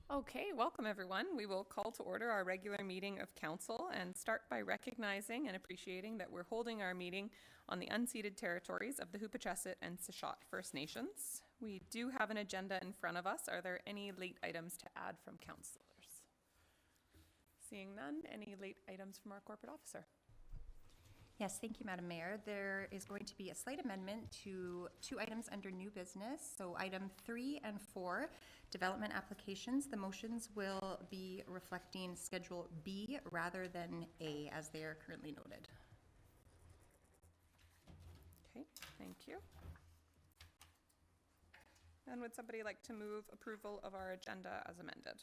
Okay, welcome everyone. We will call to order our regular meeting of council and start by recognizing and appreciating that we're holding our meeting on the unceded territories of the Hupachesit and Sishot First Nations. We do have an agenda in front of us. Are there any late items to add from councillors? Seeing none, any late items from our corporate officer? Yes, thank you, Madam Mayor. There is going to be a slight amendment to two items under new business. So item 3 and 4, development applications. The motions will be reflecting Schedule B rather than A as they are currently noted. Okay, thank you. And would somebody like to move approval of our agenda as amended?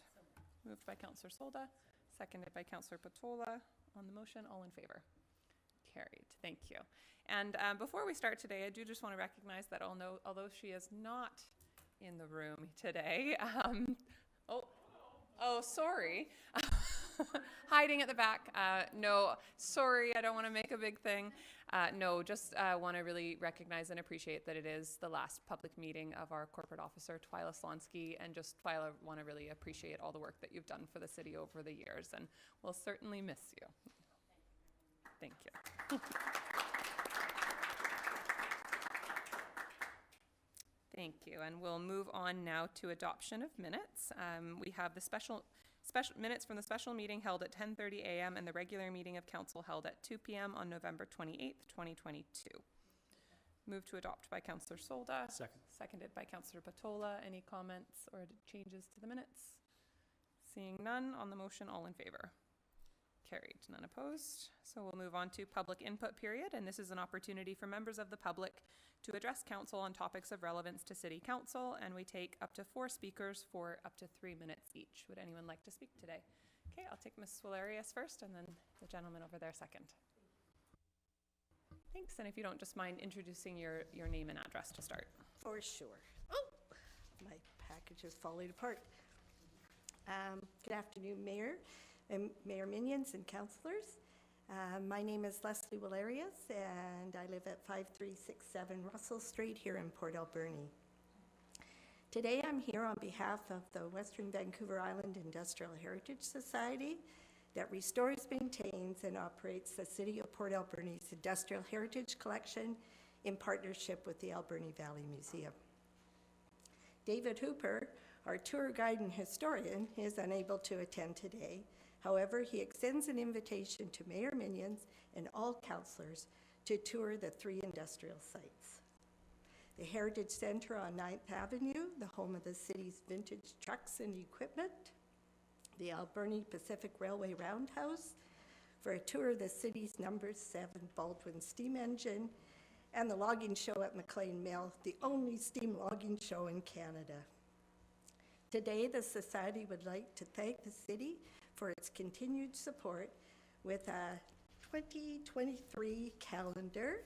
Moved by Councillor Solda, seconded by Councillor Patola. On the motion, all in favor? Carried. Thank you. And before we start today, I do just want to recognize that although she is not in the room today, sorry, hiding at the back. No, sorry, I don't want to make a big thing. No, just want to really recognize and appreciate that it is the last public meeting of our corporate officer, Twyla Slonsky, and just Twyla, want to really appreciate all the work that you've done for the city over the years, and we'll certainly miss you. Thank you. Thank you, and we'll move on now to adoption of minutes. We have the special minutes from the special meeting held at 10:30 a.m. and the regular meeting of council held at 2 p.m. on November 28th, 2022. Moved to adopt by Councillor Solda. Second. Seconded by Councillor Patola. Any comments or changes to the minutes? Seeing none, on the motion, all in favor? Carried, none opposed. So we'll move on to public input period, and this is an opportunity for members of the public to address council on topics of relevance to city council, and we take up to 4 speakers for up to 3 minutes each. Would anyone like to speak today? Okay, I'll take Ms. Walerius first, and then the gentleman over there second. Thanks, and if you don't just mind introducing your name and address to start. For sure. Oh, my package is falling apart. Good afternoon, Mayor. And Mayor Minions and councillors. My name is Leslie Walerius and I live at 5367 Russell Street here in Port Alberni. Today I'm here on behalf of the Western Vancouver Island Industrial Heritage Society that restores, maintains and operates the City of Port Alberni's Industrial Heritage Collection in partnership with the Alberni Valley Museum. David Hooper, our tour guide and historian, is unable to attend today. However, he extends an invitation to Mayor Minions and all councillors to tour the 3 industrial sites. The Heritage Centre on 9th Avenue, the home of the city's vintage trucks and equipment. The Alberni Pacific Railway Roundhouse for a tour of the city's number 7 Baldwin steam engine. And the logging show at McLean Mill, the only steam logging show in Canada. Today, the Society would like to thank the city for its continued support with a 2023 calendar,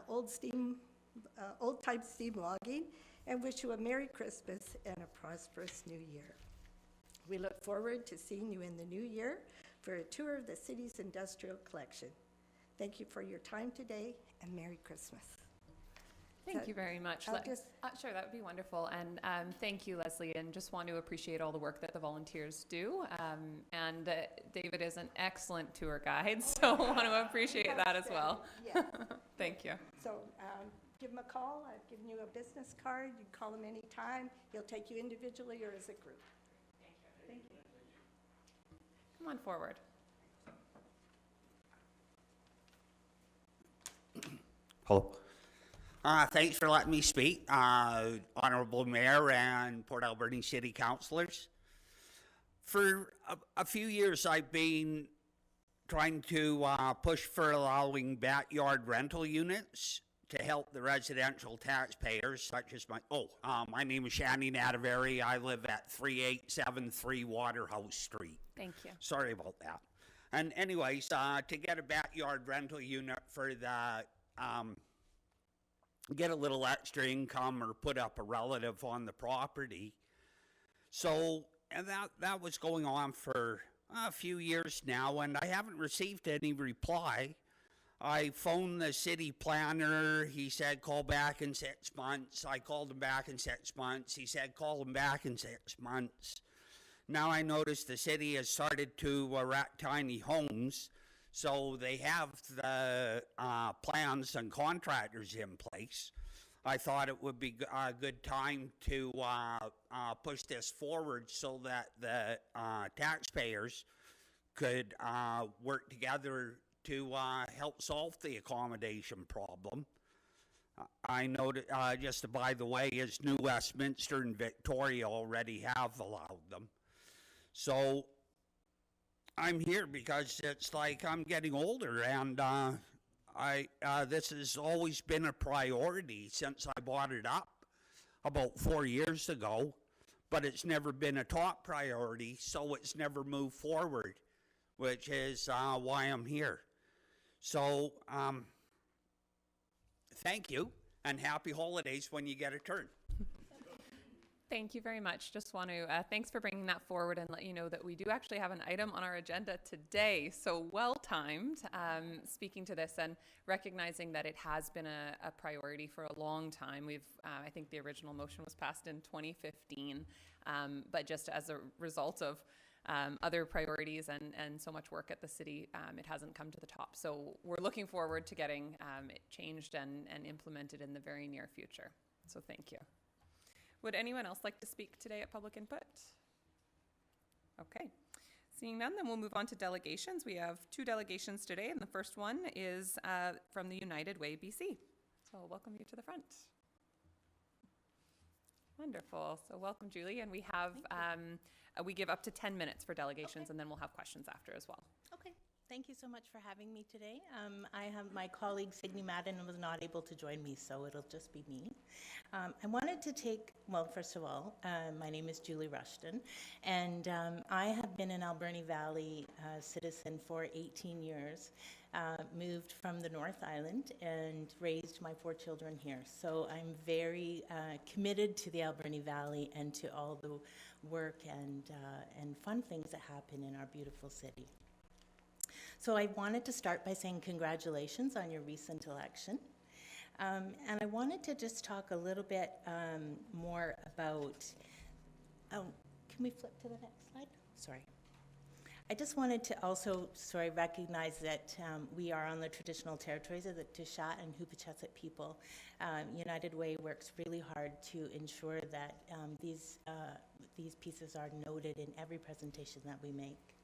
old-time steam logging, and wish you a Merry Christmas and a prosperous New Year. We look forward to seeing you in the new year for a tour of the city's industrial collection. Thank you for your time today, and Merry Christmas. Thank you very much. Sure, that would be wonderful. And thank you, Leslie, and just want to appreciate all the work that the volunteers do. And David is an excellent tour guide, so I want to appreciate that as well. Yeah. Thank you. So give him a call. I've given you a business card. You can call him anytime. He'll take you individually or as a group. Thank you. Come on forward. Hello. Thanks for letting me speak, Honorable Mayor and Port Alberni City Councillors. For a few years, I've been trying to push for allowing backyard rental units to help the residential taxpayers, such as my name is Shani Natavari. I live at 3873 Waterhouse Street. Thank you. Sorry about that. And anyways, to get a backyard rental unit for the get a little extra income or put up a relative on the property. So, and that was going on for a few years now, and I haven't received any reply. I phoned the city planner. He said, call back in 6 months. I called him back in 6 months. He said, call him back in 6 months. Now I notice the city has started to erect tiny homes, so they have the plans and contractors in place. I thought it would be a good time to push this forward so that the taxpayers could work together to help solve the accommodation problem. I noted, just by the way, is New Westminster and Victoria already have allowed them. So I'm here because it's like I'm getting older, and this has always been a priority since I brought it up about 4 years ago, but it's never been a top priority, so it's never moved forward, which is why I'm here. So thank you, and happy holidays when you get a turn. Thank you very much. Just want to, thanks for bringing that forward and let you know that we do actually have an item on our agenda today. So well timed, speaking to this and recognizing that it has been a priority for a long time. We've, I think the original motion was passed in 2015, but just as a result of other priorities and so much work at the city, it hasn't come to the top. So we're looking forward to getting it changed and implemented in the very near future. So thank you. Would anyone else like to speak today at public input? Okay. Seeing none, then we'll move on to delegations. We have 2 delegations today, and the first one is from the United Way BC. So I'll welcome you to the front. Wonderful. So welcome, Julie. And we have, we give up to 10 minutes for delegations, Okay. and then we'll have questions after as well. Okay, thank you so much for having me today. I have my colleague Signe Madden was not able to join me, so it'll just be me. I wanted to take, well, first of all, my name is Julie Rushton, and I have been an Alberni Valley citizen for 18 years, moved from the North Island and raised my 4 children here. So I'm very committed to the Alberni Valley and to all the work and fun things that happen in our beautiful city. So I wanted to start by saying congratulations on your recent election. And I wanted to just talk a little bit more about, can we flip to the next slide? Sorry. I just wanted to also recognize that we are on the traditional territories of the Tushat and Hupacheset people. United Way works really hard to ensure that these pieces are noted in every presentation that we make.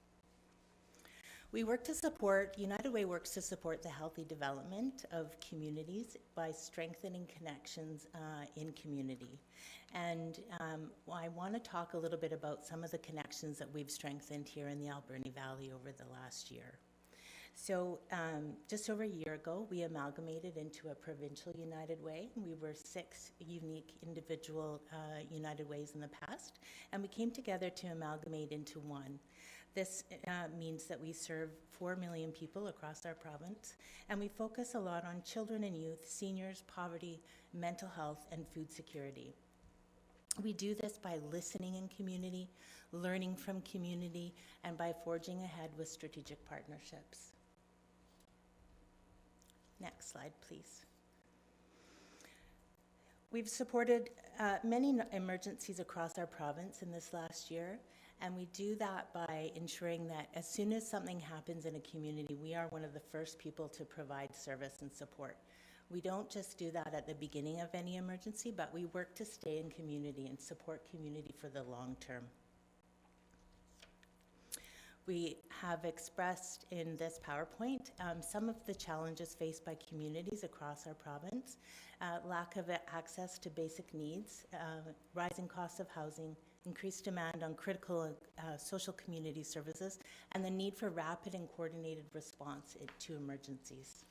United Way works to support the healthy development of communities by strengthening connections in community. And I want to talk a little bit about some of the connections that we've strengthened here in the Alberni Valley over the last year. So just over a year ago, we amalgamated into a provincial United Way. We were 6 unique individual United Ways in the past, and we came together to amalgamate into one. This means that we serve 4 million people across our province, and we focus a lot on children and youth, seniors, poverty, mental health, and food security. We do this by listening in community, learning from community, and by forging ahead with strategic partnerships. Next slide, please. We've supported many emergencies across our province in this last year, and we do that by ensuring that as soon as something happens in a community, we are one of the first people to provide service and support. We don't just do that at the beginning of any emergency, but we work to stay in community and support community for the long term. We have expressed in this PowerPoint some of the challenges faced by communities across our province, lack of access to basic needs, rising costs of housing, increased demand on critical social community services, and the need for rapid and coordinated response to emergencies.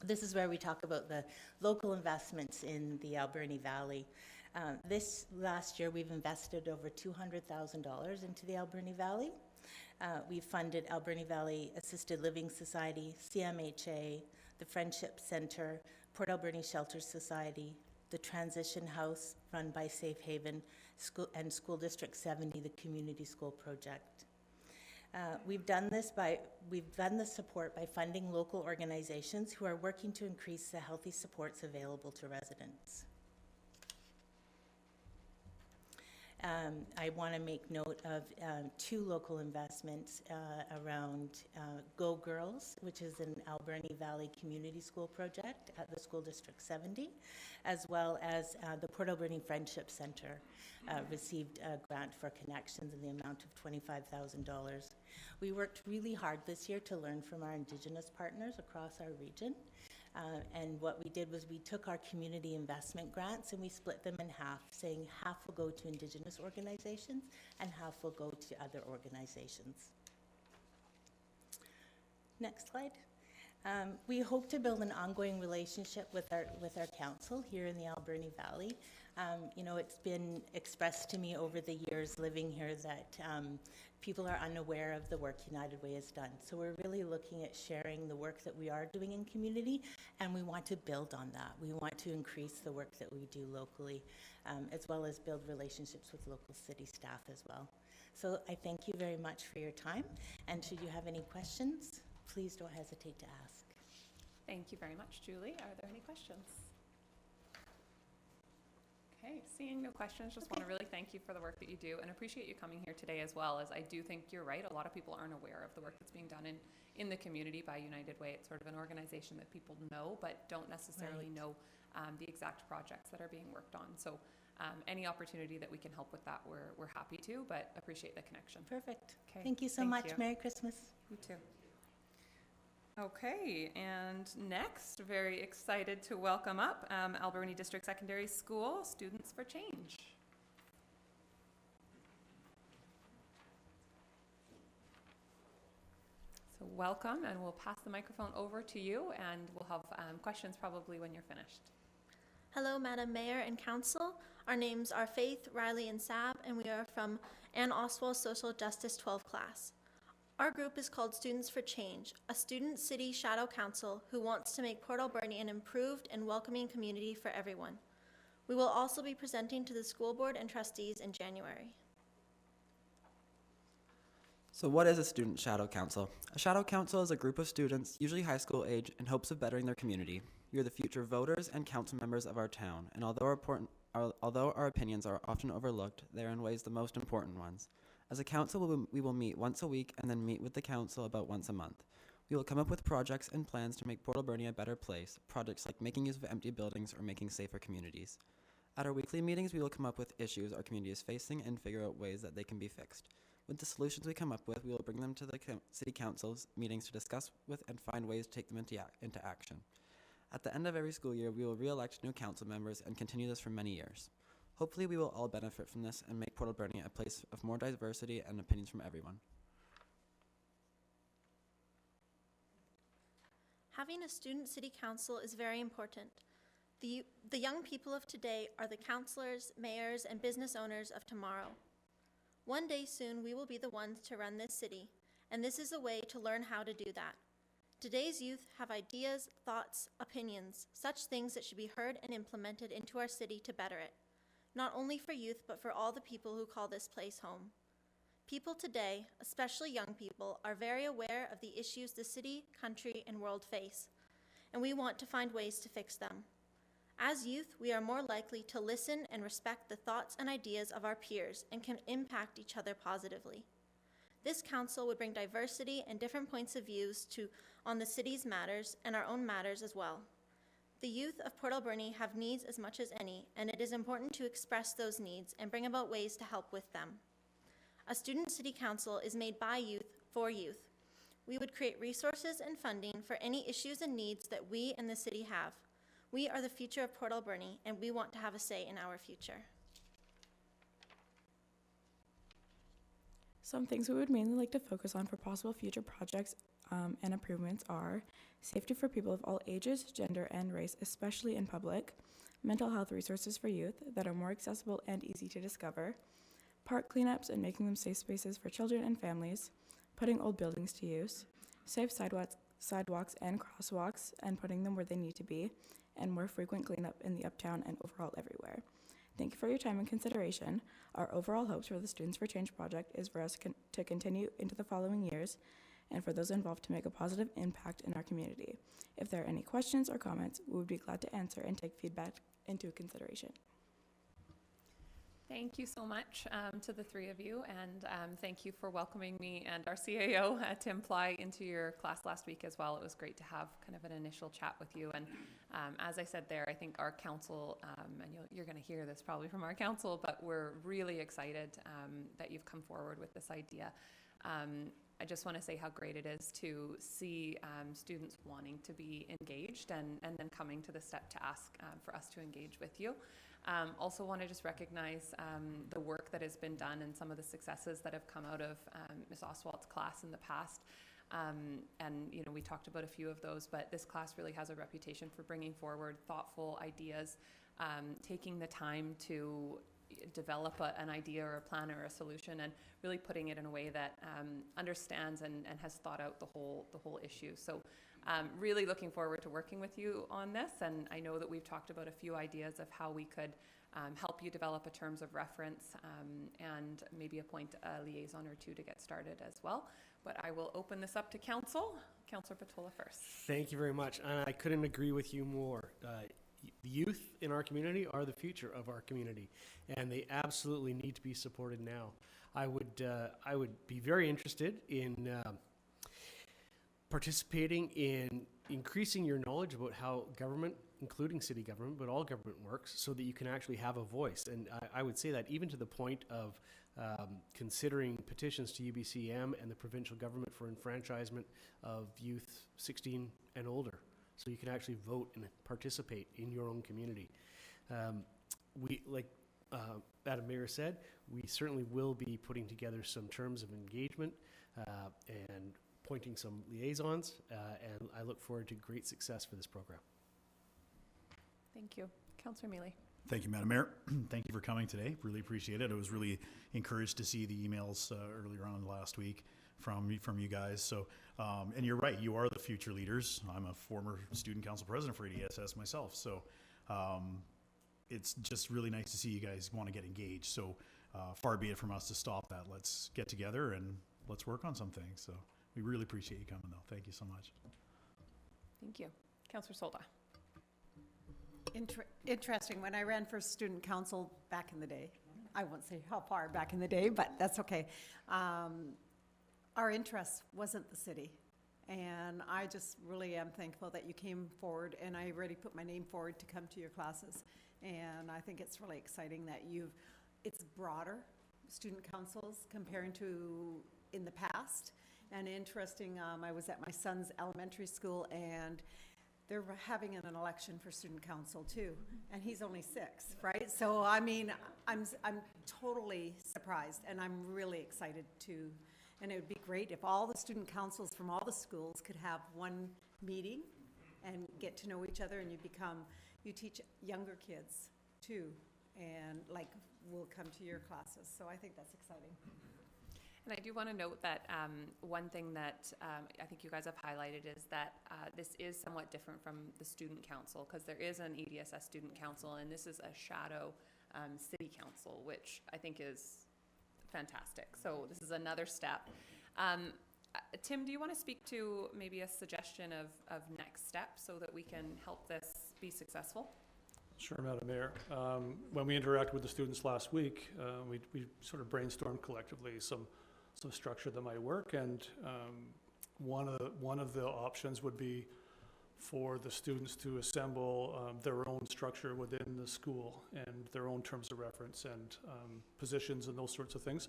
This is where we talk about the local investments in the Alberni Valley. This last year, we've invested over $200,000 into the Alberni Valley. We've funded Alberni Valley Assisted Living Society, CMHA, the Friendship Center, Port Alberni Shelter Society, the Transition House run by Safe Haven, and School District 70, the Community School Project. We've done the support by funding local organizations who are working to increase the healthy supports available to residents. I want to make note of 2 local investments around Go Girls, which is an Alberni Valley Community School project at the School District 70, as well as the Port Alberni Friendship Center received a grant for connections in the amount of $25,000. We worked really hard this year to learn from our Indigenous partners across our region. And what we did was we took our community investment grants and we split them in half, saying half will go to Indigenous organizations and half will go to other organizations. Next slide. We hope to build an ongoing relationship with our council here in the Alberni Valley. You know, it's been expressed to me over the years living here that people are unaware of the work United Way has done. So we're really looking at sharing the work that we are doing in community, and we want to build on that. We want to increase the work that we do locally, as well as build relationships with local city staff as well. So I thank you very much for your time, and should you have any questions, please don't hesitate to ask. Thank you very much, Julie. Are there any questions? Okay, seeing no questions, just want to really thank you for the work that you do and appreciate you coming here today as well, as I do think you're right. A lot of people aren't aware of the work that's being done in the community by United Way. It's sort of an organization that people know but don't necessarily know the exact projects that are being worked on. So any opportunity that we can help with that, we're happy to, but appreciate the connection. Perfect. Okay. Thank you so much. Merry Christmas. You too. Okay, and next, very excited to welcome up Alberni District Secondary School Students for Change. So welcome, and we'll pass the microphone over to you, and we'll have questions probably when you're finished. Hello, Madam Mayor and Council. Our names are Faith, Riley, and Sab, and we are from Ann Oswald Social Justice 12 class. Our group is called Students for Change, a student city shadow council who wants to make Port Alberni an improved and welcoming community for everyone. We will also be presenting to the school board and trustees in January. So what is a student shadow council? A shadow council is a group of students, usually high school age, in hopes of bettering their community. You're the future voters and council members of our town, and although our opinions are often overlooked, they are in ways the most important ones. As a council, we will meet once a week and then meet with the council about once a month. We will come up with projects and plans to make Port Alberni a better place, projects like making use of empty buildings or making safer communities. At our weekly meetings, we will come up with issues our community is facing and figure out ways that they can be fixed. With the solutions we come up with, we will bring them to the city council's meetings to discuss with and find ways to take them into action. At the end of every school year, we will re-elect new council members and continue this for many years. Hopefully, we will all benefit from this and make Port Alberni a place of more diversity and opinions from everyone. Having a student city council is very important. The young people of today are the councilors, mayors, and business owners of tomorrow. One day soon, we will be the ones to run this city, and this is a way to learn how to do that. Today's youth have ideas, thoughts, opinions, such things that should be heard and implemented into our city to better it. Not only for youth, but for all the people who call this place home. People today, especially young people, are very aware of the issues the city, country, and world face, and we want to find ways to fix them. As youth, we are more likely to listen and respect the thoughts and ideas of our peers and can impact each other positively. This council would bring diversity and different points of views on the city's matters and our own matters as well. The youth of Port Alberni have needs as much as any, and it is important to express those needs and bring about ways to help with them. A student city council is made by youth for youth. We would create resources and funding for any issues and needs that we and the city have. We are the future of Port Alberni, and we want to have a say in our future. Some things we would mainly like to focus on for possible future projects and improvements are safety for people of all ages, gender, and race, especially in public, mental health resources for youth that are more accessible and easy to discover, park cleanups and making them safe spaces for children and families, putting old buildings to use, safe sidewalks and crosswalks and putting them where they need to be, and more frequent cleanup in the uptown and overall everywhere. Thank you for your time and consideration. Our overall hopes for the Students for Change project is for us to continue into the following years and for those involved to make a positive impact in our community. If there are any questions or comments, we would be glad to answer and take feedback into consideration. Thank you so much to the three of you, and thank you for welcoming me and our CAO, Tim Ply, into your class last week as well. It was great to have kind of an initial chat with you, and as I said there, I think our council, and you're going to hear this probably from our council, but we're really excited that you've come forward with this idea. I just want to say how great it is to see students wanting to be engaged and then coming to the step to ask for us to engage with you. Also want to just recognize the work that has been done and some of the successes that have come out of Ms. Oswald's class in the past. And, you know, we talked about a few of those, but this class really has a reputation for bringing forward thoughtful ideas, taking the time to develop an idea or a plan or a solution, and really putting it in a way that understands and has thought out the whole issue. So really looking forward to working with you on this, and I know that we've talked about a few ideas of how we could help you develop a terms of reference and maybe appoint a liaison or two to get started as well. But I will open this up to council. Councillor Patola first. Thank you very much. And I couldn't agree with you more. The youth in our community are the future of our community, and they absolutely need to be supported now. I would be very interested in participating in increasing your knowledge about how government, including city government, but all government works, so that you can actually have a voice. And I would say that even to the point of considering petitions to UBCM and the provincial government for enfranchisement of youth 16 and older, so you can actually vote and participate in your own community. We, like Madam Mayor said, we certainly will be putting together some terms of engagement and appointing some liaisons, and I look forward to great success for this program. Thank you. Councillor Mealy. Thank you, Madam Mayor. Thank you for coming today. Really appreciate it. I was really encouraged to see the emails earlier on last week from you guys. So, and you're right, you are the future leaders. I'm a former student council president for ADSS myself. So it's just really nice to see you guys want to get engaged. So far be it from us to stop that. Let's get together and let's work on some things. So we really appreciate you coming though. Thank you so much. Thank you. Councillor Solda. Interesting. When I ran for student council back in the day, I won't say how far back in the day, but that's okay. Our interest wasn't the city. And I just really am thankful that you came forward, and I already put my name forward to come to your classes. And I think it's really exciting that it's broader, student councils, comparing to in the past. And interesting, I was at my son's elementary school, and they're having an election for student council too, and he's only 6, right? So I mean, I'm totally surprised, and I'm really excited to. And it would be great if all the student councils from all the schools could have one meeting and get to know each other, and you teach younger kids too, and like will come to your classes. So I think that's exciting. And I do want to note that one thing that I think you guys have highlighted is that this is somewhat different from the student council, because there is an EDSS student council, and this is a shadow city council, which I think is fantastic. So this is another step. Tim, do you want to speak to maybe a suggestion of next steps so that we can help this be successful? Sure, Madam Mayor. When we interacted with the students last week, we sort of brainstormed collectively some structure that might work, and one of the options would be for the students to assemble their own structure within the school and their own terms of reference and positions and those sorts of things,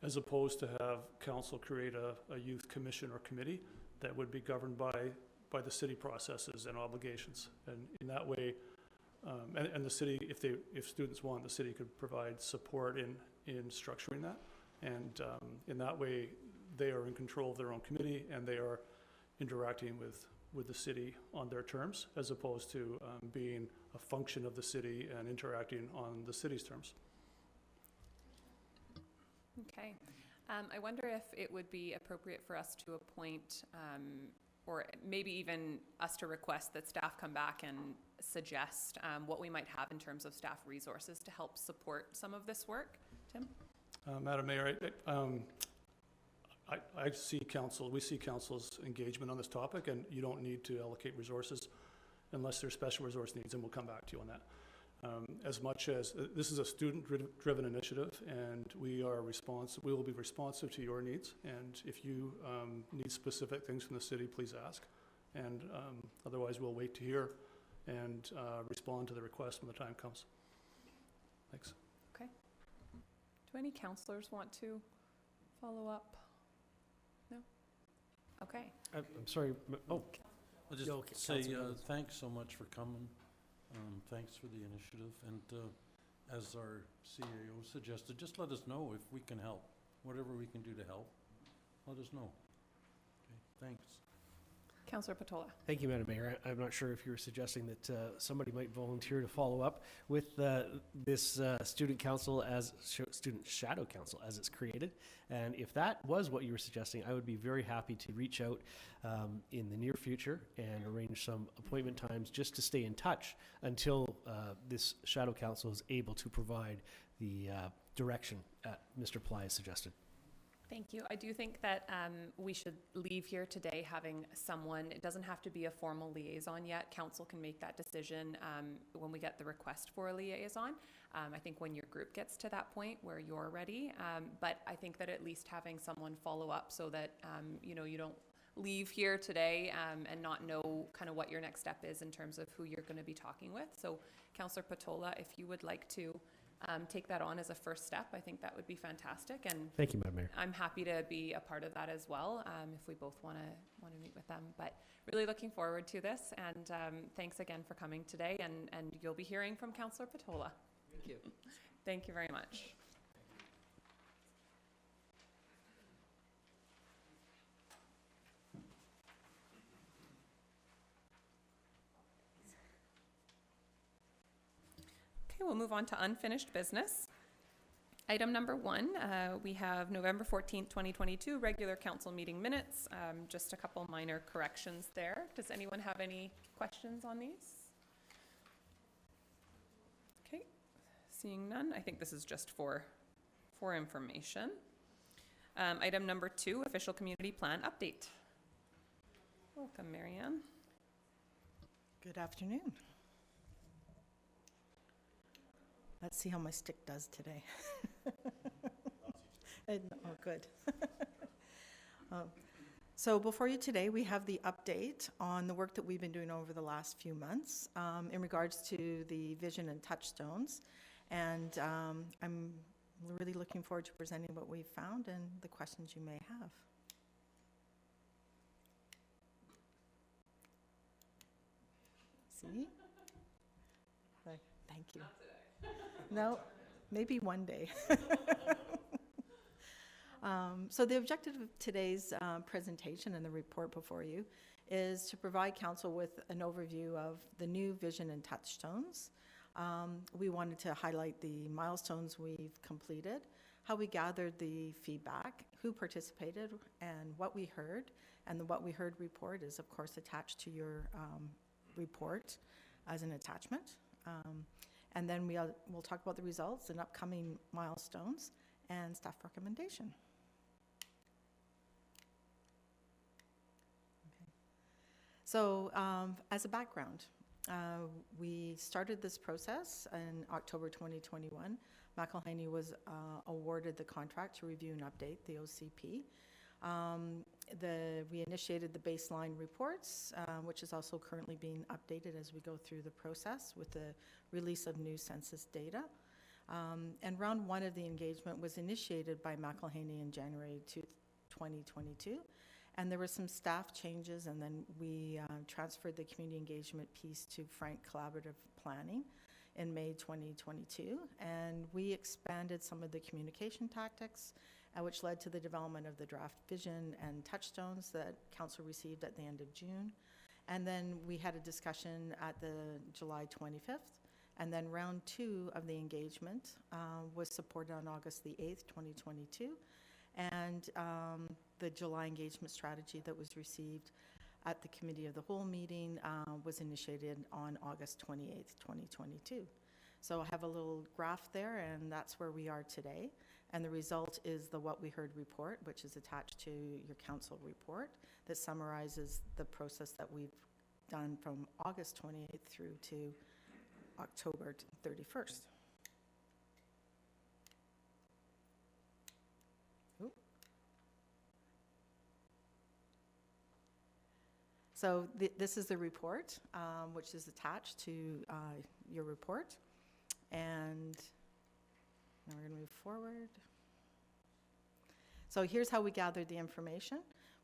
as opposed to have council create a youth commission or committee that would be governed by the city processes and obligations. And in that way, and the city, if students want, the city could provide support in structuring that. And in that way, they are in control of their own committee, and they are interacting with the city on their terms, as opposed to being a function of the city and interacting on the city's terms. Okay. I wonder if it would be appropriate for us to appoint, or maybe even us to request that staff come back and suggest what we might have in terms of staff resources to help support some of this work. Tim? Madam Mayor, we see council's engagement on this topic, and you don't need to allocate resources unless there's special resource needs, and we'll come back to you on that. As much as, this is a student-driven initiative, and we will be responsive to your needs, and if you need specific things from the city, please ask. And otherwise, we'll wait to hear and respond to the request when the time comes. Thanks. Okay. Do any counselors want to follow up? No? Okay. I'm sorry, oh. I'll just Okay, say Councilman Mills. thanks so much for coming. Thanks for the initiative. And as our CAO suggested, just let us know if we can help. Whatever we can do to help, let us know. Okay, thanks. Councillor Patola. Thank you, Madam Mayor. I'm not sure if you were suggesting that somebody might volunteer to follow up with this student council as student shadow council as it's created. And if that was what you were suggesting, I would be very happy to reach out in the near future and arrange some appointment times just to stay in touch until this shadow council is able to provide the direction Mr. Ply has suggested. Thank you. I do think that we should leave here today having someone, it doesn't have to be a formal liaison yet. Council can make that decision when we get the request for a liaison. I think when your group gets to that point where you're ready, but I think that at least having someone follow up so that, you know, you don't leave here today and not know kind of what your next step is in terms of who you're going to be talking with. So Councillor Patola, if you would like to take that on as a first step, I think that would be fantastic. And thank you, Madam Mayor. I'm happy to be a part of that as well, if we both want to meet with them. But really looking forward to this, and thanks again for coming today. And you'll be hearing from Councillor Patola. Thank you. Thank you very much. Okay, we'll move on to unfinished business. Item number 1, we have November 14th, 2022, regular council meeting minutes. Just a couple minor corrections there. Does anyone have any questions on these? Okay, seeing none, I think this is just for information. Item number 2, official community plan update. Welcome, Marianne. Good afternoon. Let's see how my stick does today. Oh, good. So before you today, we have the update on the work that we've been doing over the last few months in regards to the vision and touchstones. And I'm really looking forward to presenting what we've found and the questions you may have. See? Thank you. No, maybe one day. So the objective of today's presentation and the report before you is to provide council with an overview of the new vision and touchstones. We wanted to highlight the milestones we've completed, how we gathered the feedback, who participated, and what we heard. And the What We Heard report is, of course, attached to your report as an attachment. And then we'll talk about the results and upcoming milestones and staff recommendation. Okay. So as a background, we started this process in October 2021. McElhaney was awarded the contract to review and update the OCP. We initiated the baseline reports, which is also currently being updated as we go through the process with the release of new census data. And round 1 of the engagement was initiated by McElhaney in January 2022. And there were some staff changes, and then we transferred the community engagement piece to Frank Collaborative Planning in May 2022. And we expanded some of the communication tactics, which led to the development of the draft vision and touchstones that council received at the end of June. And then we had a discussion at the July 25th. And then round 2 of the engagement was supported on August the 8th, 2022. And the July engagement strategy that was received at the Committee of the Whole meeting was initiated on August 28th, 2022. So I have a little graph there, and that's where we are today. And the result is the What We Heard report, which is attached to your council report that summarizes the process that we've done from August 28th through to October 31st. Oop. So this is the report, which is attached to your report. And now we're going to move forward. So here's how we gathered the information.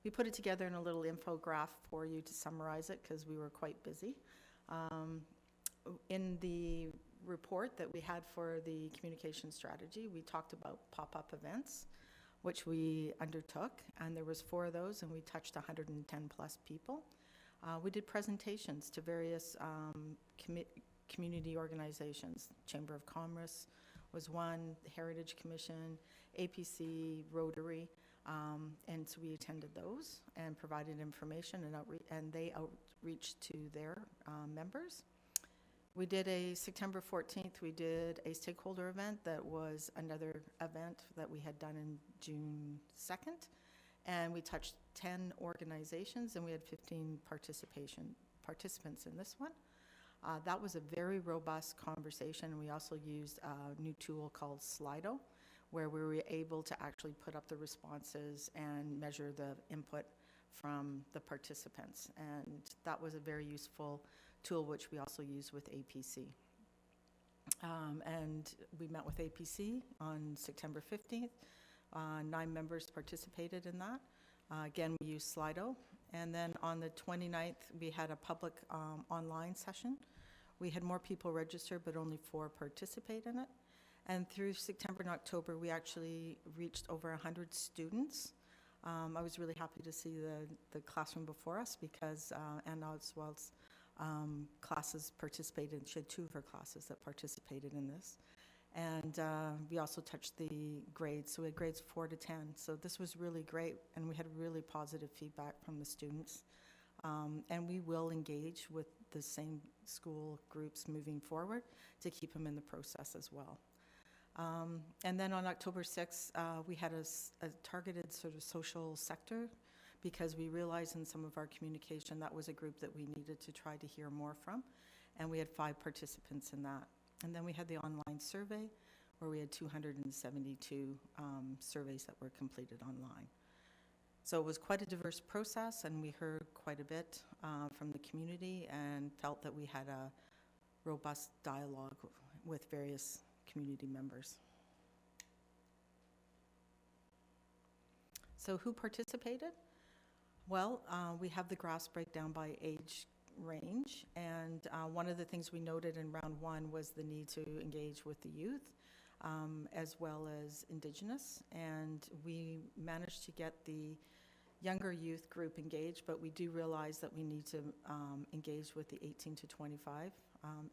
We put it together in a little infograph for you to summarize it because we were quite busy. In the report that we had for the communication strategy, we talked about pop-up events, which we undertook, and there was 4 of those, and we touched 110 plus people. We did presentations to various community organizations. Chamber of Commerce was one, the Heritage Commission, APC, Rotary, and so we attended those and provided information and they outreached to their members. We did a September 14th, we did a stakeholder event that was another event that we had done in June 2nd. And we touched 10 organizations and we had 15 participants in this one. That was a very robust conversation. We also used a new tool called Slido, where we were able to actually put up the responses and measure the input from the participants. And that was a very useful tool, which we also use with APC. And we met with APC on September 15th. 9 members participated in that. Again, we used Slido. And then on the 29th, we had a public online session. We had more people register, but only 4 participate in it. And through September and October, we actually reached over 100 students. I was really happy to see the classroom before us because, and as well as classes participated. She had 2 of her classes that participated in this. And we also touched the grades. So we had grades 4 to 10. So this was really great. And we had really positive feedback from the students. And we will engage with the same school groups moving forward to keep them in the process as well. And then on October 6th, we had a targeted sort of social sector because we realized in some of our communication that was a group that we needed to try to hear more from. And we had 5 participants in that. And then we had the online survey where we had 272 surveys that were completed online. So it was quite a diverse process, and we heard quite a bit from the community and felt that we had a robust dialogue with various community members. So who participated? Well, we have the graphs breakdown by age range, and one of the things we noted in round 1 was the need to engage with the youth as well as Indigenous, and we managed to get the younger youth group engaged, but we do realize that we need to engage with the 18 to 25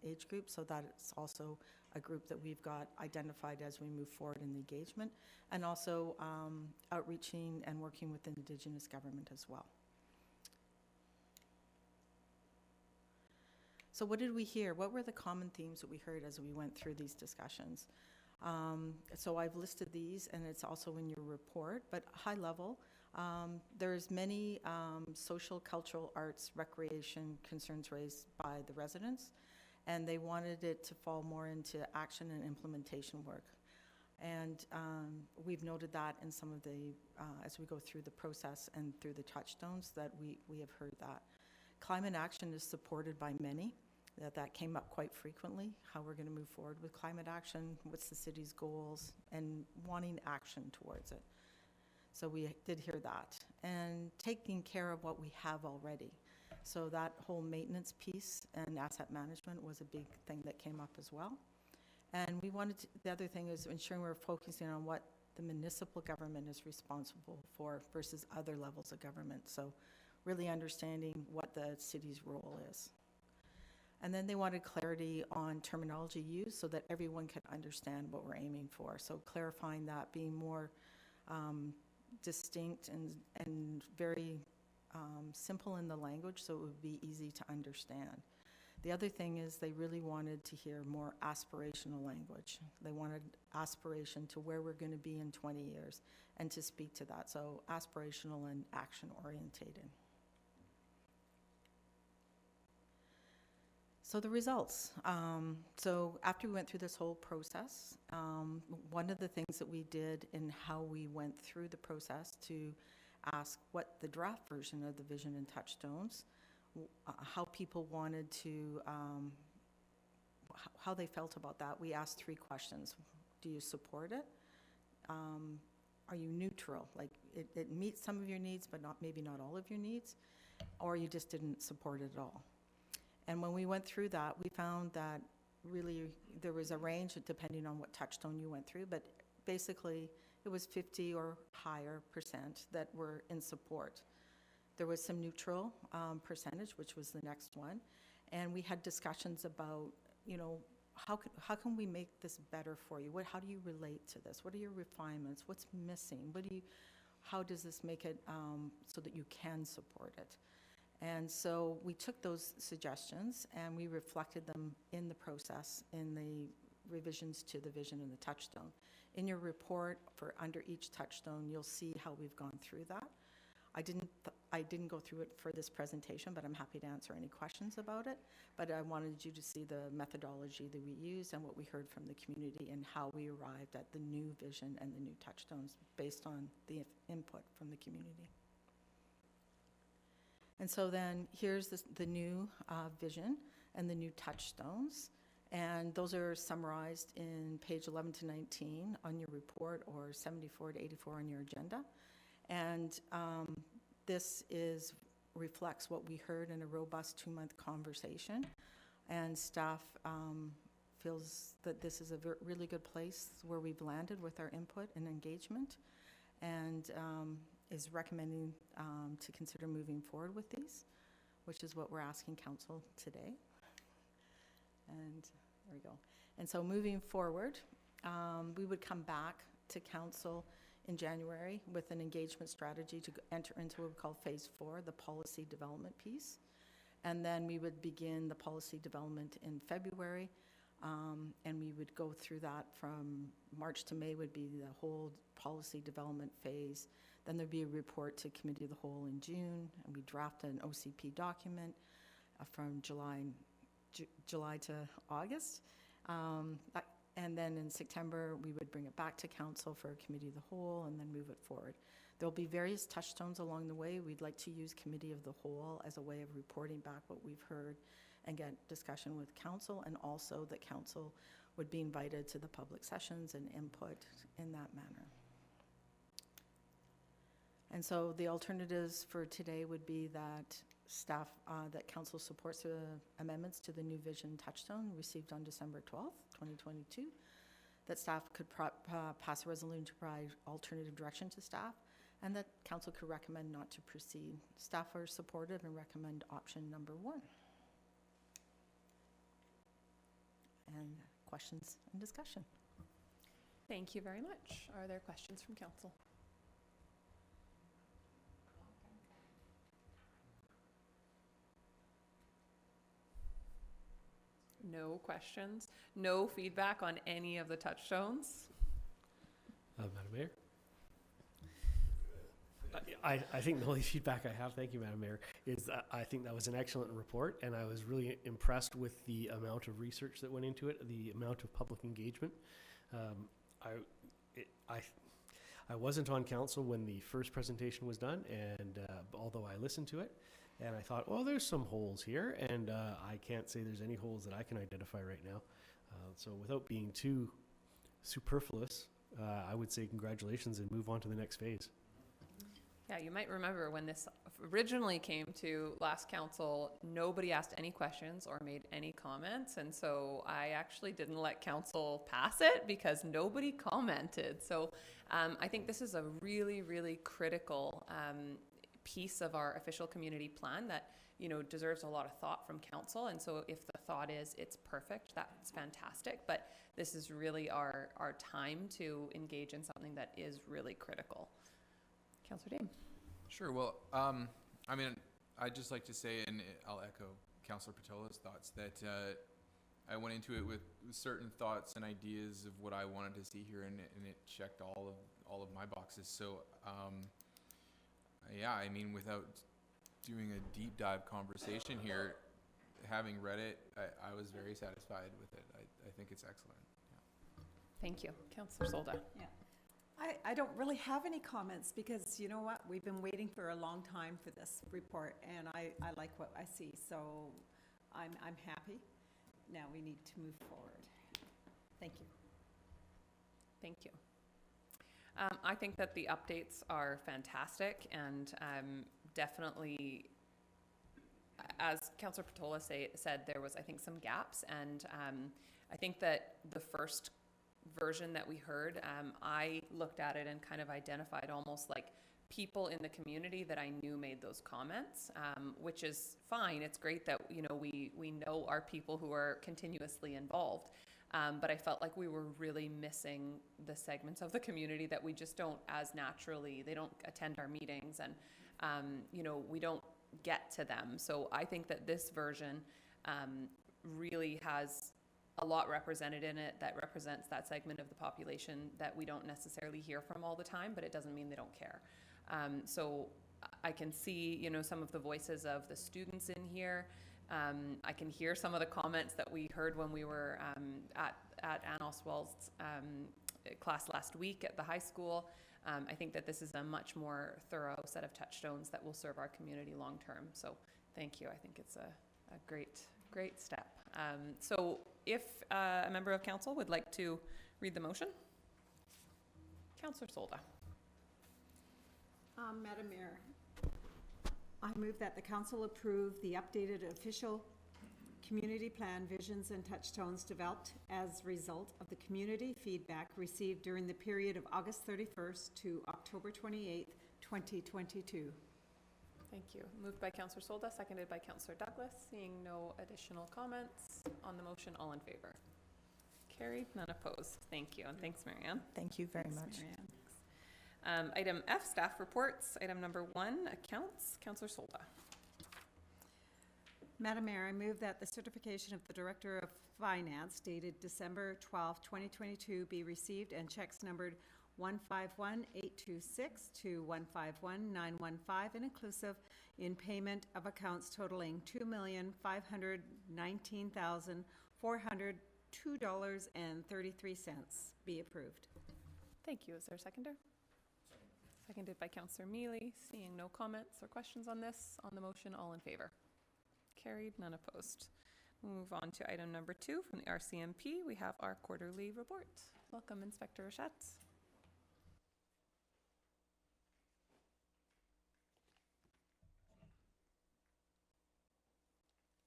age group, so that it's also a group that we've got identified as we move forward in the engagement, and also outreaching and working with the Indigenous government as well. So what did we hear? What were the common themes that we heard as we went through these discussions? So I've listed these, and it's also in your report, but high level, there's many social, cultural, arts, recreation concerns raised by the residents, and they wanted it to fall more into action and implementation work. And we've noted that in some of the, as we go through the process and through the touchstones, that we have heard that. Climate action is supported by many. That came up quite frequently, how we're going to move forward with climate action, what's the city's goals, and wanting action towards it. So we did hear that. And taking care of what we have already. So that whole maintenance piece and asset management was a big thing that came up as well. And we wanted to, the other thing is ensuring we're focusing on what the municipal government is responsible for versus other levels of government. So really understanding what the city's role is. And then they wanted clarity on terminology used so that everyone could understand what we're aiming for. So clarifying that, being more distinct and very simple in the language so it would be easy to understand. The other thing is they really wanted to hear more aspirational language. They wanted aspiration to where we're going to be in 20 years and to speak to that. So aspirational and action orientated. So the results. So after we went through this whole process, one of the things that we did in how we went through the process to ask what the draft version of the vision and touchstones, how people wanted to, how they felt about that. We asked 3 questions. Do you support it? Are you neutral? Like it meets some of your needs, but maybe not all of your needs, or you just didn't support it at all. And when we went through that, we found that really there was a range depending on what touchstone you went through, but basically it was 50 or higher % that were in support. There was some neutral percentage, which was the next one, and we had discussions about, you know, how can we make this better for you? How do you relate to this? What are your refinements? What's missing? How does this make it so that you can support it? And so we took those suggestions and we reflected them in the process in the revisions to the vision and the touchstone. In your report for under each touchstone, you'll see how we've gone through that. I didn't go through it for this presentation, but I'm happy to answer any questions about it. But I wanted you to see the methodology that we used and what we heard from the community and how we arrived at the new vision and the new touchstones based on the input from the community. And so then here's the new vision and the new touchstones. And those are summarized in page 11 to 19 on your report or 74 to 84 on your agenda. And this reflects what we heard in a robust 2-month conversation. And staff feels that this is a really good place where we've landed with our input and engagement, and is recommending to consider moving forward with these, which is what we're asking council today. And there we go. And so moving forward, we would come back to council in January with an engagement strategy to enter into what we call phase 4, the policy development piece. And then we would begin the policy development in February, and we would go through that from March to May would be the whole policy development phase. Then there'd be a report to Committee of the Whole in June, and we draft an OCP document from July to August. And then in September, we would bring it back to council for a Committee of the Whole and then move it forward. There'll be various touchstones along the way. We'd like to use Committee of the Whole as a way of reporting back what we've heard and get discussion with council, and also that council would be invited to the public sessions and input in that manner. And so the alternatives for today would be that staff, that council supports the amendments to the new vision touchstone received on December 12th, 2022, that staff could pass a resolution to provide alternative direction to staff, and that council could recommend not to proceed. Staff are supportive and recommend option number 1. And questions and discussion. Thank you very much. Are there questions from council? No questions? No feedback on any of the touchstones? Madam Mayor? I think the only feedback I have, thank you, Madam Mayor, is that I think that was an excellent report, and I was really impressed with the amount of research that went into it, the amount of public engagement. I wasn't on council when the first presentation was done, and although I listened to it, and I thought, well, there's some holes here, and I can't say there's any holes that I can identify right now. So without being too superfluous, I would say congratulations and move on to the next phase. Yeah, you might remember when this originally came to last council, nobody asked any questions or made any comments. And so I actually didn't let council pass it because nobody commented. So I think this is a really, really critical piece of our official community plan that, you know, deserves a lot of thought from council. And so if the thought is it's perfect, that's fantastic. But this is really our time to engage in something that is really critical. Councillor Dame. Sure. Well, I mean, I'd just like to say, and I'll echo Councillor Patola's thoughts, that I went into it with certain thoughts and ideas of what I wanted to see here, and it checked all of my boxes. So, yeah, I mean, without doing a deep dive conversation here, having read it, I was very satisfied with it. I think it's excellent. Thank you. Councillor Solda. Yeah. I don't really have any comments because you know what? We've been waiting for a long time for this report and I like what I see. So I'm happy. Now we need to move forward. Thank you. Thank you. I think that the updates are fantastic and definitely, as Councillor Patola said, there was, I think, some gaps. And I think that the first version that we heard, I looked at it and kind of identified almost like people in the community that I knew made those comments, which is fine. It's great that, you know, we know our people who are continuously involved. But I felt like we were really missing the segments of the community that we just don't as naturally, they don't attend our meetings and, you know, we don't get to them. So I think that this version really has a lot represented in it that represents that segment of the population that we don't necessarily hear from all the time, but it doesn't mean they don't care. So I can see, you know, some of the voices of the students in here. I can hear some of the comments that we heard when we were at Anne Oswald's class last week at the high school. I think that this is a much more thorough set of touchstones that will serve our community long term. So thank you. I think it's a great step. So if a member of council would like to read the motion. Councillor Solda. Madam Mayor, I move that the council approve the updated official community plan visions and touchstones developed as a result of the community feedback received during the period of August 31st to October 28th, 2022. Thank you. Moved by Councillor Solda, seconded by Councillor Douglas. Seeing no additional comments on the motion, all in favor? Carried, none opposed. Thank you, and thanks, Marianne. Thank you very much. Marianne. Item F, staff reports. Item number 1, accounts. Councillor Solda. Madam Mayor, I move that the certification of the Director of Finance dated December 12, 2022 be received and checks numbered 151,826 to 151,915 and inclusive in payment of accounts totaling $2,519,402.33 be approved. Thank you. Is there a seconder? Seconded by Councillor Mealy. Seeing no comments or questions on this, on the motion, all in favor? Carried, none opposed. We'll move on to item number 2 from the RCMP. We have our quarterly report. Welcome, Inspector Rochette.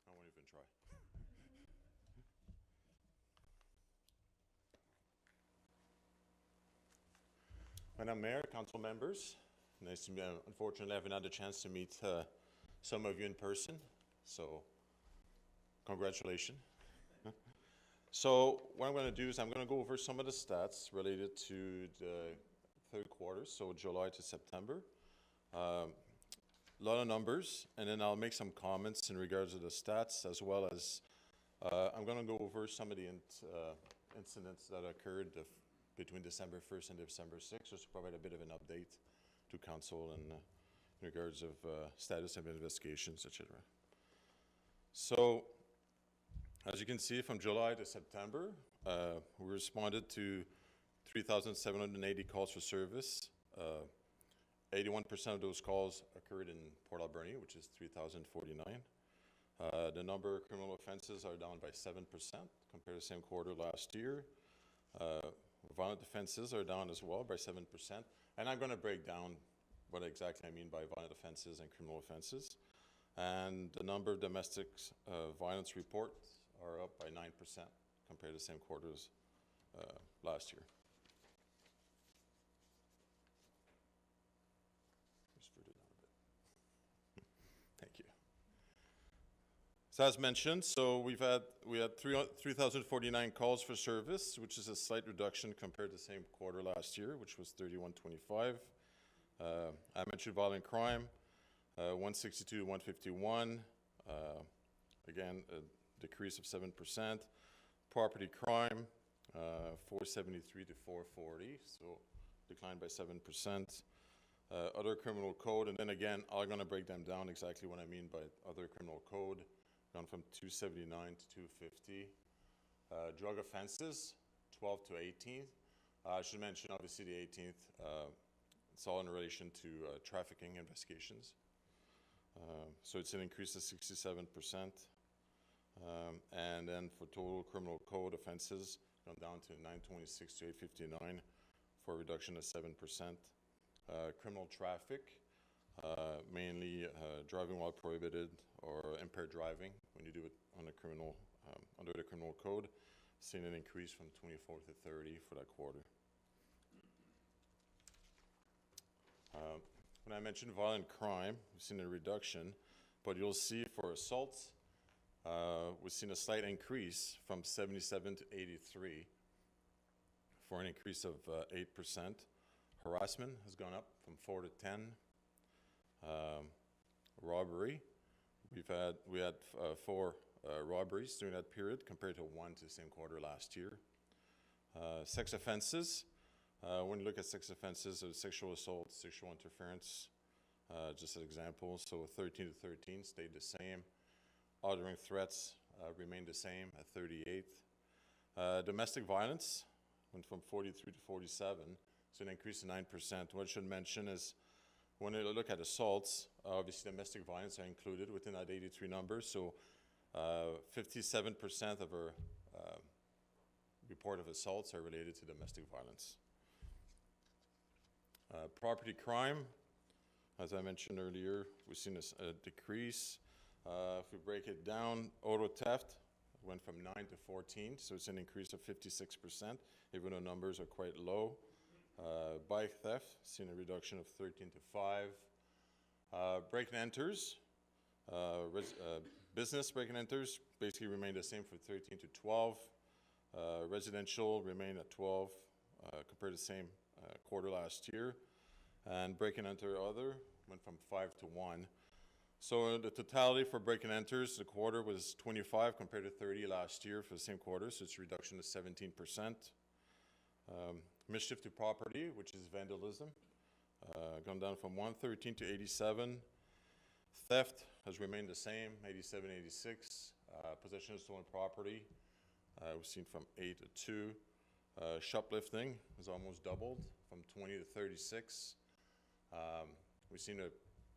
I won't even try. Madam Mayor, council members, nice to meet you. Unfortunately, I haven't had a chance to meet some of you in person, so congratulations. So what I'm going to do is I'm going to go over some of the stats related to the third quarter, so July to September. A lot of numbers, and then I'll make some comments in regards to the stats, as well as I'm going to go over some of the incidents that occurred between December 1st and December 6th, just to provide a bit of an update to council in regards of status of investigations, etc. So, as you can see, from July to September, we responded to 3,780 calls for service. 81% of those calls occurred in Port Alberni, which is 3,049. The number of criminal offenses are down by 7% compared to the same quarter last year. Violent offenses are down as well by 7%. And I'm going to break down what exactly I mean by violent offenses and criminal offenses. And the number of domestic violence reports are up by 9% compared to the same quarters last year. Just further down a bit. Thank you. So as mentioned, so we had 3,049 calls for service, which is a slight reduction compared to the same quarter last year, which was 3,125. I mentioned violent crime, 162 to 151. Again, a decrease of 7%. Property crime, 473 to 440, so declined by 7%. Other criminal code, and then again, I'm going to break them down exactly what I mean by other criminal code. gone from 279 to 250. Drug offenses, 12 to 18. I should mention, obviously, the 18th, it's all in relation to trafficking investigations. So it's an increase of 67%. And then for total criminal code offenses, gone down to 926 to 859 for a reduction of 7%. Criminal traffic, mainly driving while prohibited or impaired driving when you do it on a criminal, under the criminal code, seen an increase from 24 to 30 for that quarter. When I mentioned violent crime, we've seen a reduction, but you'll see for assaults, we've seen a slight increase from 77 to 83 for an increase of 8%. Harassment has gone up from 4 to 10. Robbery, we had 4 robberies during that period compared to 1 to the same quarter last year. Sex offenses, when you look at sex offenses of sexual assault, sexual interference, just an example, so 13 to 13 stayed the same. Ordering threats remained the same at 38. Domestic violence went from 43 to 47, so an increase of 9%. What I should mention is when you look at assaults, obviously domestic violence are included within that 83 number, so 57% of our report of assaults are related to domestic violence. Property crime, as I mentioned earlier, we've seen a decrease. If we break it down, auto theft went from 9 to 14, so it's an increase of 56%, even though numbers are quite low. Bike theft, seen a reduction of 13 to 5. Break and enters, business break and enters basically remained the same for 13 to 12. Residential remained at 12 compared to the same quarter last year. And break and enter other went from 5 to 1. So the totality for break and enters, the quarter was 25 compared to 30 last year for the same quarter, so it's a reduction of 17%. Mischief to property, which is vandalism, gone down from 113 to 87. Theft has remained the same, 87, 86. Possession of stolen property, we've seen from 8 to 2. Shoplifting has almost doubled from 20 to 36. We've seen a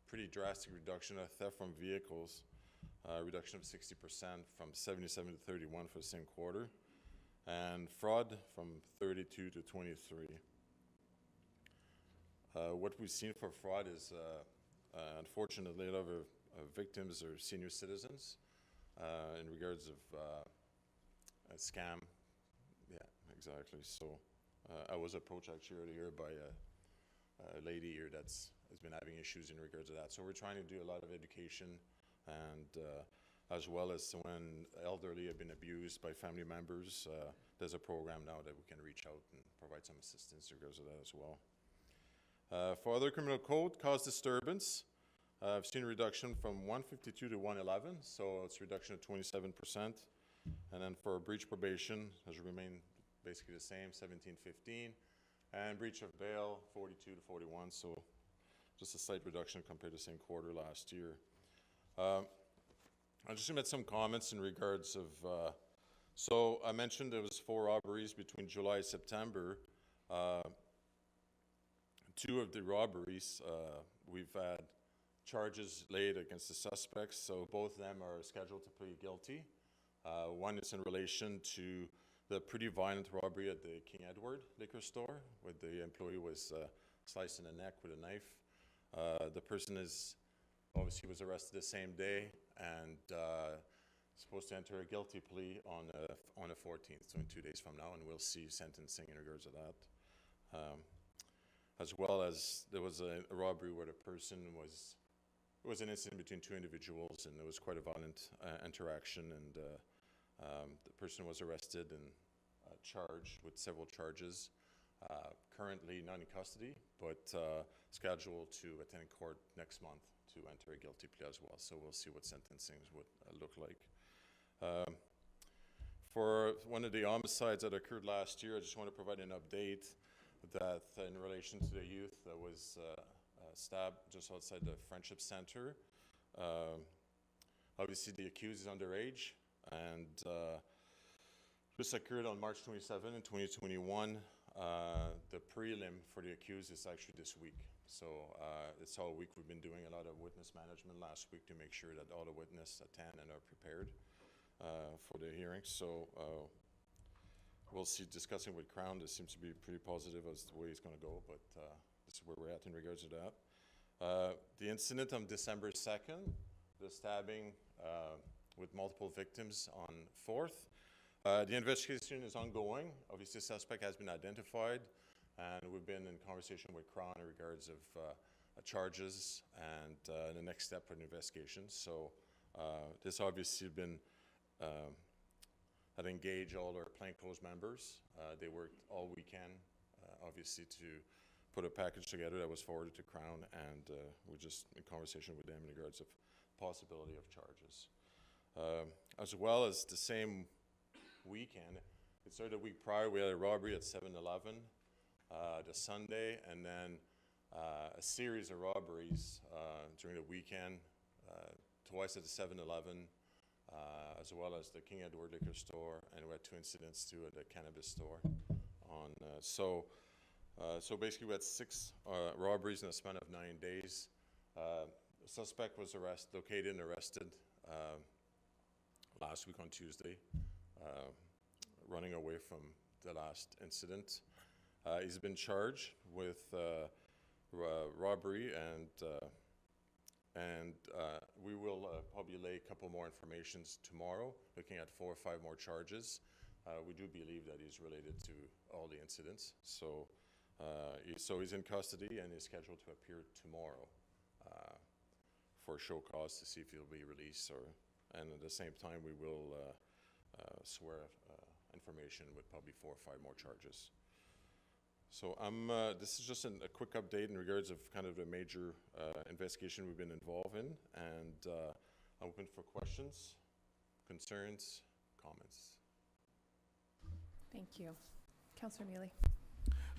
pretty drastic reduction of theft from vehicles, reduction of 60% from 77 to 31 for the same quarter, and fraud from 32 to 23. What we've seen for fraud is, unfortunately, a lot of our victims are senior citizens in regards of a scam. Yeah, exactly. So I was approached actually earlier by a lady here has been having issues in regards to that. So we're trying to do a lot of education, and as well as when elderly have been abused by family members, there's a program now that we can reach out and provide some assistance in regards to that as well. For other criminal code, cause disturbance, I've seen a reduction from 152 to 111, so it's a reduction of 27%. And then for breach probation, has remained basically the same, 1715. And breach of bail, 42 to 41, so just a slight reduction compared to the same quarter last year. I just made some comments in regards of, so I mentioned there was 4 robberies between July and September. 2 of the robberies, we've had charges laid against the suspects, so both of them are scheduled to plead guilty. One is in relation to the pretty violent robbery at the King Edward liquor store, where the employee was sliced in the neck with a knife. The person obviously was arrested the same day and supposed to enter a guilty plea on the 14th, so in 2 days from now, and we'll see sentencing in regards to that. As well as there was a robbery where the person it was an incident between 2 individuals, and there was quite a violent interaction, and the person was arrested and charged with several charges. Currently not in custody, but scheduled to attend court next month to enter a guilty plea as well. So we'll see what sentencing would look like. For one of the homicides that occurred last year, I just want to provide an update that in relation to the youth that was stabbed just outside the Friendship Center. Obviously, the accused is underage, and this occurred on March 27 in 2021. The prelim for the accused is actually this week. So it's all week we've been doing a lot of witness management last week to make sure that all the witnesses attend and are prepared for the hearing. So we'll see, discussing with Crown, this seems to be pretty positive as the way it's going to go, but this is where we're at in regards to that. The incident on December 2nd, the stabbing with multiple victims on 4th. The investigation is ongoing. Obviously, the suspect has been identified, and we've been in conversation with Crown in regards of charges and the next step for the investigation. So this obviously been had engaged all our plainclothes members. They worked all weekend, obviously, to put a package together that was forwarded to Crown, and we're just in conversation with them in regards of possibility of charges. As well as the same weekend, it started a week prior, we had a robbery at 7-Eleven the Sunday, and then a series of robberies during the weekend, twice at the 7-Eleven, as well as the King Edward Liquor Store, and we had 2 incidents too at the cannabis store. So basically we had 6 robberies in a span of 9 days. The suspect was located and arrested last week on Tuesday, running away from the last incident. He's been charged with robbery, and we will probably lay a couple more informations tomorrow, looking at 4 or 5 more charges. We do believe that he's related to all the incidents. So he's in custody and is scheduled to appear tomorrow for show cause to see if he'll be released, and at the same time we will swear information with probably 4 or 5 more charges. So this is just a quick update in regards of kind of the major investigation we've been involved in, and I'm open for questions, concerns, comments. Thank you. Councillor Mealy.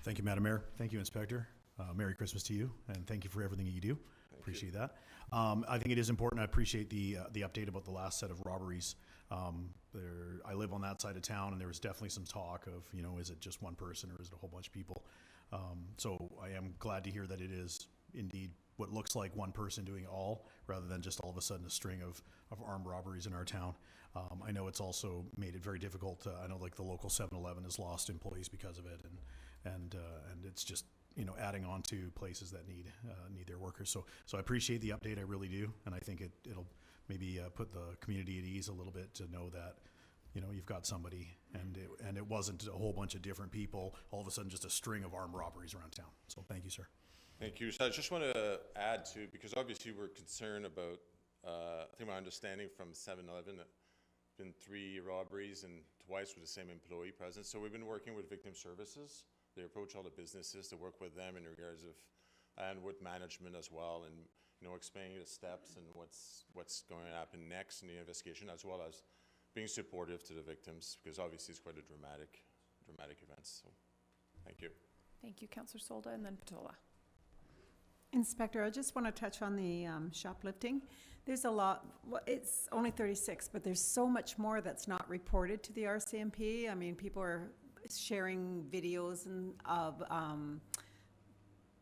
Thank you, Madam Mayor. Thank you, Inspector. Merry Christmas to you, and thank you for everything that you do. Appreciate that. I think it is important. I appreciate the update about the last set of robberies. I live on that side of town, and there was definitely some talk of, is it just one person or is it a whole bunch of people? So I am glad to hear that it is indeed what looks like one person doing it all, rather than just all of a sudden a string of armed robberies in our town. I know it's also made it very difficult. I know like the local 7-Eleven has lost employees because of it, and it's just adding on to places that need their workers. So I appreciate the update, I really do, and I think it'll maybe put the community at ease a little bit to know that you've got somebody, and it wasn't a whole bunch of different people, all of a sudden just a string of armed robberies around town. So thank you, sir. Thank you. So I just want to add to, because obviously we're concerned about, I think my understanding from 7-Eleven, been 3 robberies and twice with the same employee present. So we've been working with victim services. They approach all the businesses to work with them in regards of, and with management as well, and explaining the steps and what's going to happen next in the investigation, as well as being supportive to the victims, because obviously it's quite a dramatic event. So thank you. Thank you, Councillor Solda, and then Patola. Inspector, I just want to touch on the shoplifting. There's a lot, well, it's only 36, but there's so much more that's not reported to the RCMP. I mean, people are sharing videos of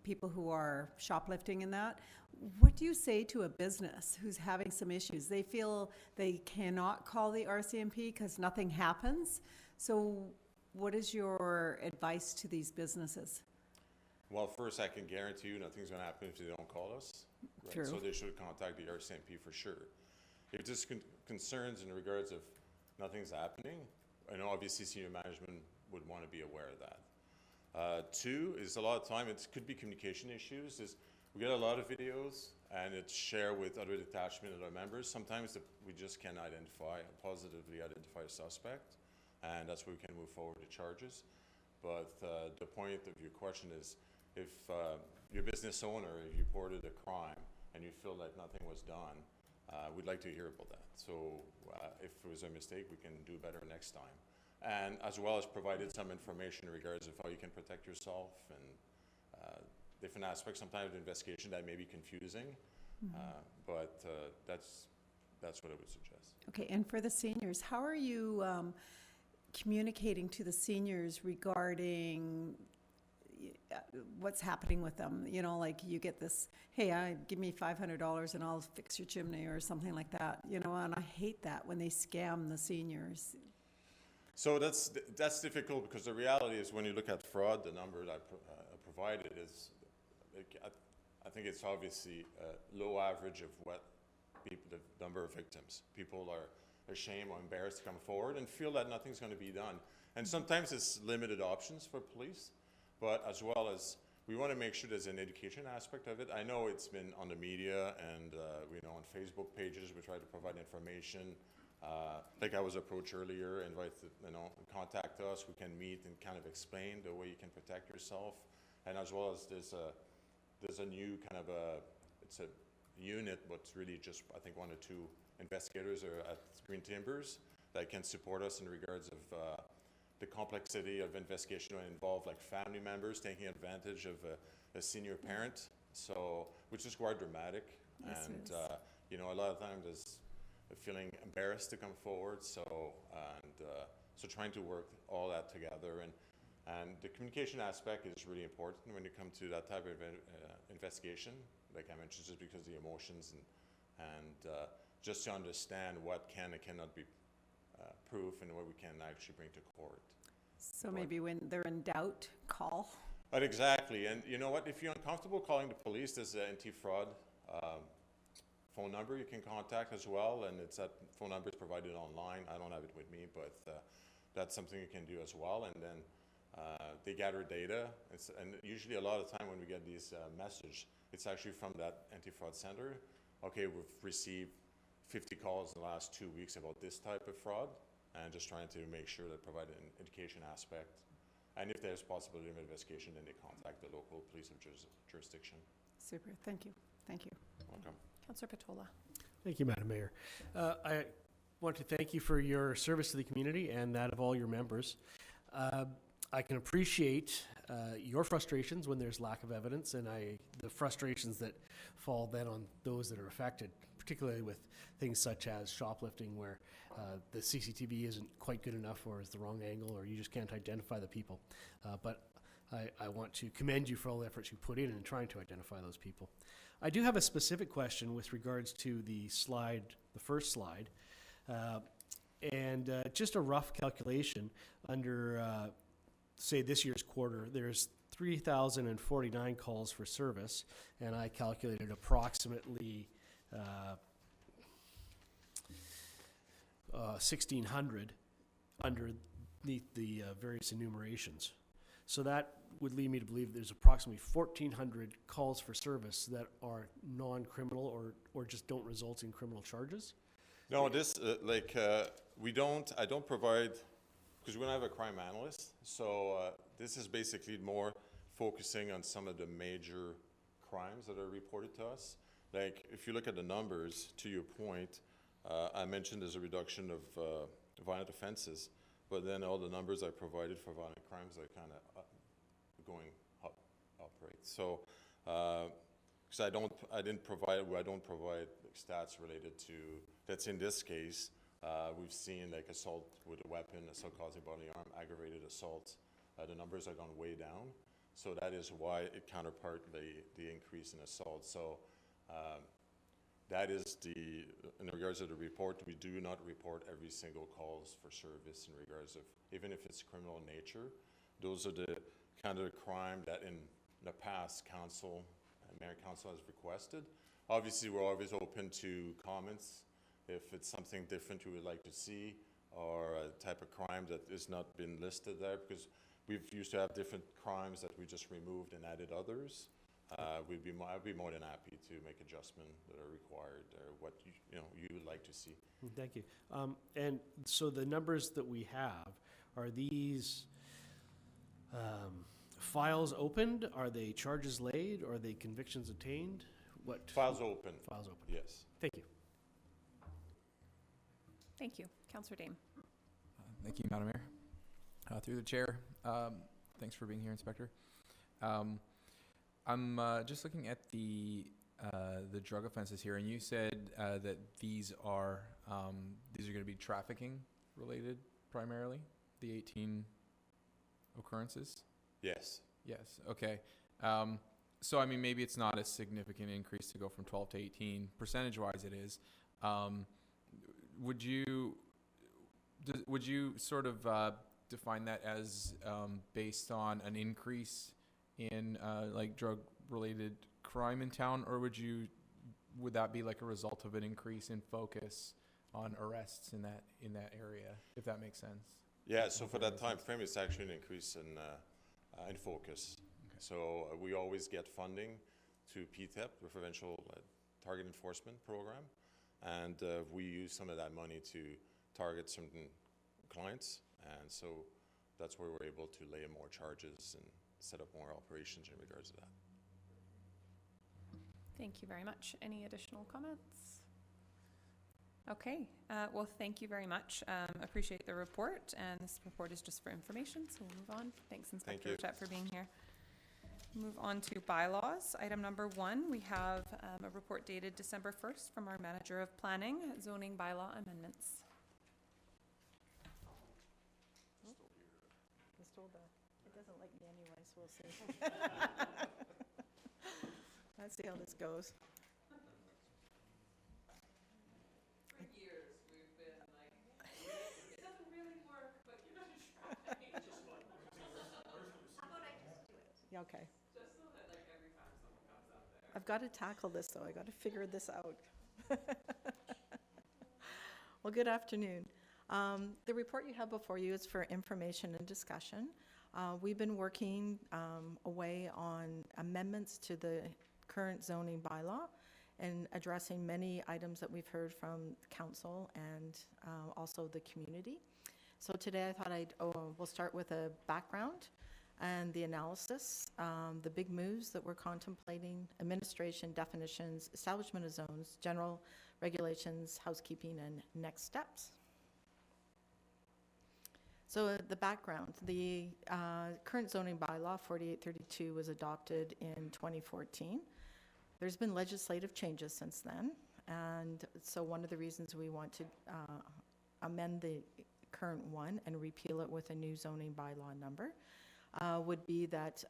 people who are shoplifting and that. What do you say to a business who's having some issues? They feel they cannot call the RCMP because nothing happens. So what is your advice to these businesses? Well, first, I can guarantee you nothing's going to happen if they don't call us. Right? True. So they should contact the RCMP for sure. If there's concerns in regards of nothing's happening, I know obviously senior management would want to be aware of that. 2 is a lot of time, it could be communication issues, is we get a lot of videos and it's shared with other detachment and other members. Sometimes we just can't positively identify a suspect, and that's where we can move forward to charges. But the point of your question is, if your business owner, if you reported a crime and you feel that nothing was done, we'd like to hear about that. So if it was a mistake, we can do better next time. And as well as provided some information in regards of how you can protect yourself and different aspects sometimes of the investigation that may be confusing. But that's that's what I would suggest. Okay, and for the seniors, how are you communicating to the seniors regarding what's happening with them? You know, like you get this, hey, give me $500 and I'll fix your chimney or something like that, you know, and I hate that when they scam the seniors. So that's difficult because the reality is when you look at fraud, the number that I provided is, I think it's obviously a low average of what people, the number of victims. People are ashamed or embarrassed to come forward and feel that nothing's going to be done. And sometimes it's limited options for police, but as well as we want to make sure there's an education aspect of it. I know it's been on the media and on Facebook pages, we try to provide information. Like I was approached earlier, contact us, we can meet and kind of explain the way you can protect yourself. And as well as there's a new kind of it's a unit, but it's really just, I think, 1 or 2 investigators are at Green Timbers that can support us in regards of the complexity of investigation that involve like family members taking advantage of a senior parent, so which is quite dramatic. Yes, and a lot of times there's feeling embarrassed to come forward, so trying to work all that together, and the communication aspect is really important when you come to that type of investigation, like I mentioned, just because of the emotions and just to understand what can and cannot be proof and what we can actually bring to court. So maybe when they're in doubt, call. But exactly, and you know what, if you're uncomfortable calling the police, there's an anti-fraud phone number you can contact as well, and that phone number is provided online. I don't have it with me, but that's something you can do as well. And then they gather data, and usually a lot of time when we get these messages, it's actually from that anti-fraud center. Okay, we've received 50 calls in the last 2 weeks about this type of fraud, and just trying to make sure that provide an education aspect. And if there's possibility of investigation, then they contact the local police of jurisdiction. Super, thank you, thank you. Welcome. Councillor Patola. Thank you, Madam Mayor. I want to thank you for your service to the community and that of all your members. I can appreciate your frustrations when there's lack of evidence, and the frustrations that fall then on those that are affected, particularly with things such as shoplifting, where the CCTV isn't quite good enough or is the wrong angle, or you just can't identify the people. But I want to commend you for all the efforts you put in trying to identify those people. I do have a specific question with regards to the first slide, and just a rough calculation under, say, this year's quarter, there's 3,049 calls for service, and I calculated approximately 1,600 underneath the various enumerations. So that would lead me to believe there's approximately 1,400 calls for service that are non-criminal or just don't result in criminal charges. No, this I don't provide, because we don't have a crime analyst. So this is basically more focusing on some of the major crimes that are reported to us. Like if you look at the numbers, to your point, I mentioned there's a reduction of violent offenses, but then all the numbers I provided for violent crimes are kind of going up, right? So, because I don't provide stats related to, that's in this case, we've seen like assault with a weapon, assault causing bodily harm, aggravated assault. The numbers are gone way down. So that is why it counterpart the increase in assault. So that is in regards to the report, we do not report every single calls for service in regards of, even if it's criminal in nature. Those are the kind of crime that in the past Mayor Council has requested. Obviously, we're always open to comments. If it's something different you would like to see, or a type of crime that has not been listed there, because we've used to have different crimes that we just removed and added others. I'd be more than happy to make adjustments that are required, or what you would like to see. Thank you. And so the numbers that we have, are these files opened? Are they charges laid? Are they convictions obtained? What? Files open. Files open. Yes. Thank you. Thank you. Councillor Dame. Thank you, Madam Mayor. Through the chair, thanks for being here, Inspector. I'm just looking at the the drug offenses here, and you said that these are going to be trafficking related primarily, the 18 occurrences? Yes. Yes, okay. So, I mean, maybe it's not a significant increase to go from 12 to 18. Percentage-wise, it is. Would you sort of define that as based on an increase in like drug-related crime in town, or would that be like a result of an increase in focus on arrests in that area, if that makes sense? Yeah, so for that time frame, it's actually an increase in focus. Okay. So we always get funding to PTEP, the Provincial Target Enforcement Program, and we use some of that money to target certain clients, and so that's where we're able to lay more charges and set up more operations in regards to that. Thank you very much. Any additional comments? Okay, well, thank you very much. Appreciate the report, and this report is just for information, so we'll move on. Thanks, Inspector Rochette, for being here. Move on to bylaws. Item number 1, we have a report dated December 1st from our Manager of Planning, zoning bylaw amendments. It doesn't like me anyway, so we'll see. Let's see how this goes. For years, we've been like, it doesn't really work, but you're gonna try. How about I just do it? Yeah, okay. Just so that like every time someone comes up there. I've got to tackle this, though. I got to figure this out. Well, good afternoon. The report you have before you is for information and discussion. We've been working away on amendments to the current zoning bylaw and addressing many items that we've heard from council and also the community. So today I thought we'll start with a background and the analysis, the big moves that we're contemplating, administration, definitions, establishment of zones, general regulations, housekeeping, and next steps. So the background, the current zoning bylaw 4832 was adopted in 2014. There's been legislative changes since then, and so one of the reasons we want to amend the current one and repeal it with a new zoning bylaw number would be that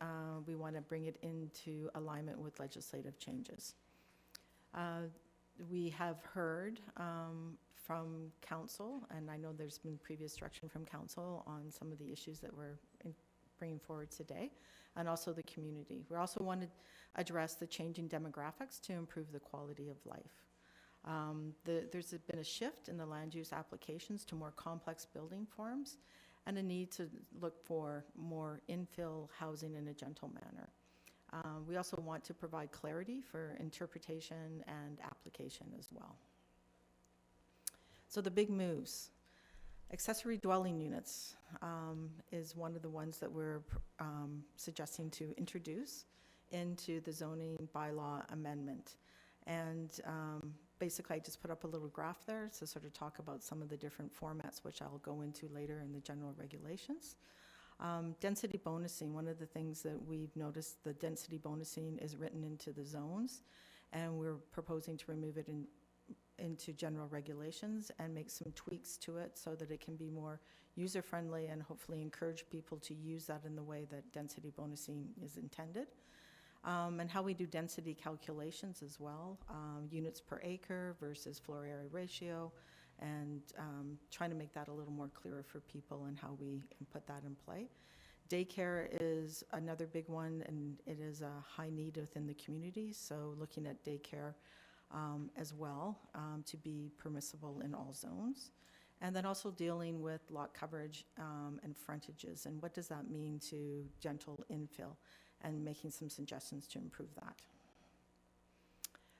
we want to bring it into alignment with legislative changes. We have heard from council, and I know there's been previous direction from council on some of the issues that we're bringing forward today, and also the community. We also want to address the changing demographics to improve the quality of life. There's been a shift in the land use applications to more complex building forms and a need to look for more infill housing in a gentle manner. We also want to provide clarity for interpretation and application as well. So the big moves. Accessory dwelling units is one of the ones that we're suggesting to introduce into the zoning bylaw amendment. And basically, I just put up a little graph there to sort of talk about some of the different formats, which I'll go into later in the general regulations. Density bonusing, one of the things that we've noticed, the density bonusing is written into the zones, and we're proposing to remove it into general regulations and make some tweaks to it so that it can be more user-friendly and hopefully encourage people to use that in the way that density bonusing is intended. And how we do density calculations as well, units per acre versus floor area ratio, and trying to make that a little more clearer for people and how we can put that in play. Daycare is another big one, and it is a high need within the community, so looking at daycare as well to be permissible in all zones. And then also dealing with lot coverage and frontages, and what does that mean to gentle infill, and making some suggestions to improve that.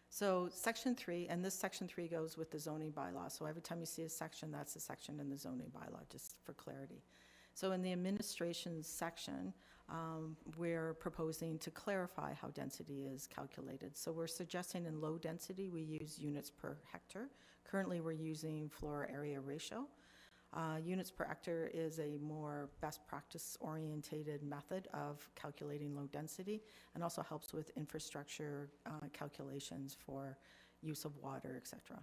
So section 3, and this section 3 goes with the zoning bylaw. So every time you see a section, that's a section in the zoning bylaw, just for clarity. So in the administration section, we're proposing to clarify how density is calculated. So we're suggesting in low density, we use units per hectare. Currently, we're using floor area ratio. Units per hectare is a more best practice orientated method of calculating low density, and also helps with infrastructure calculations for use of water, et cetera.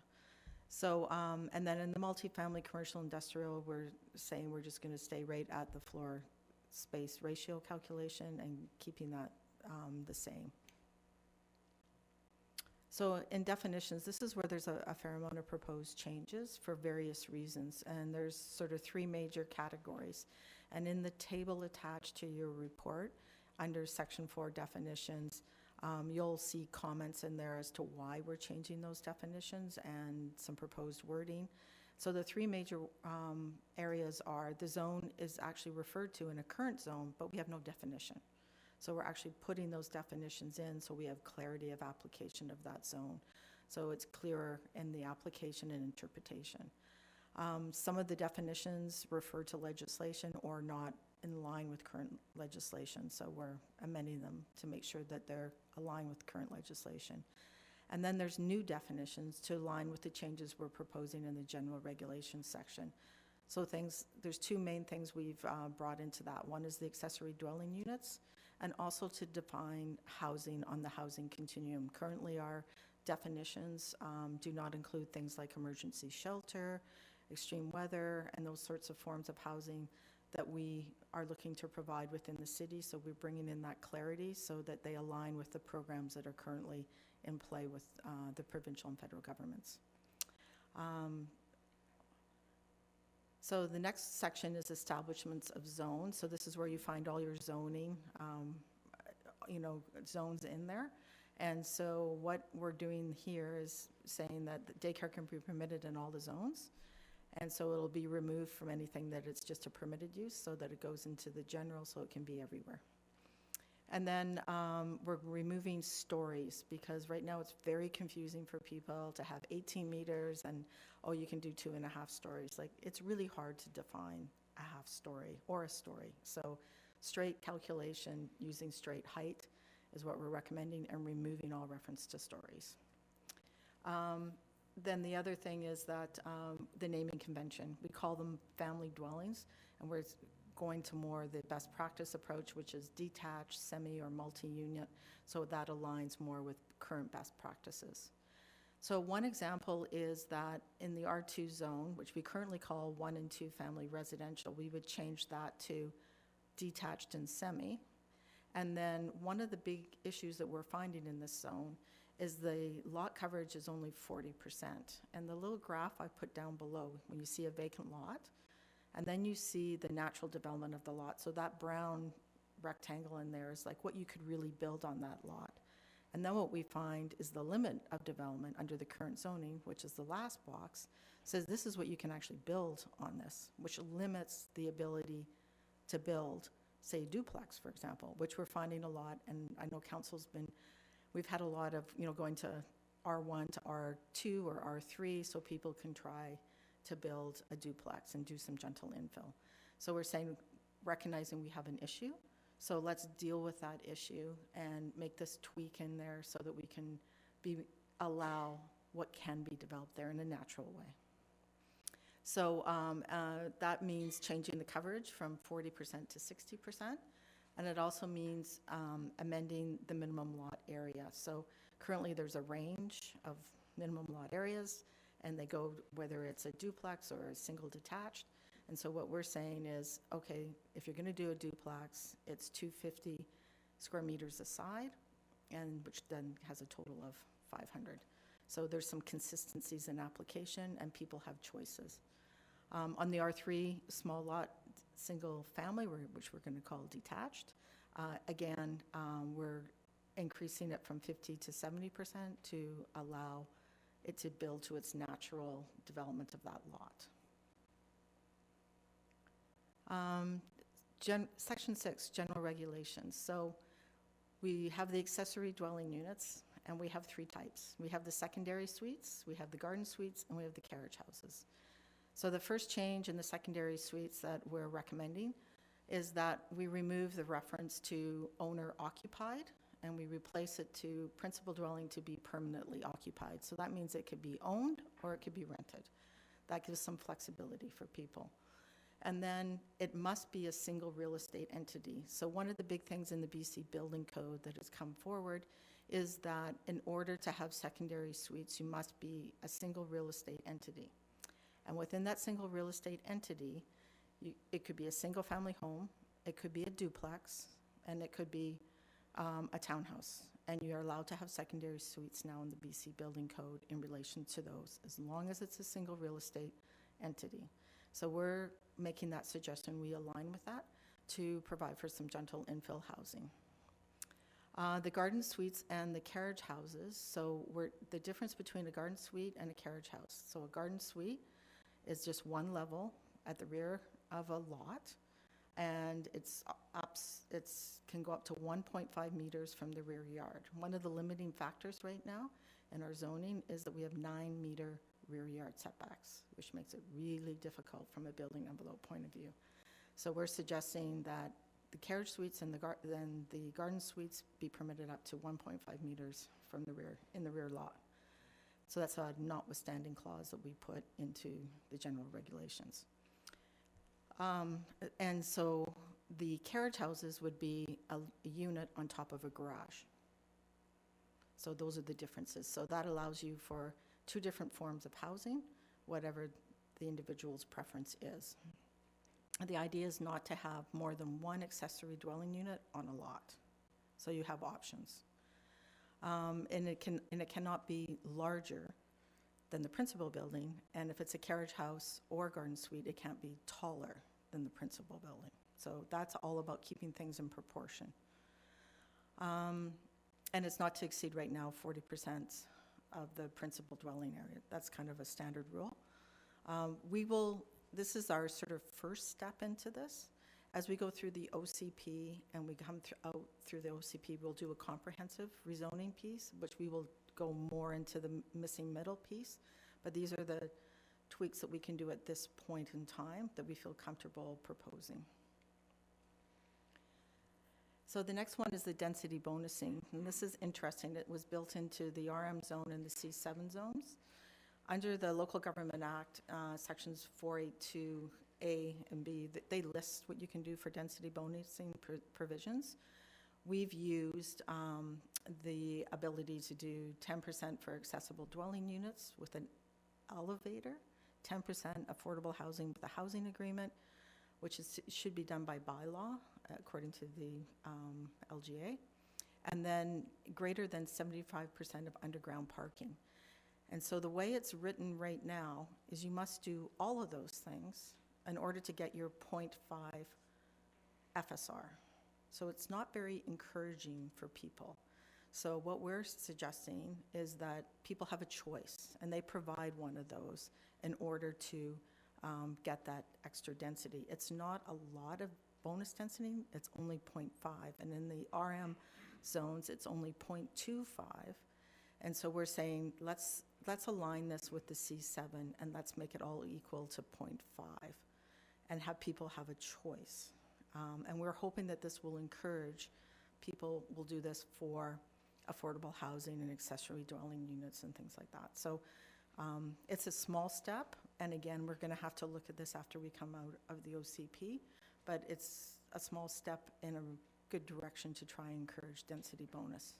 So, and then in the multifamily commercial industrial, we're saying we're just going to stay right at the floor space ratio calculation and keeping that the same. So in definitions, this is where there's a fair amount of proposed changes for various reasons, and there's sort of three major categories. And in the table attached to your report, under Section 4 definitions, you'll see comments in there as to why we're changing those definitions and some proposed wording. So the three major areas are, the zone is actually referred to in a current zone, but we have no definition. So we're actually putting those definitions in so we have clarity of application of that zone. So it's clearer in the application and interpretation. Some of the definitions refer to legislation or not in line with current legislation, so we're amending them to make sure that they're aligned with current legislation. And then there's new definitions to align with the changes we're proposing in the general regulations section. So there's two main things we've brought into that. One is the accessory dwelling units, and also to define housing on the housing continuum. Currently, our definitions do not include things like emergency shelter, extreme weather, and those sorts of forms of housing that we are looking to provide within the city. So we're bringing in that clarity so that they align with the programs that are currently in play with the provincial and federal governments. So the next section is establishments of zones. So this is where you find all your zoning, zones in there. And so what we're doing here is saying that the daycare can be permitted in all the zones. And so it'll be removed from anything that it's just a permitted use, so that it goes into the general, so it can be everywhere. And then we're removing stories, because right now it's very confusing for people to have 18 meters and, oh, you can do 2.5 stories. Like, it's really hard to define a half story or a story. So straight calculation using straight height is what we're recommending, and removing all reference to stories. Then the other thing is that the naming convention, we call them family dwellings, and we're going to more the best practice approach, which is detached, semi, or multi-unit, so that aligns more with current best practices. So one example is that in the R2 zone, which we currently call 1 and 2 family residential, we would change that to detached and semi. And then one of the big issues that we're finding in this zone is the lot coverage is only 40%. And the little graph I put down below, when you see a vacant lot, and then you see the natural development of the lot. So that brown rectangle in there is like what you could really build on that lot. And then what we find is the limit of development under the current zoning, which is the last box, says this is what you can actually build on this, which limits the ability to build, say, duplex, for example, which we're finding a lot. And I know council's been, we've had a lot of, going to R1 to R2 or R3 so people can try to build a duplex and do some gentle infill. So we're saying, recognizing we have an issue, so let's deal with that issue and make this tweak in there so that we can allow what can be developed there in a natural way. So that means changing the coverage from 40% to 60%, and it also means amending the minimum lot area. So currently there's a range of minimum lot areas, and they go whether it's a duplex or a single detached. And so what we're saying is, okay, if you're going to do a duplex, it's 250 square meters a side, and which then has a total of 500. So there's some consistencies in application, and people have choices. On the R3 small lot single family, which we're going to call detached, again, we're increasing it from 50 to 70% to allow it to build to its natural development of that lot. Section 6, general regulations. So we have the accessory dwelling units, and we have 3 types. We have the secondary suites, we have the garden suites, and we have the carriage houses. So the first change in the secondary suites that we're recommending is that we remove the reference to owner occupied, and we replace it to principal dwelling to be permanently occupied. So that means it could be owned or it could be rented. That gives some flexibility for people. And then it must be a single real estate entity. So one of the big things in the BC Building Code that has come forward is that in order to have secondary suites, you must be a single real estate entity. And within that single real estate entity, it could be a single-family home, it could be a duplex, and it could be a townhouse. And you're allowed to have secondary suites now in the BC Building Code in relation to those, as long as it's a single real estate entity. So we're making that suggestion, we align with that, to provide for some gentle infill housing. The garden suites and the carriage houses, so the difference between a garden suite and a carriage house. So a garden suite is just one level at the rear of a lot, and it can go up to 1.5 meters from the rear yard. One of the limiting factors right now in our zoning is that we have 9-meter rear yard setbacks, which makes it really difficult from a building envelope point of view. So we're suggesting that the carriage suites and the garden suites be permitted up to 1.5 meters from the rear, in the rear lot. So that's a notwithstanding clause that we put into the general regulations. And so the carriage houses would be a unit on top of a garage. So those are the differences. So that allows you for 2 different forms of housing, whatever the individual's preference is. The idea is not to have more than 1 accessory dwelling unit on a lot. So you have options. And it cannot be larger than the principal building, and if it's a carriage house or garden suite, it can't be taller than the principal building. So that's all about keeping things in proportion. And it's not to exceed right now 40% of the principal dwelling area. That's kind of a standard rule. This is our sort of first step into this. As we go through the OCP and we come out through the OCP, we'll do a comprehensive rezoning piece, which we will go more into the missing middle piece. But these are the tweaks that we can do at this point in time that we feel comfortable proposing. So the next one is the density bonusing. And this is interesting. It was built into the RM zone and the C7 zones. Under the Local Government Act, sections 482A and B, they list what you can do for density bonusing provisions. We've used the ability to do 10% for accessible dwelling units with an elevator, 10% affordable housing with a housing agreement, which should be done by bylaw, according to the LGA, and then greater than 75% of underground parking. And so the way it's written right now is you must do all of those things in order to get your 0.5 FSR. So it's not very encouraging for people. So what we're suggesting is that people have a choice, and they provide one of those in order to get that extra density. It's not a lot of bonus density, it's only 0.5, and in the RM zones, it's only 0.25. And so we're saying, let's align this with the C7 and let's make it all equal to 0.5 and have people have a choice. And we're hoping that this will encourage people will do this for affordable housing and accessory dwelling units and things like that. So it's a small step, and again, we're going to have to look at this after we come out of the OCP, but it's a small step in a good direction to try and encourage density bonus.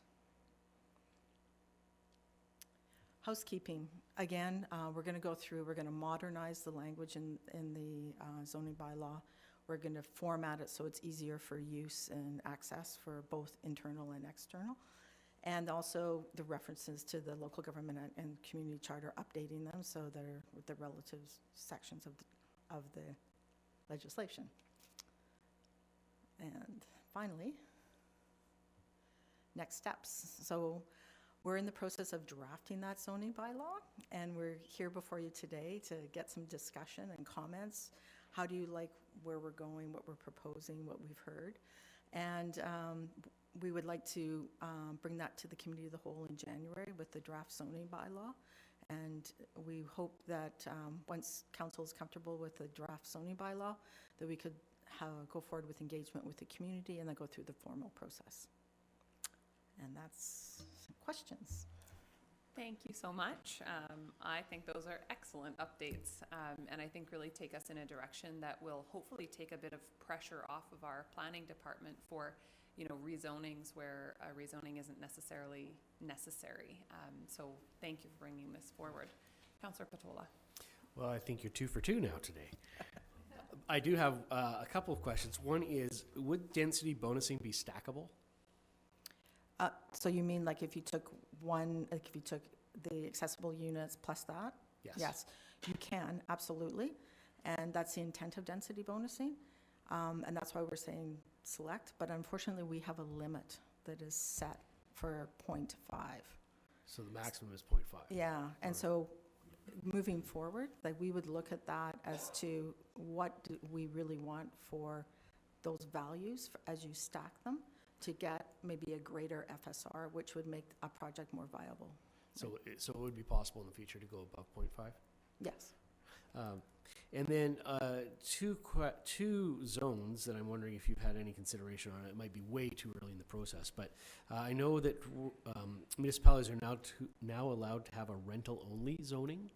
Housekeeping, again, we're going to go through, we're going to modernize the language in the zoning bylaw. We're going to format it so it's easier for use and access for both internal and external. And also the references to the local government and community charter, updating them so they're with the relative sections of the legislation. And finally, next steps. So we're in the process of drafting that zoning bylaw, and we're here before you today to get some discussion and comments. How do you like where we're going, what we're proposing, what we've heard? And we would like to bring that to the committee of the whole in January with the draft zoning bylaw. And we hope that once council is comfortable with the draft zoning bylaw, that we could go forward with engagement with the community and then go through the formal process. And that's questions. Thank you so much. I think those are excellent updates, and I think really take us in a direction that will hopefully take a bit of pressure off of our planning department for, rezonings where a rezoning isn't necessarily necessary. So thank you for bringing this forward. Councillor Patola. Well, I think you're 2 for 2 now today. I do have a couple of questions. One is, would density bonusing be stackable? So you mean like if you took the accessible units plus that? Yes. Yes, you can, absolutely. And that's the intent of density bonusing. And that's why we're saying select, but unfortunately we have a limit that is set for 0.5. So the maximum is 0.5. Yeah, and so moving forward, like we would look at that as to what do we really want for those values as you stack them to get maybe a greater FSR, which would make a project more viable. So it would be possible in the future to go above 0.5? Yes. And then two zones that I'm wondering if you've had any consideration on. It might be way too early in the process, but I know that municipalities are now allowed to have a rental-only zoning.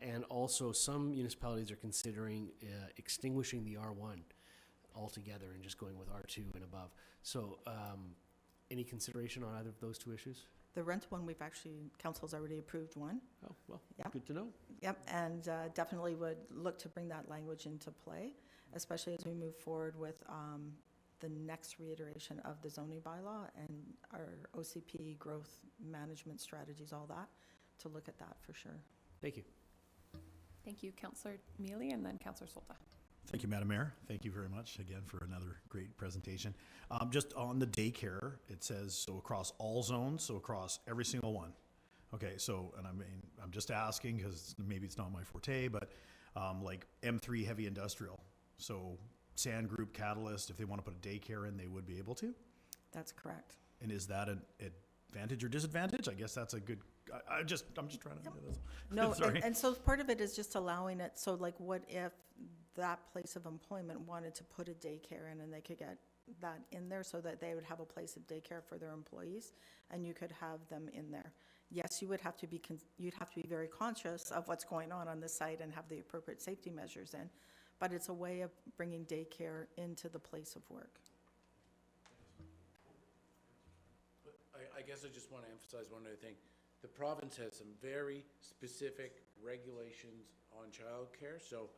And also some municipalities are considering extinguishing the R1 altogether and just going with R2 and above. So any consideration on either of those two issues? The rental one, council's already approved one. Oh, well, Yep. good to know. Yep, and definitely would look to bring that language into play, especially as we move forward with the next reiteration of the zoning bylaw and our OCP growth management strategies, all that, to look at that for sure. Thank you. Thank you, Councillor Mealy, and then Councillor Solta. Thank you, Madam Mayor. Thank you very much again for another great presentation. Just on the daycare, it says, so across all zones, so across every single one. Okay, so, and I mean, I'm just asking because maybe it's not my forte, but like M3 heavy industrial. So Sand Group, Catalyst, if they want to put a daycare in, they would be able to? That's correct. And is that an advantage or disadvantage? I guess that's a good, I'm just trying to. Yep. No, and so part of it is just allowing it, so like what if that place of employment wanted to put a daycare in and they could get that in there so that they would have a place of daycare for their employees and you could have them in there. Yes, you'd have to be very conscious of what's going on the site and have the appropriate safety measures in, but it's a way of bringing daycare into the place of work. I guess I just want to emphasize one other thing. The province has some very specific regulations on childcare. So,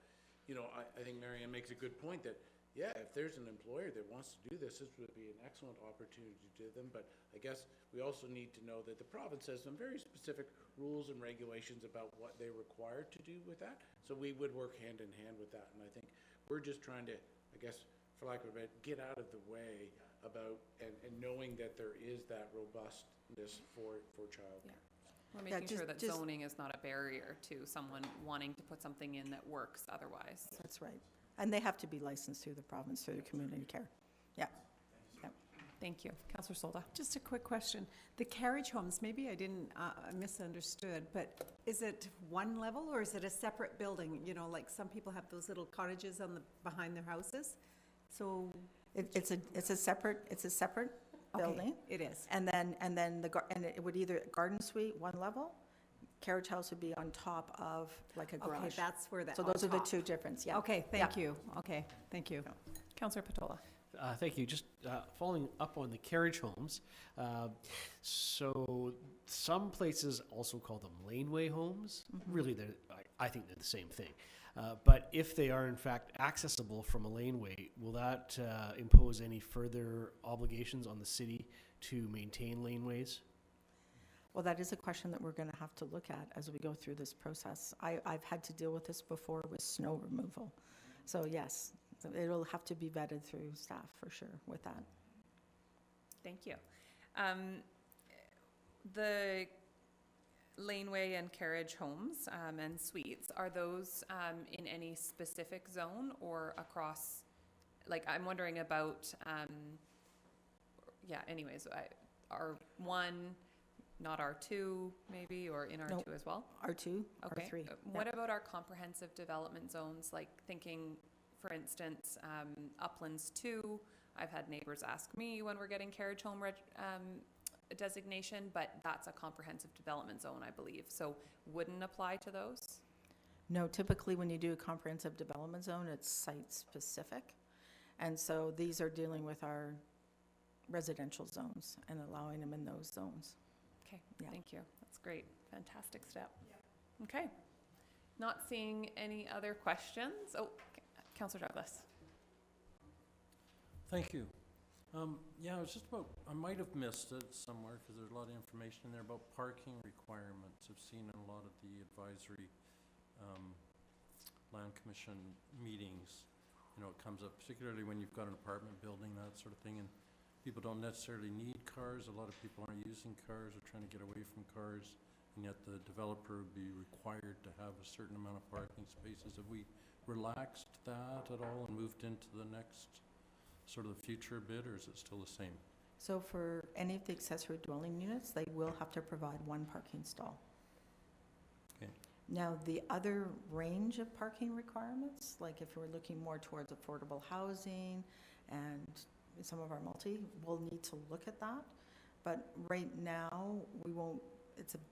I think Marianne makes a good point that, yeah, if there's an employer that wants to do this would be an excellent opportunity to do them. But I guess we also need to know that the province has some very specific rules and regulations about what they're required to do with that. So we would work hand in hand with that. And I think we're just trying to, I guess, for lack of a better, get out of the way about and knowing that there is that robustness for childcare. Yeah. We're making sure that zoning is not a barrier to someone wanting to put something in that works otherwise. That's right. And they have to be licensed through the province, through the community care. Yeah. Yep. Thank you. Councillor Solda. Just a quick question. The carriage homes, maybe I didn't misunderstood, but is it one level or is it a separate building? Like some people have those little cottages behind their houses. So it's a separate building. It is. And then it would either garden suite, one level, carriage house would be on top of like a garage. Okay, that's where that. So those are the two difference. Yeah. Okay, thank you. Okay, thank you. Councillor Patola. Thank you. Just following up on the carriage homes. So some places also call them laneway homes. Mm-hmm. Really, I think they're the same thing. But if they are in fact accessible from a laneway, will that impose any further obligations on the city to maintain laneways? Well, that is a question that we're going to have to look at as we go through this process. I've had to deal with this before with snow removal. So yes, it'll have to be vetted through staff for sure with that. Thank you. The laneway and carriage homes and suites, are those in any specific zone or across, like I'm wondering about, anyways, R1, not R2 maybe, or in R2 as well? R2, okay. R3. What about our comprehensive development zones, like thinking, for instance, Uplands 2, I've had neighbors ask me when we're getting carriage home designation, but that's a comprehensive development zone, I believe, so wouldn't apply to those? No, typically when you do a comprehensive development zone, it's site-specific. And so these are dealing with our residential zones and allowing them in those zones. Okay, Yeah. thank you. That's great. Fantastic step. Okay. Not seeing any other questions. Oh, Councillor Douglas. Thank you. Yeah, I was just about, I might have missed it somewhere because there's a lot of information in there about parking requirements. I've seen in a lot of the advisory land commission meetings, you know, it comes up particularly when you've got an apartment building, that sort of thing, and people don't necessarily need cars. A lot of people aren't using cars or trying to get away from cars, and yet the developer would be required to have a certain amount of parking spaces. Have we relaxed that at all and moved into the next sort of the future bid, or is it still the same? So for any of the accessory dwelling units, they will have to provide one parking stall. Okay. Now, the other range of parking requirements, like if we're looking more towards affordable housing and some of our multi, we'll need to look at that. But right now, we won't,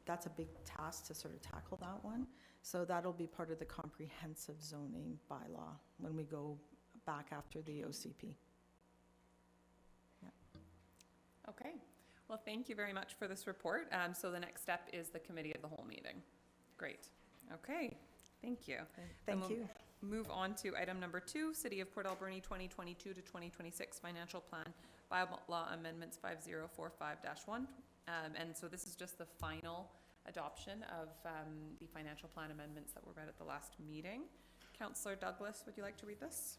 that's a big task to sort of tackle that one. So that'll be part of the comprehensive zoning bylaw when we go back after the OCP. Okay. Well, thank you very much for this report. So the next step is the committee of the whole meeting. Great. Okay. Thank you. Thank you. Move on to item number 2, City of Port Alberni 2022 to 2026 Financial Plan Bylaw Amendments 5045-1. And so this is just the final adoption of the financial plan amendments that were read at the last meeting. Councillor Douglas, would you like to read this?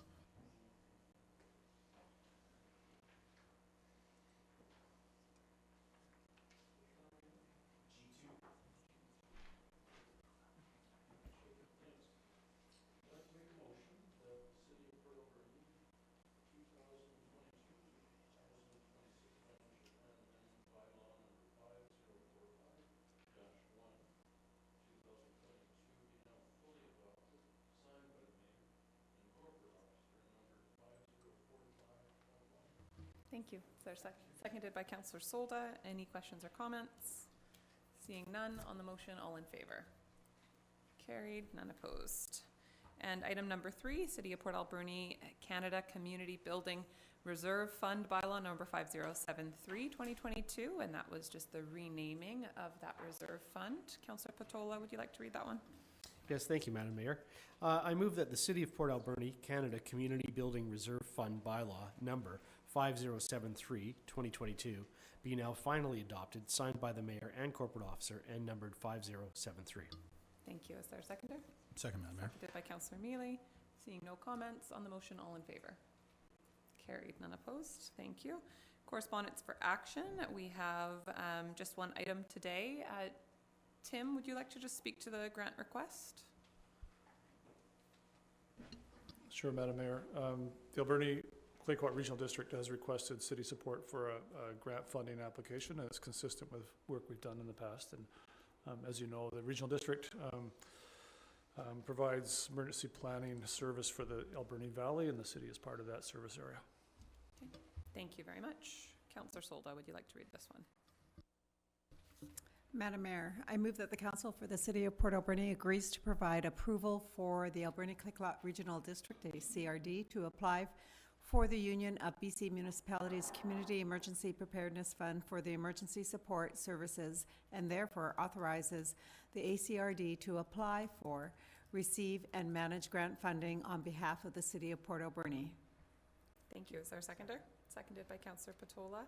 Thank you. Is there seconded by Councillor Solda? Any questions or comments? Seeing none on the motion, all in favor? Carried, none opposed. And item number 3, City of Port Alberni Canada Community Building Reserve Fund Bylaw number 5073 2022, and that was just the renaming of that reserve fund. Councillor Patola, would you like to read that one? Yes, thank you, Madam Mayor. I move that the City of Port Alberni Canada Community Building Reserve Fund Bylaw number 5073 2022 be now finally adopted, signed by the Mayor and Corporate Officer, and numbered 5073. Thank you. Is there a seconder? Second, Madam Mayor. Seconded by Councillor Mealy. Seeing no comments on the motion, all in favor? Carried, none opposed. Thank you. Correspondence for action. We have just one item today. Tim, would you like to just speak to the grant request? Sure, Madam Mayor. The Alberni Claycourt Regional District has requested city support for a grant funding application, and it's consistent with work we've done in the past. And as you know, the Regional District provides emergency planning service for the Alberni Valley, and the city is part of that service area. Okay. Thank you very much. Councillor Solda, would you like to read this one? Madam Mayor, I move that the Council for the City of Port Alberni agrees to provide approval for the Alberni Claycourt Regional District, a CRD, to apply for the Union of BC Municipalities Community Emergency Preparedness Fund for the emergency support services, and therefore authorizes the ACRD to apply for, receive, and manage grant funding on behalf of the City of Port Alberni. Thank you. Is there a seconder? Seconded by Councillor Patola.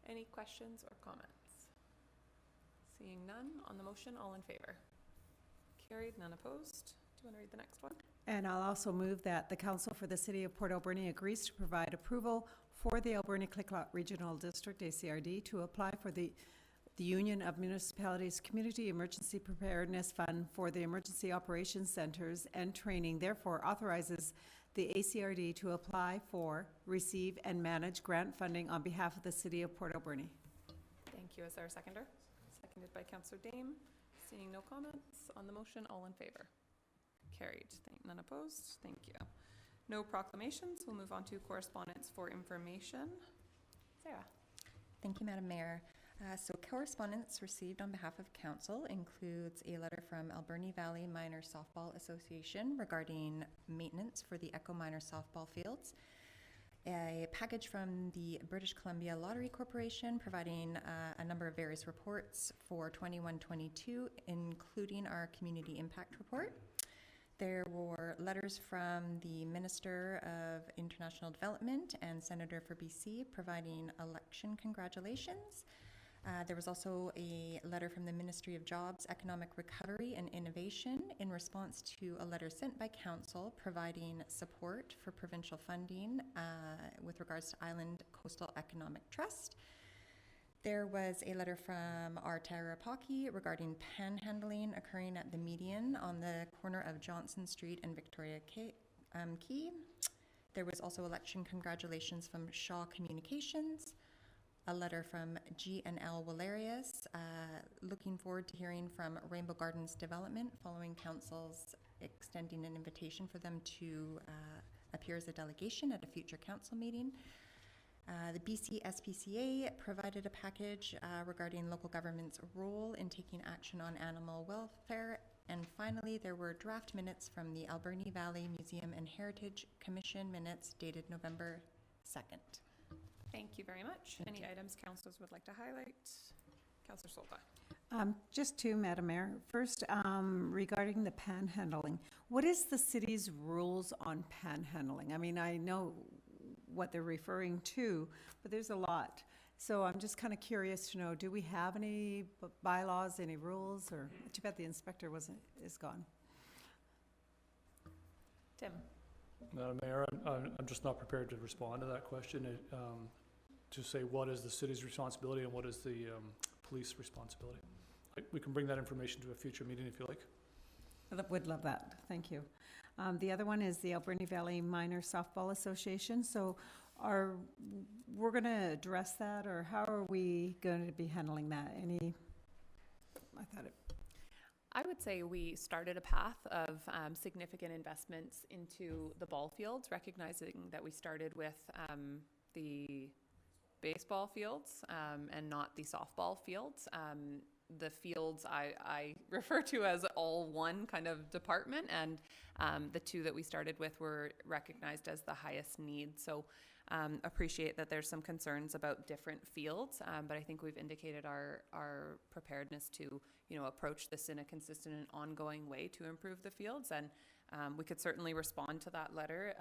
Any questions or comments? Seeing none on the motion, all in favor? Carried, none opposed. Do you want to read the next one? And I'll also move that the Council for the City of Port Alberni agrees to provide approval for the Alberni Claycourt Regional District, ACRD, to apply for the Union of Municipalities Community Emergency Preparedness Fund for the Emergency Operations Centers and Training, therefore authorizes the ACRD to apply for, receive, and manage grant funding on behalf of the City of Port Alberni. Thank you. Is there a seconder? Seconded by Councillor Dame. Seeing no comments on the motion, all in favor? Carried. None opposed. Thank you. No proclamations. We'll move on to correspondence for information. Sarah. Thank you, Madam Mayor. So correspondence received on behalf of council includes a letter from Alberni Valley Minor Softball Association regarding maintenance for the Echo Minor softball fields, a package from the British Columbia Lottery Corporation providing a number of various reports for 21-22, including our community impact report. There were letters from the Minister of International Development and Senator for BC providing election congratulations. There was also a letter from the Ministry of Jobs, Economic Recovery and Innovation in response to a letter sent by Council providing support for provincial funding with regards to Island Coastal Economic Trust. There was a letter from our Tarapaki regarding panhandling occurring at the median on the corner of Johnson Street and Victoria Quay. There was also election congratulations from Shaw Communications, a letter from G&L Walerius, looking forward to hearing from Rainbow Gardens Development following Council's extending an invitation for them to appear as a delegation at a future Council meeting. The BC SPCA provided a package regarding local government's role in taking action on animal welfare. And finally, there were draft minutes from the Alberni Valley Museum and Heritage Commission minutes dated November 2nd. Thank you very much. Any items councillors would like to highlight? Councillor Solta. Just two, Madam Mayor. First, regarding the panhandling, what is the city's rules on panhandling? I mean, I know what they're referring to, but there's a lot. So I'm just kind of curious to know, do we have any bylaws, any rules, or too bad the inspector is gone. Tim. Madam Mayor, I'm just not prepared to respond to that question. To say what is the city's responsibility and what is the police responsibility. We can bring that information to a future meeting if you like. I would love that. Thank you. The other one is the Alberni Valley Minor Softball Association. So we're going to address that, or how are we going to be handling that? I would say we started a path of significant investments into the ball fields, recognizing that we started with the baseball fields and not the softball fields. The fields I refer to as all one kind of department, and the two that we started with were recognized as the highest need. So appreciate that there's some concerns about different fields, but I think we've indicated our preparedness to approach this in a consistent and ongoing way to improve the fields. And we could certainly respond to that letter,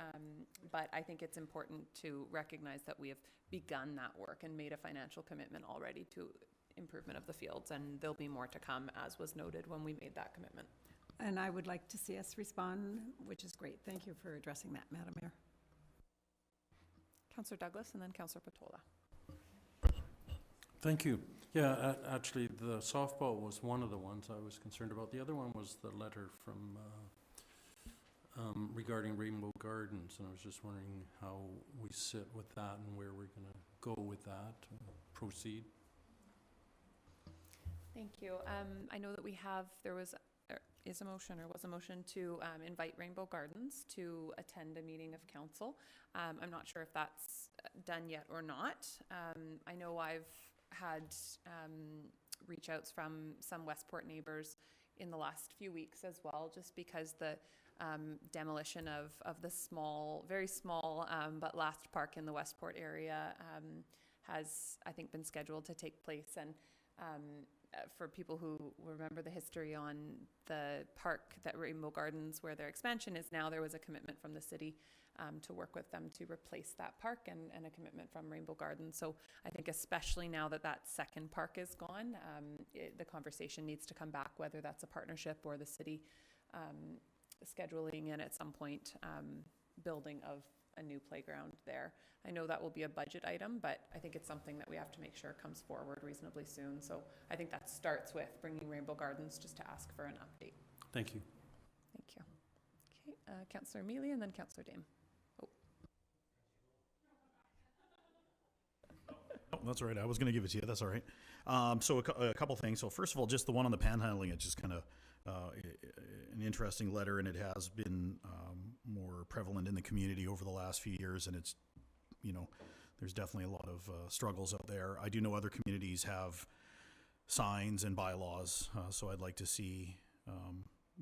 but I think it's important to recognize that we have begun that work and made a financial commitment already to improvement of the fields, and there'll be more to come, as was noted when we made that commitment. And I would like to see us respond, which is great. Thank you for addressing that, Madam Mayor. Councillor Douglas and then Councillor Patola. Thank you. Yeah, actually, the softball was one of the ones I was concerned about. The other one was the letter from regarding Rainbow Gardens, and I was just wondering how we sit with that and where we're going to go with that, proceed. Thank you. I know that there was a motion to invite Rainbow Gardens to attend a meeting of council. I'm not sure if that's done yet or not. I know I've had reach outs from some Westport neighbors in the last few weeks as well, just because the demolition of the very small but last park in the Westport area has, I think, been scheduled to take place. And for people who remember the history on the park that Rainbow Gardens, where their expansion is now, there was a commitment from the city to work with them to replace that park, and a commitment from Rainbow Gardens. So I think especially now that that second park is gone, the conversation needs to come back, whether that's a partnership or the city scheduling in at some point building of a new playground there. I know that will be a budget item, but I think it's something that we have to make sure comes forward reasonably soon. So I think that starts with bringing Rainbow Gardens just to ask for an update. Thank you. Thank you. Okay, Councillor Mealy and then Councillor Dame. Oh, that's all right. I was going to give it to you. That's all right. So a couple things. So first of all, just the one on the panhandling, it's just kind of an interesting letter, and it has been more prevalent in the community over the last few years. And it's, there's definitely a lot of struggles out there. I do know other communities have signs and bylaws, so I'd like to see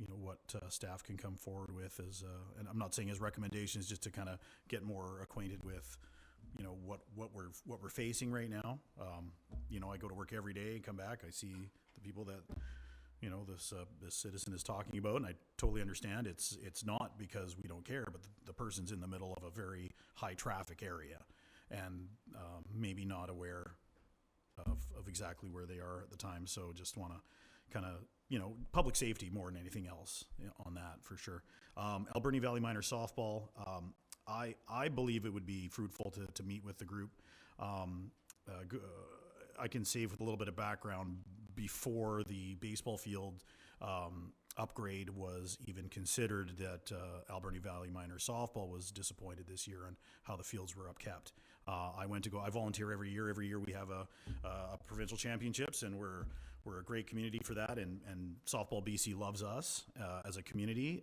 what staff can come forward with as, and I'm not saying as recommendations, just to kind of get more acquainted with, what we're facing right now. I go to work every day and come back. I see the people that this citizen is talking about, and I totally understand. It's not because we don't care, but the person's in the middle of a very high traffic area, and maybe not aware of exactly where they are at the time. So just want to kind of, public safety more than anything else on that, for sure. Alberni Valley Minor Softball, I believe it would be fruitful to meet with the group. I can save with a little bit of background. Before the baseball field upgrade was even considered, that Alberni Valley Minor Softball was disappointed this year on how the fields were upkept. I volunteer every year. Every year we have a provincial championships, and we're a great community for that, and Softball BC loves us as a community.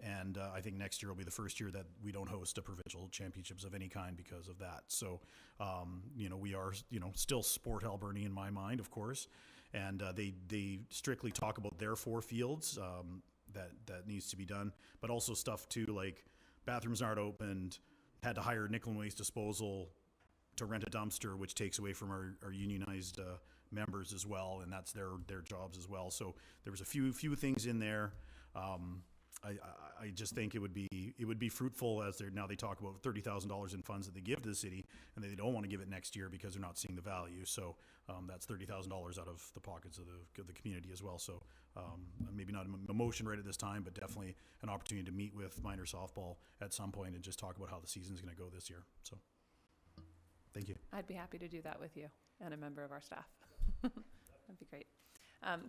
And I think next year will be the first year that we don't host a provincial championships of any kind because of that. So, we are, still Sport Alberni in my mind, of course. And they strictly talk about their 4 fields that needs to be done, but also stuff too, like bathrooms aren't opened, had to hire nickel and waste disposal to rent a dumpster, which takes away from our unionized members as well, and that's their jobs as well. So there was a few things in there. I just think it would be fruitful, as they talk about $30,000 in funds that they give to the city, and they don't want to give it next year because they're not seeing the value. So that's $30,000 out of the pockets of the community as well. So maybe not a motion right at this time, but definitely an opportunity to meet with minor softball at some point and just talk about how the season's going to go this year. So thank you. I'd be happy to do that with you and a member of our staff. That'd be great.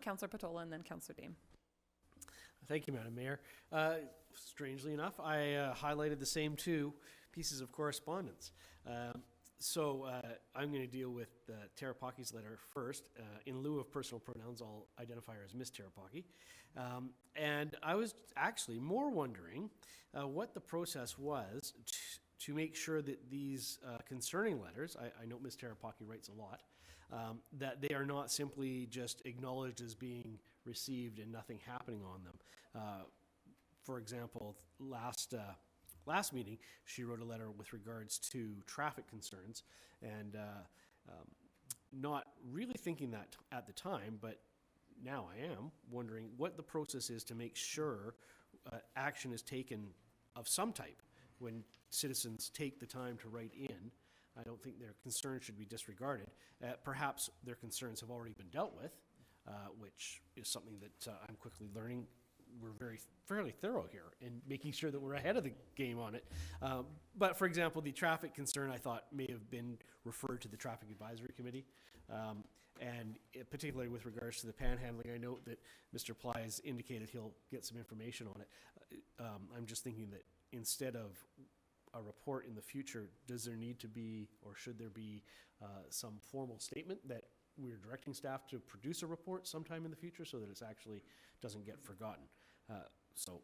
Councillor Patola and then Councillor Dame. Thank you, Madam Mayor. Strangely enough, I highlighted the same 2 pieces of correspondence. So I'm going to deal with Tarapaki's letter first. In lieu of personal pronouns, I'll identify her as Miss Tarapaki. And I was actually more wondering what the process was to make sure that these concerning letters, I know Miss Tarapaki writes a lot, that they are not simply just acknowledged as being received and nothing happening on them. For example, last meeting, she wrote a letter with regards to traffic concerns, and not really thinking that at the time, but now I am wondering what the process is to make sure action is taken of some type when citizens take the time to write in. I don't think their concerns should be disregarded. Perhaps their concerns have already been dealt with, which is something that I'm quickly learning. We're fairly thorough here in making sure that we're ahead of the game on it. But for example, the traffic concern I thought may have been referred to the Traffic Advisory Committee. And particularly with regards to the panhandling, I note that Mr. Ply has indicated he'll get some information on it. I'm just thinking that instead of a report in the future, does there need to be, or should there be, some formal statement that we're directing staff to produce a report sometime in the future so that it actually doesn't get forgotten? So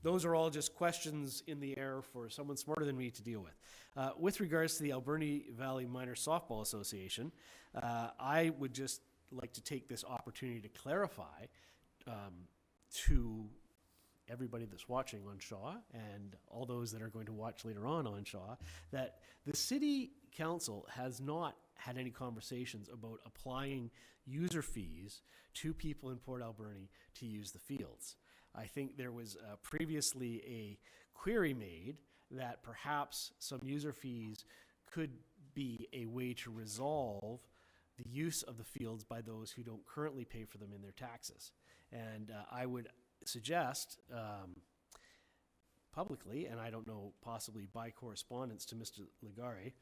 those are all just questions in the air for someone smarter than me to deal with. With regards to the Alberni Valley Minor Softball Association, I would just like to take this opportunity to clarify to everybody that's watching on Shaw and all those that are going to watch later on Shaw, that the City Council has not had any conversations about applying user fees to people in Port Alberni to use the fields. I think there was previously a query made that perhaps some user fees could be a way to resolve the use of the fields by those who don't currently pay for them in their taxes. And I would suggest publicly, and I don't know, possibly by correspondence to Mr. Ligari,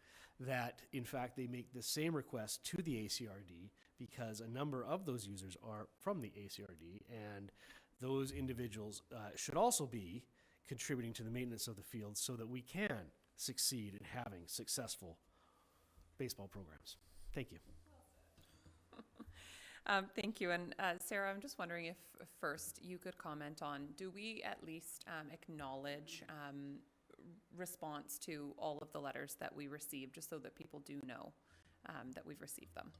that in fact they make the same request to the ACRD, because a number of those users are from the ACRD, and those individuals should also be contributing to the maintenance of the field so that we can succeed in having successful baseball programs. Thank you. Thank you. And Sarah, I'm just wondering if first you could comment on, do we at least acknowledge response to all of the letters that we received, just so that people do know that we've received them.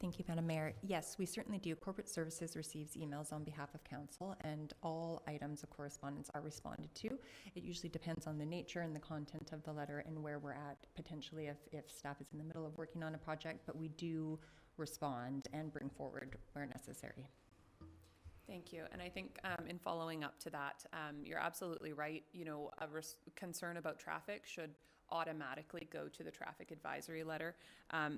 Thank you, Madam Mayor. Yes, we certainly do. Corporate Services receives emails on behalf of council, and all items of correspondence are responded to. It usually depends on the nature and the content of the letter and where we're at, potentially if staff is in the middle of working on a project, but we do respond and bring forward where necessary. Thank you. And I think in following up to that, you're absolutely right. You know, a concern about traffic should automatically go to the traffic advisory letter.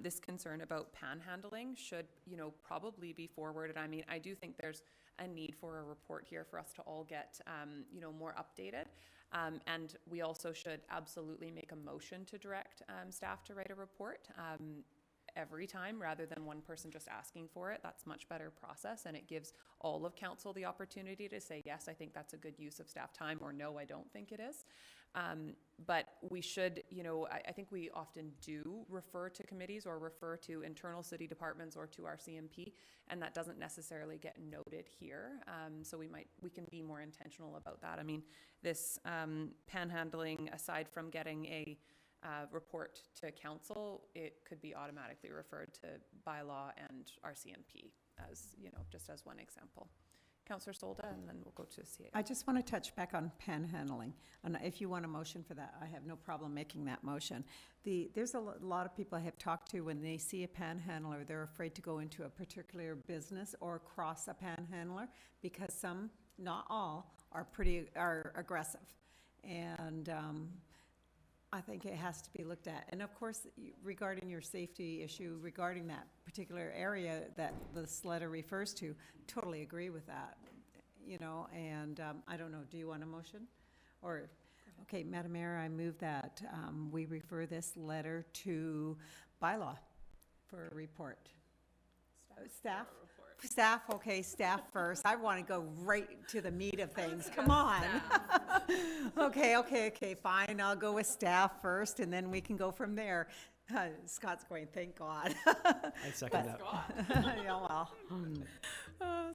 This concern about panhandling should, you know, probably be forwarded. I mean, I do think there's a need for a report here for us to all get, you know, more updated. And we also should absolutely make a motion to direct staff to write a report every time, rather than one person just asking for it. That's much better process, and it gives all of council the opportunity to say, yes, I think that's a good use of staff time, or no, I don't think it is. But we should, you know, I think we often do refer to committees or refer to internal city departments or to our CMP, and that doesn't necessarily get noted here. So we can be more intentional about that. I mean, this panhandling, aside from getting a report to council, it could be automatically referred to bylaw and RCMP as, you know, just as one example. Councillor Solda, and then we'll go to CA. I just want to touch back on panhandling, and if you want a motion for that, I have no problem making that motion. There's a lot of people I have talked to, when they see a panhandler, they're afraid to go into a particular business or cross a panhandler, because some, not all, are aggressive. And I think it has to be looked at. And of course, regarding your safety issue, regarding that particular area that this letter refers to, totally agree with that, you know, and I don't know, do you want a motion? Or, okay, Madam Mayor, I move that we refer this letter to bylaw for a report. Staff? Staff, okay, staff first. I want to go right to the meat of things. Come on. Okay, fine. I'll go with staff first, and then we can go from there. Scott's going, thank God. I second that. Yeah, well.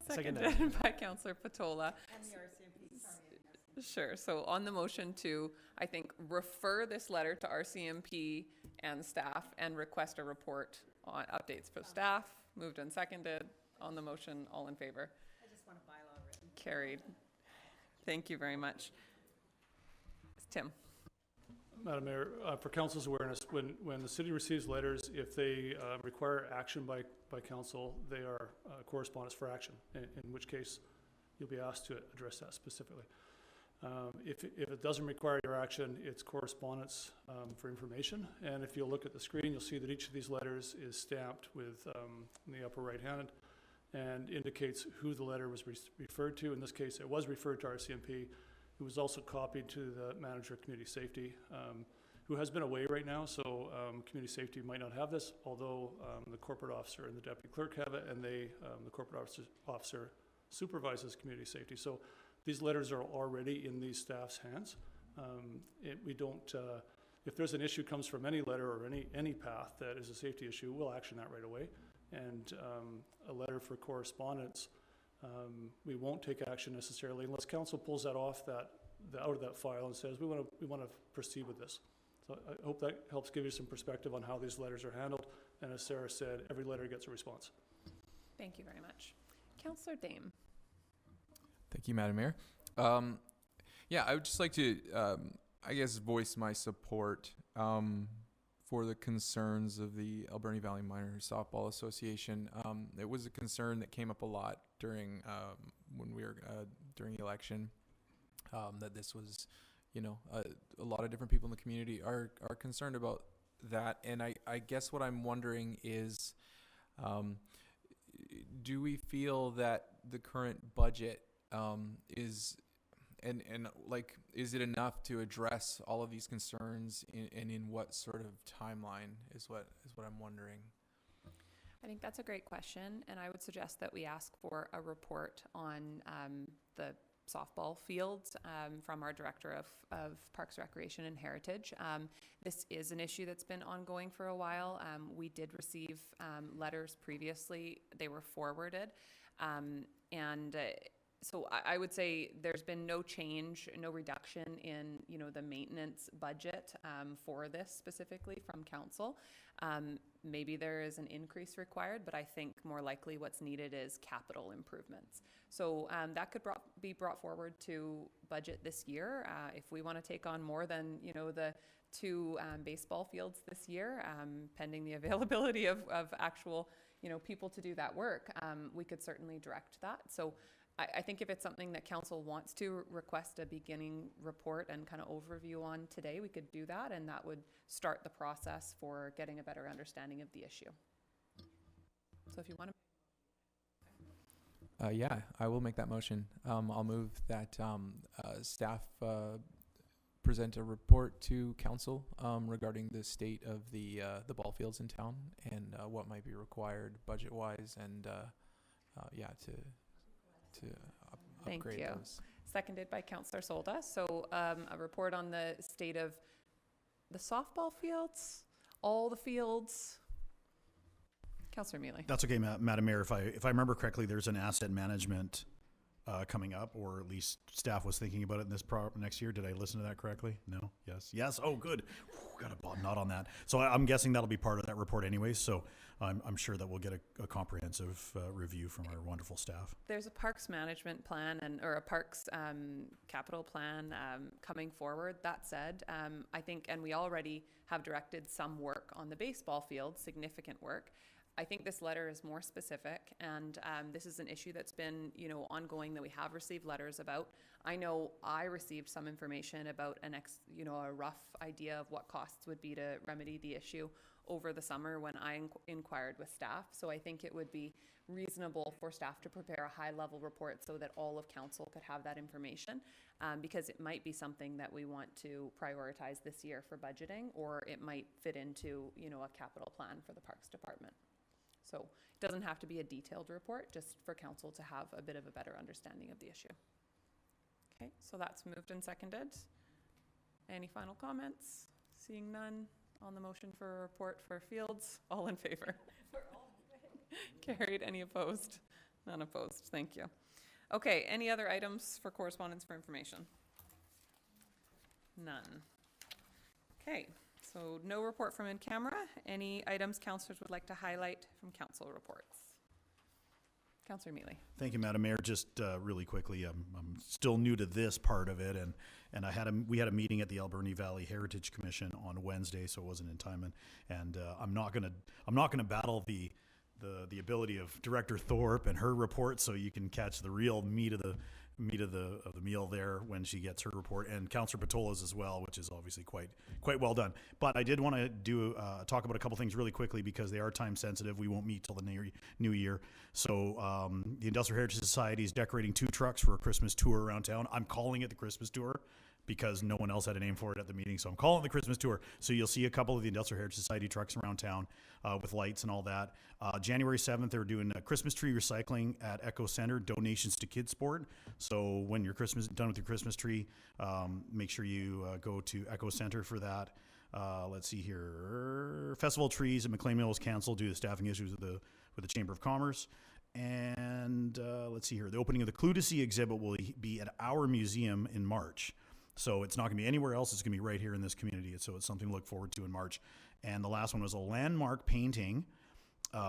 Seconded by Councillor Patola. Sure. So on the motion to, I think, refer this letter to RCMP and staff and request a report on updates for staff. Moved and seconded. On the motion, all in favor? I just want a bylaw written. Carried. Thank you very much. Tim. Madam Mayor, for council's awareness, when the city receives letters, if they require action by council, they are correspondence for action, in which case you'll be asked to address that specifically. If it doesn't require your action, it's correspondence for information. And if you look at the screen, you'll see that each of these letters is stamped with in the upper right hand and indicates who the letter was referred to. In this case, it was referred to RCMP. It was also copied to the manager of community safety, who has been away right now, so community safety might not have this, although the corporate officer and the deputy clerk have it, and the corporate officer supervises community safety. So these letters are already in these staff's hands. We don't, if there's an issue comes from any letter or any path that is a safety issue, we'll action that right away. And a letter for correspondence, we won't take action necessarily unless council pulls that off out of that file and says we want to proceed with this. So I hope that helps give you some perspective on how these letters are handled. And as Sarah said, every letter gets a response. Thank you very much. Councillor Dame. Thank you, Madam Mayor. Yeah, I would just like to, I guess, voice my support for the concerns of the Alberni Valley Minor Softball Association. It was a concern that came up a lot during when we were during the election. That this was, you know, a lot of different people in the community are concerned about that. And I guess what I'm wondering is, do we feel that the current budget is it enough to address all of these concerns and in what sort of timeline is what I'm wondering? I think that's a great question, and I would suggest that we ask for a report on the softball fields from our Director of Parks, Recreation and Heritage. This is an issue that's been ongoing for a while. We did receive letters previously. They were forwarded, and So I would say there's been no change, no reduction in, you know, the maintenance budget for this specifically from council. Maybe there is an increase required, but I think more likely what's needed is capital improvements. So that could be brought forward to budget this year. If we want to take on more than, you know, the 2 baseball fields this year, pending the availability of actual, you know, people to do that work, we could certainly direct that. So I think if it's something that council wants to request a beginning report and kind of overview on today, we could do that, and that would start the process for getting a better understanding of the issue. So if you want to. Yeah, I will make that motion. I'll move that staff present a report to council regarding the state of the ball fields in town and what might be required budget-wise, and to upgrade Thank you. those. Seconded by Councillor Solda. So a report on the state of the softball fields, all the fields. Councillor Mealy. That's okay, Madam Mayor. If I remember correctly, there's an asset management coming up, or at least staff was thinking about it in this next year. Did I listen to that correctly? No? Yes? Oh, good. Got a nod on that. So I'm guessing that'll be part of that report anyways. So I'm sure that we'll get a comprehensive review from our wonderful staff. There's a parks management plan or a parks capital plan coming forward. That said, I think, and we already have directed some work on the baseball field, significant work. I think this letter is more specific, and this is an issue that's been, you know, ongoing that we have received letters about. I know I received some information about a rough idea of what costs would be to remedy the issue over the summer when I inquired with staff. So I think it would be reasonable for staff to prepare a high-level report so that all of council could have that information, because it might be something that we want to prioritize this year for budgeting, or it might fit into, you know, a capital plan for the Parks Department. So it doesn't have to be a detailed report, just for council to have a bit of a better understanding of the issue. Okay, so that's moved and seconded. Any final comments? Seeing none on the motion for a report for fields, all in favor? Carried. Any opposed? None opposed. Thank you. Okay, any other items for correspondence for information? None. Okay. So no report from in camera. Any items councillors would like to highlight from council reports? Councillor Mealy. Thank you, Madam Mayor. Just really quickly, I'm still new to this part of it, and we had a meeting at the Alberni Valley Heritage Commission on Wednesday, so it wasn't in time, and I'm not gonna battle the ability of Director Thorpe and her report, so you can catch the real meat of the meal there when she gets her report, and Councillor Patola's as well, which is obviously quite well done. But I did want to talk about a couple things really quickly because they are time sensitive. We won't meet till the new year. So the Industrial Heritage Society is decorating 2 trucks for a Christmas tour around town. I'm calling it the Christmas tour because no one else had a name for it at the meeting, so I'm calling it the Christmas tour. So you'll see a couple of the Industrial Heritage Society trucks around town with lights and all that. January 7th, they're doing a Christmas tree recycling at Echo Center, donations to Kids Sport. So when you're done with your Christmas tree, make sure you go to Echo Center for that. Let's see here. Festival trees at McLean Mills canceled due to staffing issues with the Chamber of Commerce. And let's see here. The opening of the Clue to See exhibit will be at our museum in March. So it's not going to be anywhere else. It's going to be right here in this community. So it's something to look forward to in March. And the last one was a landmark painting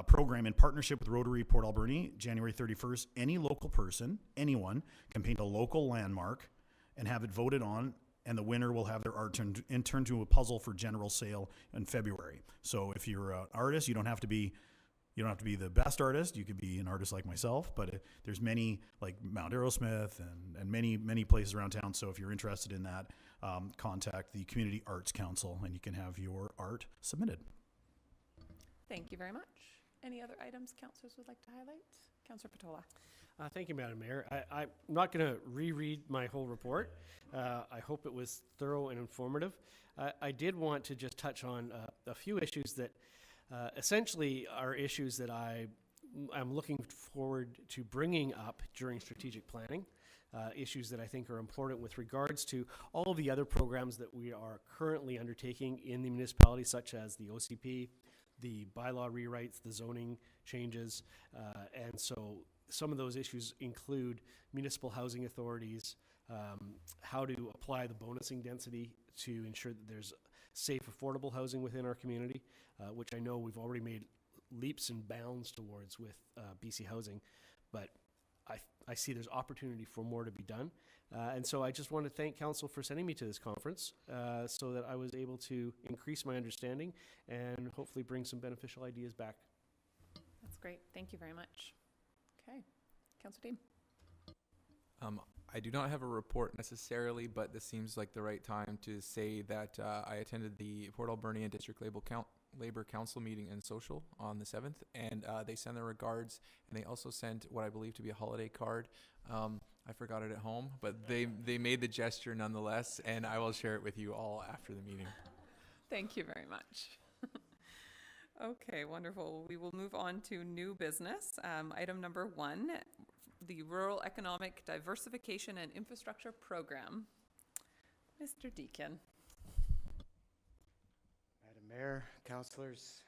program in partnership with Rotary Port Alberni, January 31st. Any local person, anyone, can paint a local landmark and have it voted on, and the winner will have their art turned into a puzzle for general sale in February. So if you're an artist, you don't have to be the best artist. You could be an artist like myself, but there's many like Mount Aerosmith and many places around town. So if you're interested in that, contact the Community Arts Council and you can have your art submitted. Thank you very much. Any other items councillors would like to highlight? Councillor Patola. Thank you, Madam Mayor. I'm not going to reread my whole report. I hope it was thorough and informative. I did want to just touch on a few issues that essentially are issues that I'm looking forward to bringing up during strategic planning, issues that I think are important with regards to all of the other programs that we are currently undertaking in the municipality, such as the OCP, the bylaw rewrites, the zoning changes, and so some of those issues include municipal housing authorities, how to apply the bonusing density to ensure that there's safe, affordable housing within our community, which I know we've already made leaps and bounds towards with BC Housing, but I see there's opportunity for more to be done. And so I just want to thank Council for sending me to this conference so that I was able to increase my understanding and hopefully bring some beneficial ideas back. That's great. Thank you very much. Okay. Councillor Dean. I do not have a report necessarily, but this seems like the right time to say that I attended the Port Alberni and District Labor Council meeting and social on the 7th, and they sent their regards, and they also sent what I believe to be a holiday card. I forgot it at home, but they made the gesture nonetheless, and I will share it with you all after the meeting. Thank you very much. Okay, wonderful. We will move on to new business. Item number 1, the Rural Economic Diversification and Infrastructure Program. Mr. Deacon. Madam Mayor, councillors,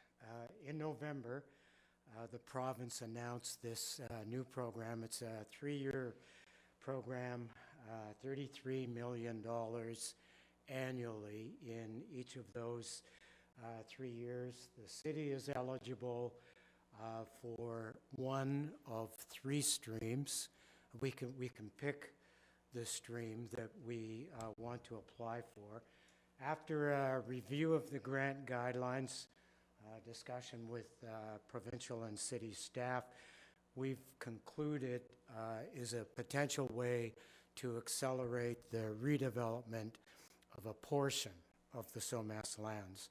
in November, the province announced this new program. It's a 3-year program, $33 million annually in each of those 3 years. The city is eligible for one of 3 streams. We can pick the stream that we want to apply for. After a review of the grant guidelines, discussion with provincial and city staff, we've concluded is a potential way to accelerate the redevelopment of a portion of the SOMAS lands.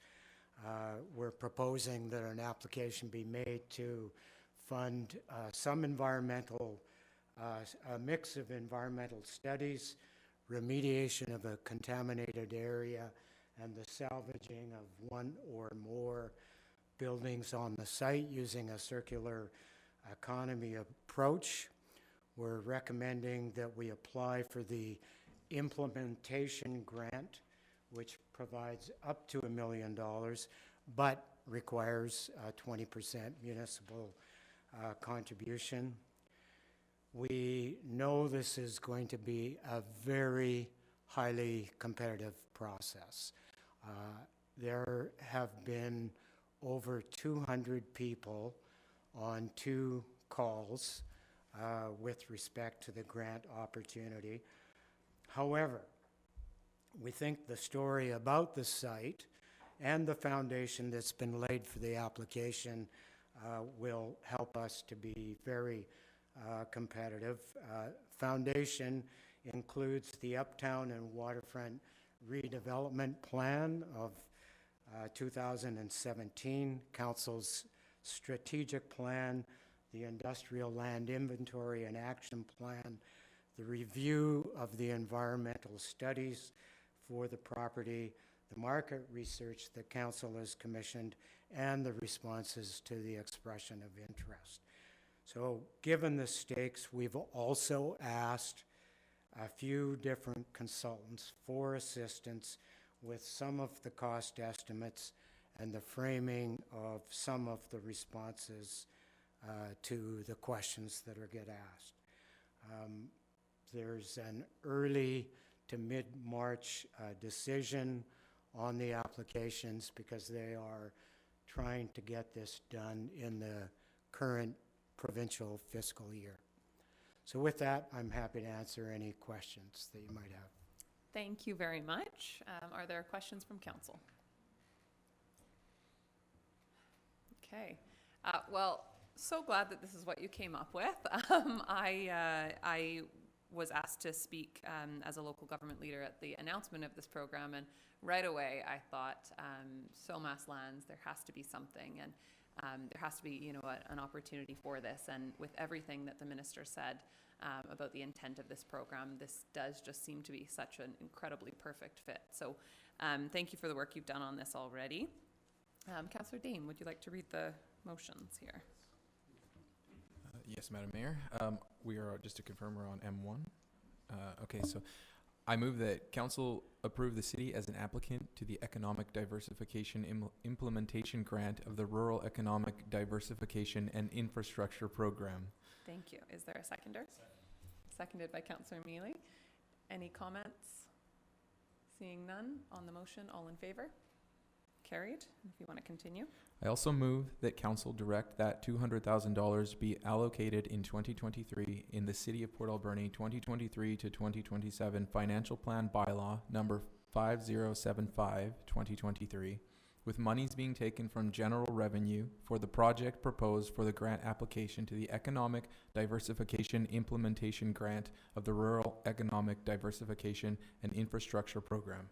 We're proposing that an application be made to fund some environmental, a mix of environmental studies, remediation of a contaminated area, and the salvaging of one or more buildings on the site using a circular economy approach. We're recommending that we apply for the implementation grant, which provides up to $1 million, but requires a 20% municipal contribution. We know this is going to be a very highly competitive process. There have been over 200 people on 2 calls with respect to the grant opportunity. However, we think the story about the site and the foundation that's been laid for the application will help us to be very competitive. Foundation includes the Uptown and Waterfront Redevelopment Plan of 2017, Council's Strategic Plan, the Industrial Land Inventory and Action Plan, the review of the environmental studies for the property, the market research that Council has commissioned, and the responses to the expression of interest. So given the stakes, we've also asked a few different consultants for assistance with some of the cost estimates and the framing of some of the responses to the questions that are get asked. There's an early to mid-March decision on the applications because they are trying to get this done in the current provincial fiscal year. So with that, I'm happy to answer any questions that you might have. Thank you very much. Are there questions from council? Okay. Well, so glad that this is what you came up with. I was asked to speak as a local government leader at the announcement of this program, and right away I thought, SOMAS lands, there has to be something, and there has to be, you know, an opportunity for this. And with everything that the minister said about the intent of this program, this does just seem to be such an incredibly perfect fit. So thank you for the work you've done on this already. Councillor Dane, would you like to read the motions here? Yes, Madam Mayor. We are, just to confirm, we're on M1. Okay, so I move that Council approve the city as an applicant to the Economic Diversification Implementation Grant of the Rural Economic Diversification and Infrastructure Program. Thank you. Is there a seconder? Seconded by Councillor Mealy. Any comments? Seeing none on the motion, all in favor? Carried. If you want to continue. I also move that council direct that $200,000 be allocated in 2023 in the City of Port Alberni 2023 to 2027 Financial Plan Bylaw number 5075/2023, with monies being taken from general revenue for the project proposed for the grant application to the Economic Diversification Implementation Grant of the Rural Economic Diversification and Infrastructure Program.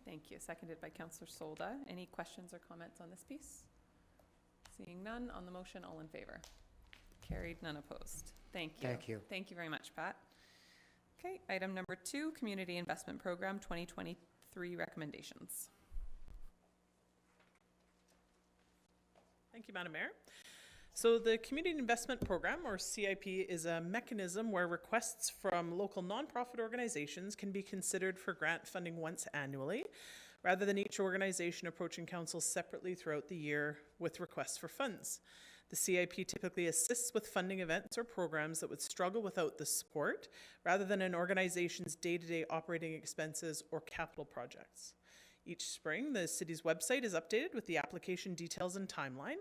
Thank you. Seconded by Councillor Solda. Any questions or comments on this piece? Seeing none on the motion, all in favor? Carried, none opposed. Thank you. Thank you. Thank you very much, Pat. Okay, item number 2, Community Investment Program 2023 recommendations. Thank you, Madam Mayor. So the Community Investment Program, or CIP, is a mechanism where requests from local nonprofit organizations can be considered for grant funding once annually, rather than each organization approaching council separately throughout the year with requests for funds. The CIP typically assists with funding events or programs that would struggle without this support, rather than an organization's day-to-day operating expenses or capital projects. Each spring, the city's website is updated with the application details and timeline.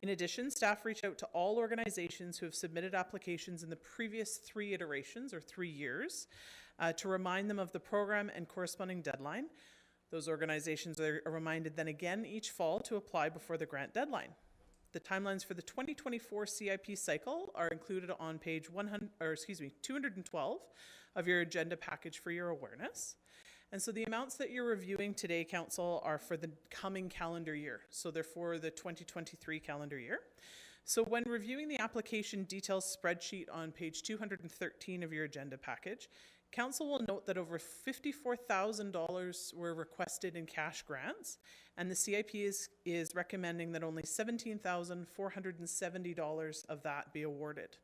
In addition, staff reach out to all organizations who have submitted applications in the previous 3 iterations or 3 years to remind them of the program and corresponding deadline. Those organizations are reminded then again each fall to apply before the grant deadline. The timelines for the 2024 CIP cycle are included on page 212 of your agenda package for your awareness. And so the amounts that you're reviewing today, Council, are for the coming calendar year. So they're for the 2023 calendar year. So when reviewing the application details spreadsheet on page 213 of your agenda package, Council will note that over $54,000 were requested in cash grants, and the CIP is recommending that only $17,470 of that be awarded.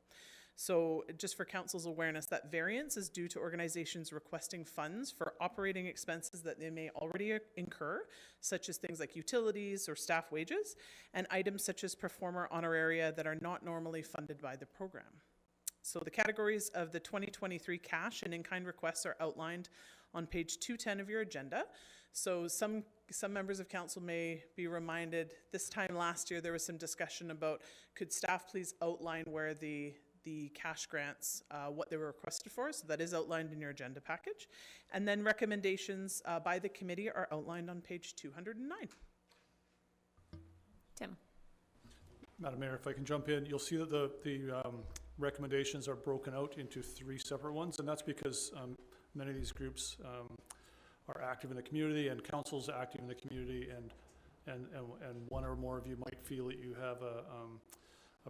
So just for Council's awareness, that variance is due to organizations requesting funds for operating expenses that they may already incur, such as things like utilities or staff wages, and items such as performer honoraria that are not normally funded by the program. So the categories of the 2023 cash and in-kind requests are outlined on page 210 of your agenda. So some members of council may be reminded, this time last year there was some discussion about, could staff please outline where the cash grants, what they were requested for. So that is outlined in your agenda package. And then recommendations by the committee are outlined on page 209. Tim. Madam Mayor, if I can jump in, you'll see that the recommendations are broken out into 3 separate ones, and that's because many of these groups are active in the community, and council's active in the community, and one or more of you might feel that you have a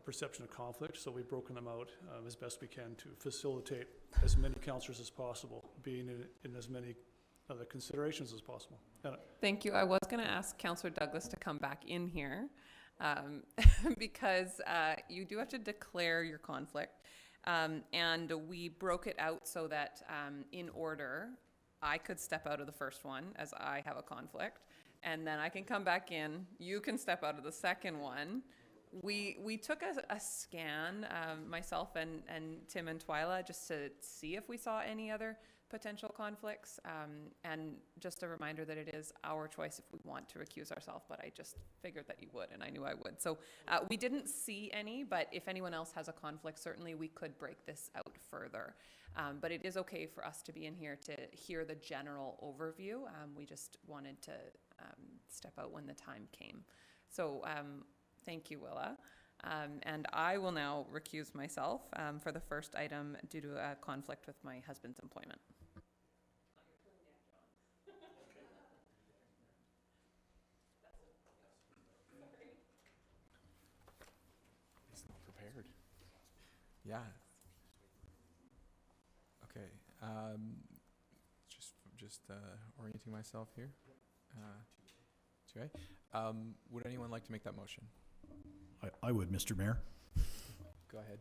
perception of conflict, so we've broken them out as best we can to facilitate as many councillors as possible being in as many other considerations as possible. Thank you. I was going to ask Councillor Douglas to come back in here because you do have to declare your conflict, and we broke it out so that in order, I could step out of the first one as I have a conflict, and then I can come back in. You can step out of the second one. We took a scan, myself and Tim and Twyla, just to see if we saw any other potential conflicts. And just a reminder that it is our choice if we want to recuse ourselves, but I just figured that you would, and I knew I would. So we didn't see any, but if anyone else has a conflict, certainly we could break this out further. But it is okay for us to be in here to hear the general overview. We just wanted to step out when the time came. So thank you, Willa. And I will now recuse myself for the first item due to a conflict with my husband's employment. He's not prepared. Yeah. Okay. Just orienting myself here. Okay. Would anyone like to make that motion? I would, Mr. Mayor. Go ahead.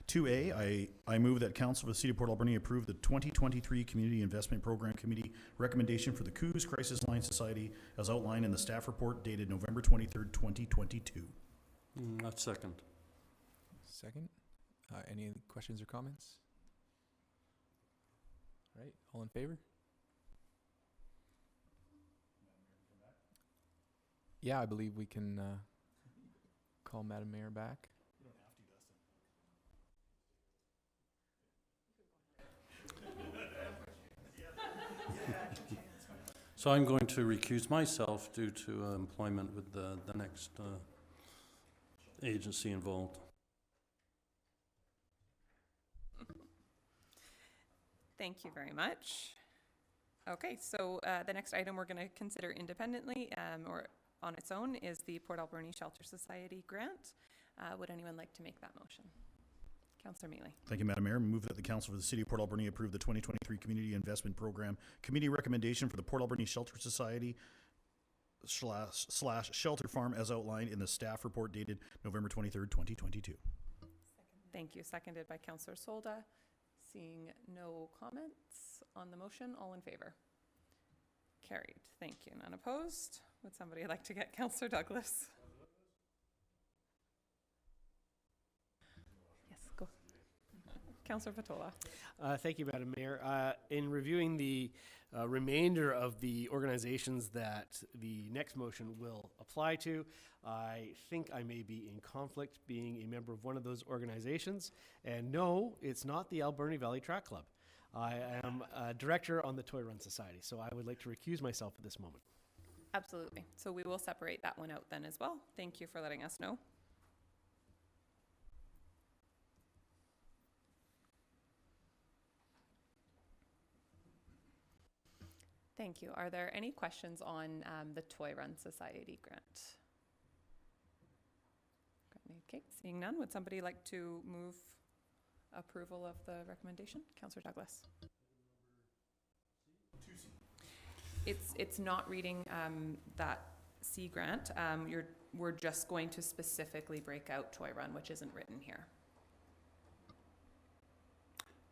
2A, I move that Council of the City of Port Alberni approve the 2023 Community Investment Program Committee recommendation for the COOS Crisis Line Society as outlined in the staff report dated November 23rd, 2022. That's second. Second. Any questions or comments? All right, all in favor? Yeah, I believe we can call Madam Mayor back. So I'm going to recuse myself due to employment with the next agency involved. Thank you very much. Okay, so the next item we're going to consider independently or on its own is the Port Alberni Shelter Society grant. Would anyone like to make that motion? Councillor Mealy. Thank you, Madam Mayor. Move that the Council for the City of Port Alberni approve the 2023 Community Investment Program Committee recommendation for the Port Alberni Shelter Society / Shelter Farm as outlined in the staff report dated November 23rd, 2022. Thank you. Seconded by Councillor Solda. Seeing no comments on the motion, all in favor? Carried. Thank you. None opposed. Would somebody like to get Councillor Douglas? Yes, go. Councillor Patola. Thank you, Madam Mayor. In reviewing the remainder of the organizations that the next motion will apply to, I think I may be in conflict being a member of one of those organizations. And no, it's not the Alberni Valley Track Club. I am a director on the Toy Run Society, so I would like to recuse myself at this moment. Absolutely. So we will separate that one out then as well. Thank you for letting us know. Thank you. Are there any questions on the Toy Run Society grant? Okay, seeing none, would somebody like to move approval of the recommendation? Councillor Douglas. It's not reading that C grant. We're just going to specifically break out Toy Run, which isn't written here.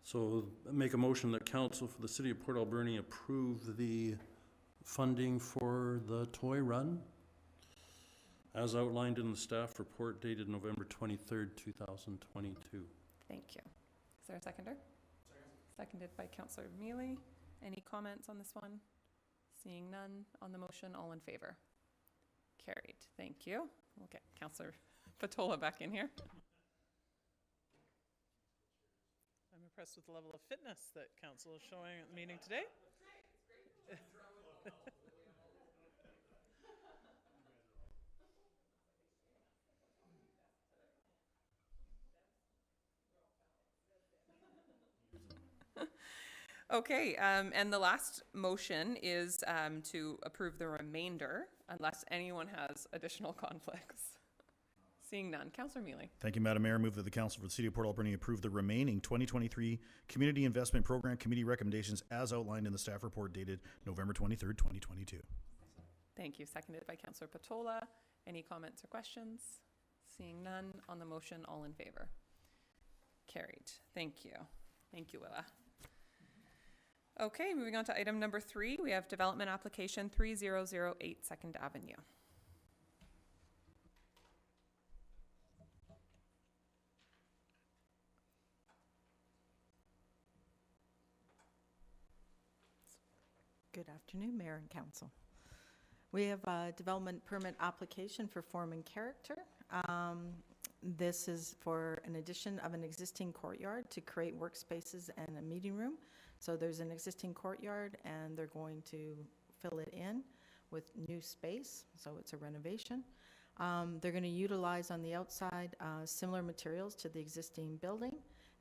So make a motion that Council for the City of Port Alberni approve the funding for the Toy Run as outlined in the staff report dated November 23rd, 2022. Thank you. Is there a seconder? Seconded by Councillor Mealy. Any comments on this one? Seeing none on the motion, all in favor? Carried. Thank you. We'll get Councillor Patola back in here. I'm impressed with the level of fitness that council is showing at the meeting today. Okay, and the last motion is to approve the remainder, unless anyone has additional conflicts. Seeing none. Councillor Mealy. Thank you, Madam Mayor. Move that the Council for the City of Port Alberni approve the remaining 2023 Community Investment Program Committee recommendations as outlined in the staff report dated November 23rd, 2022. Thank you. Seconded by Councillor Patola. Any comments or questions? Seeing none on the motion, all in favor? Carried. Thank you. Thank you, Willa. Okay, moving on to item number 3. We have development application 3008 2nd Avenue. Good afternoon, Mayor and Council. We have a development permit application for form and character. This is for an addition of an existing courtyard to create workspaces and a meeting room. So there's an existing courtyard and they're going to fill it in with new space, so it's a renovation. They're going to utilize on the outside similar materials to the existing building,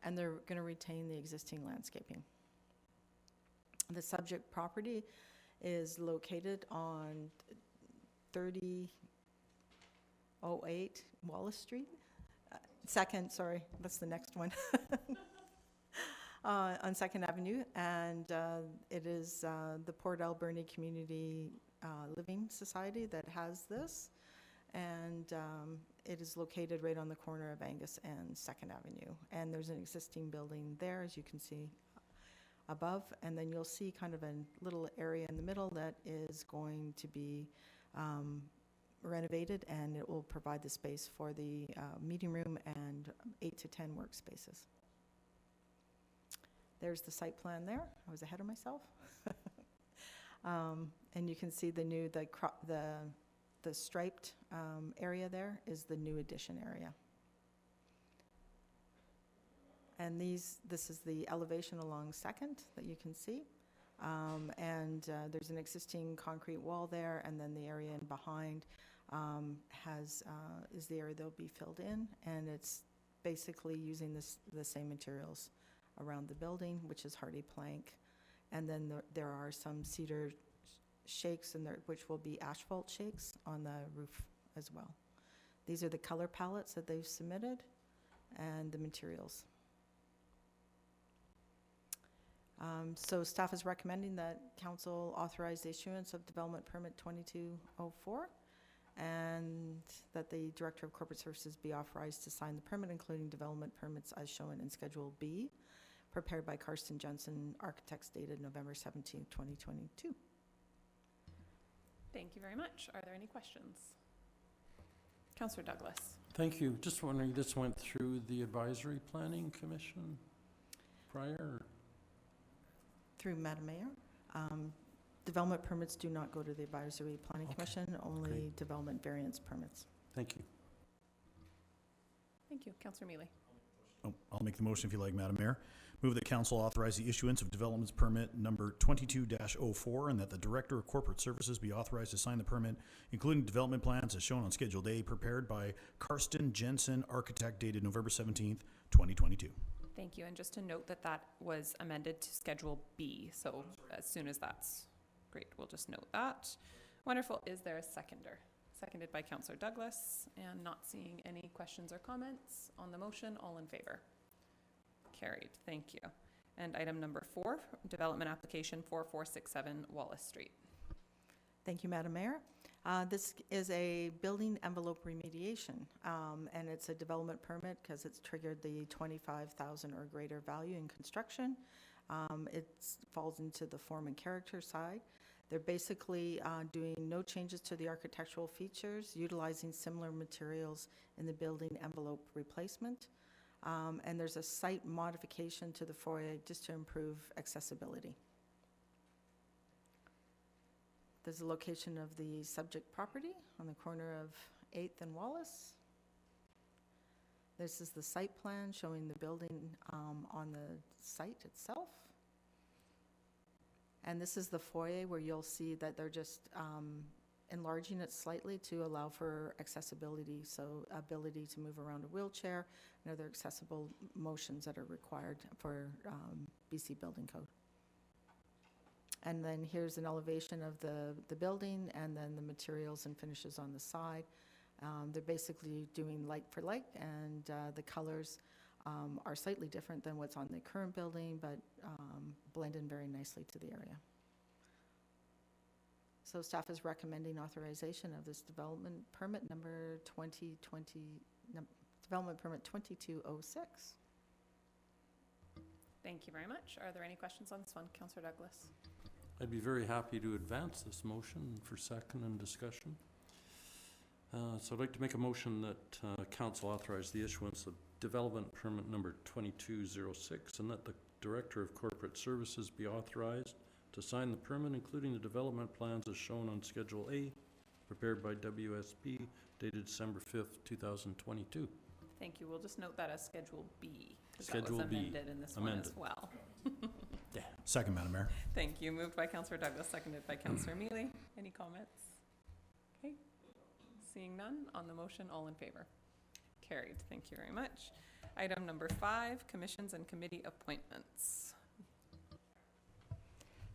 and they're going to retain the existing landscaping. The subject property is located on 3008 Wallace Street. Sorry, that's the next one. On 2nd Avenue, and it is the Port Alberni Community Living Society that has this, and it is located right on the corner of Angus and 2nd Avenue. And there's an existing building there, as you can see above, and then you'll see kind of a little area in the middle that is going to be renovated, and it will provide the space for the meeting room and 8 to 10 workspaces. There's the site plan there. I was ahead of myself. And you can see the new, the striped area there is the new addition area. And this is the elevation along Second that you can see. There's an existing concrete wall there, and then the area in behind is the area that'll be filled in, and it's basically using the same materials around the building, which is hardy plank, and then there are some cedar shakes which will be asphalt shakes on the roof as well. These are the color palettes that they've submitted and the materials. So staff is recommending that council authorize the issuance of development permit 2204, and that the director of corporate services be authorized to sign the permit, including development permits as shown in Schedule B, prepared by Karsten Jensen Architects, dated November 17, 2022. Thank you very much. Are there any questions? Councillor Douglas. Thank you. Just wondering, this went through the Advisory Planning Commission prior? Through Madam Mayor. Development permits do not go to the Advisory Planning Commission, only Great. development variance permits. Thank you. Thank you. Councillor Mealy. Oh, I'll make the motion if you like, Madam Mayor. Move that council authorize the issuance of development permit number 22-04, and that the Director of Corporate Services be authorized to sign the permit, including development plans as shown on Schedule A, prepared by Karsten Jensen Architect, dated November 17th, 2022. Thank you. And just to note that that was amended to Schedule B. So as soon as that's great, we'll just note that. Wonderful. Is there a seconder? Seconded by Councillor Douglas. And not seeing any questions or comments on the motion. All in favor? Carried. Thank you. And item number 4, development application 4467 Wallace Street. Thank you, Madam Mayor. This is a building envelope remediation, and it's a development permit because it's triggered the 25,000 or greater value in construction. It falls into the form and character side. They're basically doing no changes to the architectural features, utilizing similar materials in the building envelope replacement. And there's a site modification to the foyer just to improve accessibility. There's a location of the subject property on the corner of 8th and Wallace. This is the site plan showing the building on the site itself. And this is the foyer where you'll see that they're just enlarging it slightly to allow for accessibility, so ability to move around a wheelchair and other accessible motions that are required for BC Building Code. And then here's an elevation of the building, and then the materials and finishes on the side. They're basically doing like for like, and the colors are slightly different than what's on the current building, but blend in very nicely to the area. So staff is recommending authorization of this development permit number 2020, development permit 2206. Thank you very much. Are there any questions on this one? Councillor Douglas. I'd be very happy to advance this motion for second and discussion. So I'd like to make a motion that council authorize the issuance of development permit number 2206, and that the Director of Corporate Services be authorized to sign the permit, including the development plans as shown on Schedule A, prepared by WSP, dated December 5th, 2022. Thank you. We'll just note that as Schedule B, because that Schedule was B, amended in this one amended. as well. Yeah. Second, Madam Mayor. Thank you. Moved by Councillor Douglas, seconded by Councillor Mealy. Any comments? Okay. Seeing none on the motion, all in favor? Carried. Thank you very much. Item number 5, commissions and committee appointments.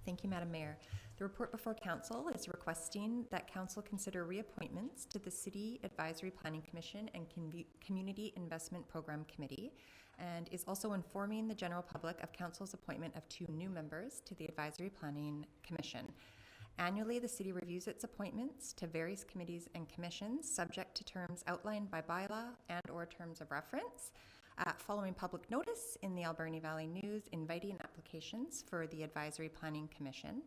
Thank you, Madam Mayor. The report before council is requesting that council consider reappointments to the City Advisory Planning Commission and Community Investment Program Committee, and is also informing the general public of council's appointment of 2 new members to the Advisory Planning Commission. Annually, the city reviews its appointments to various committees and commissions, subject to terms outlined by bylaw and/or terms of reference. Following public notice in the Alberni Valley News inviting applications for the Advisory Planning Commission,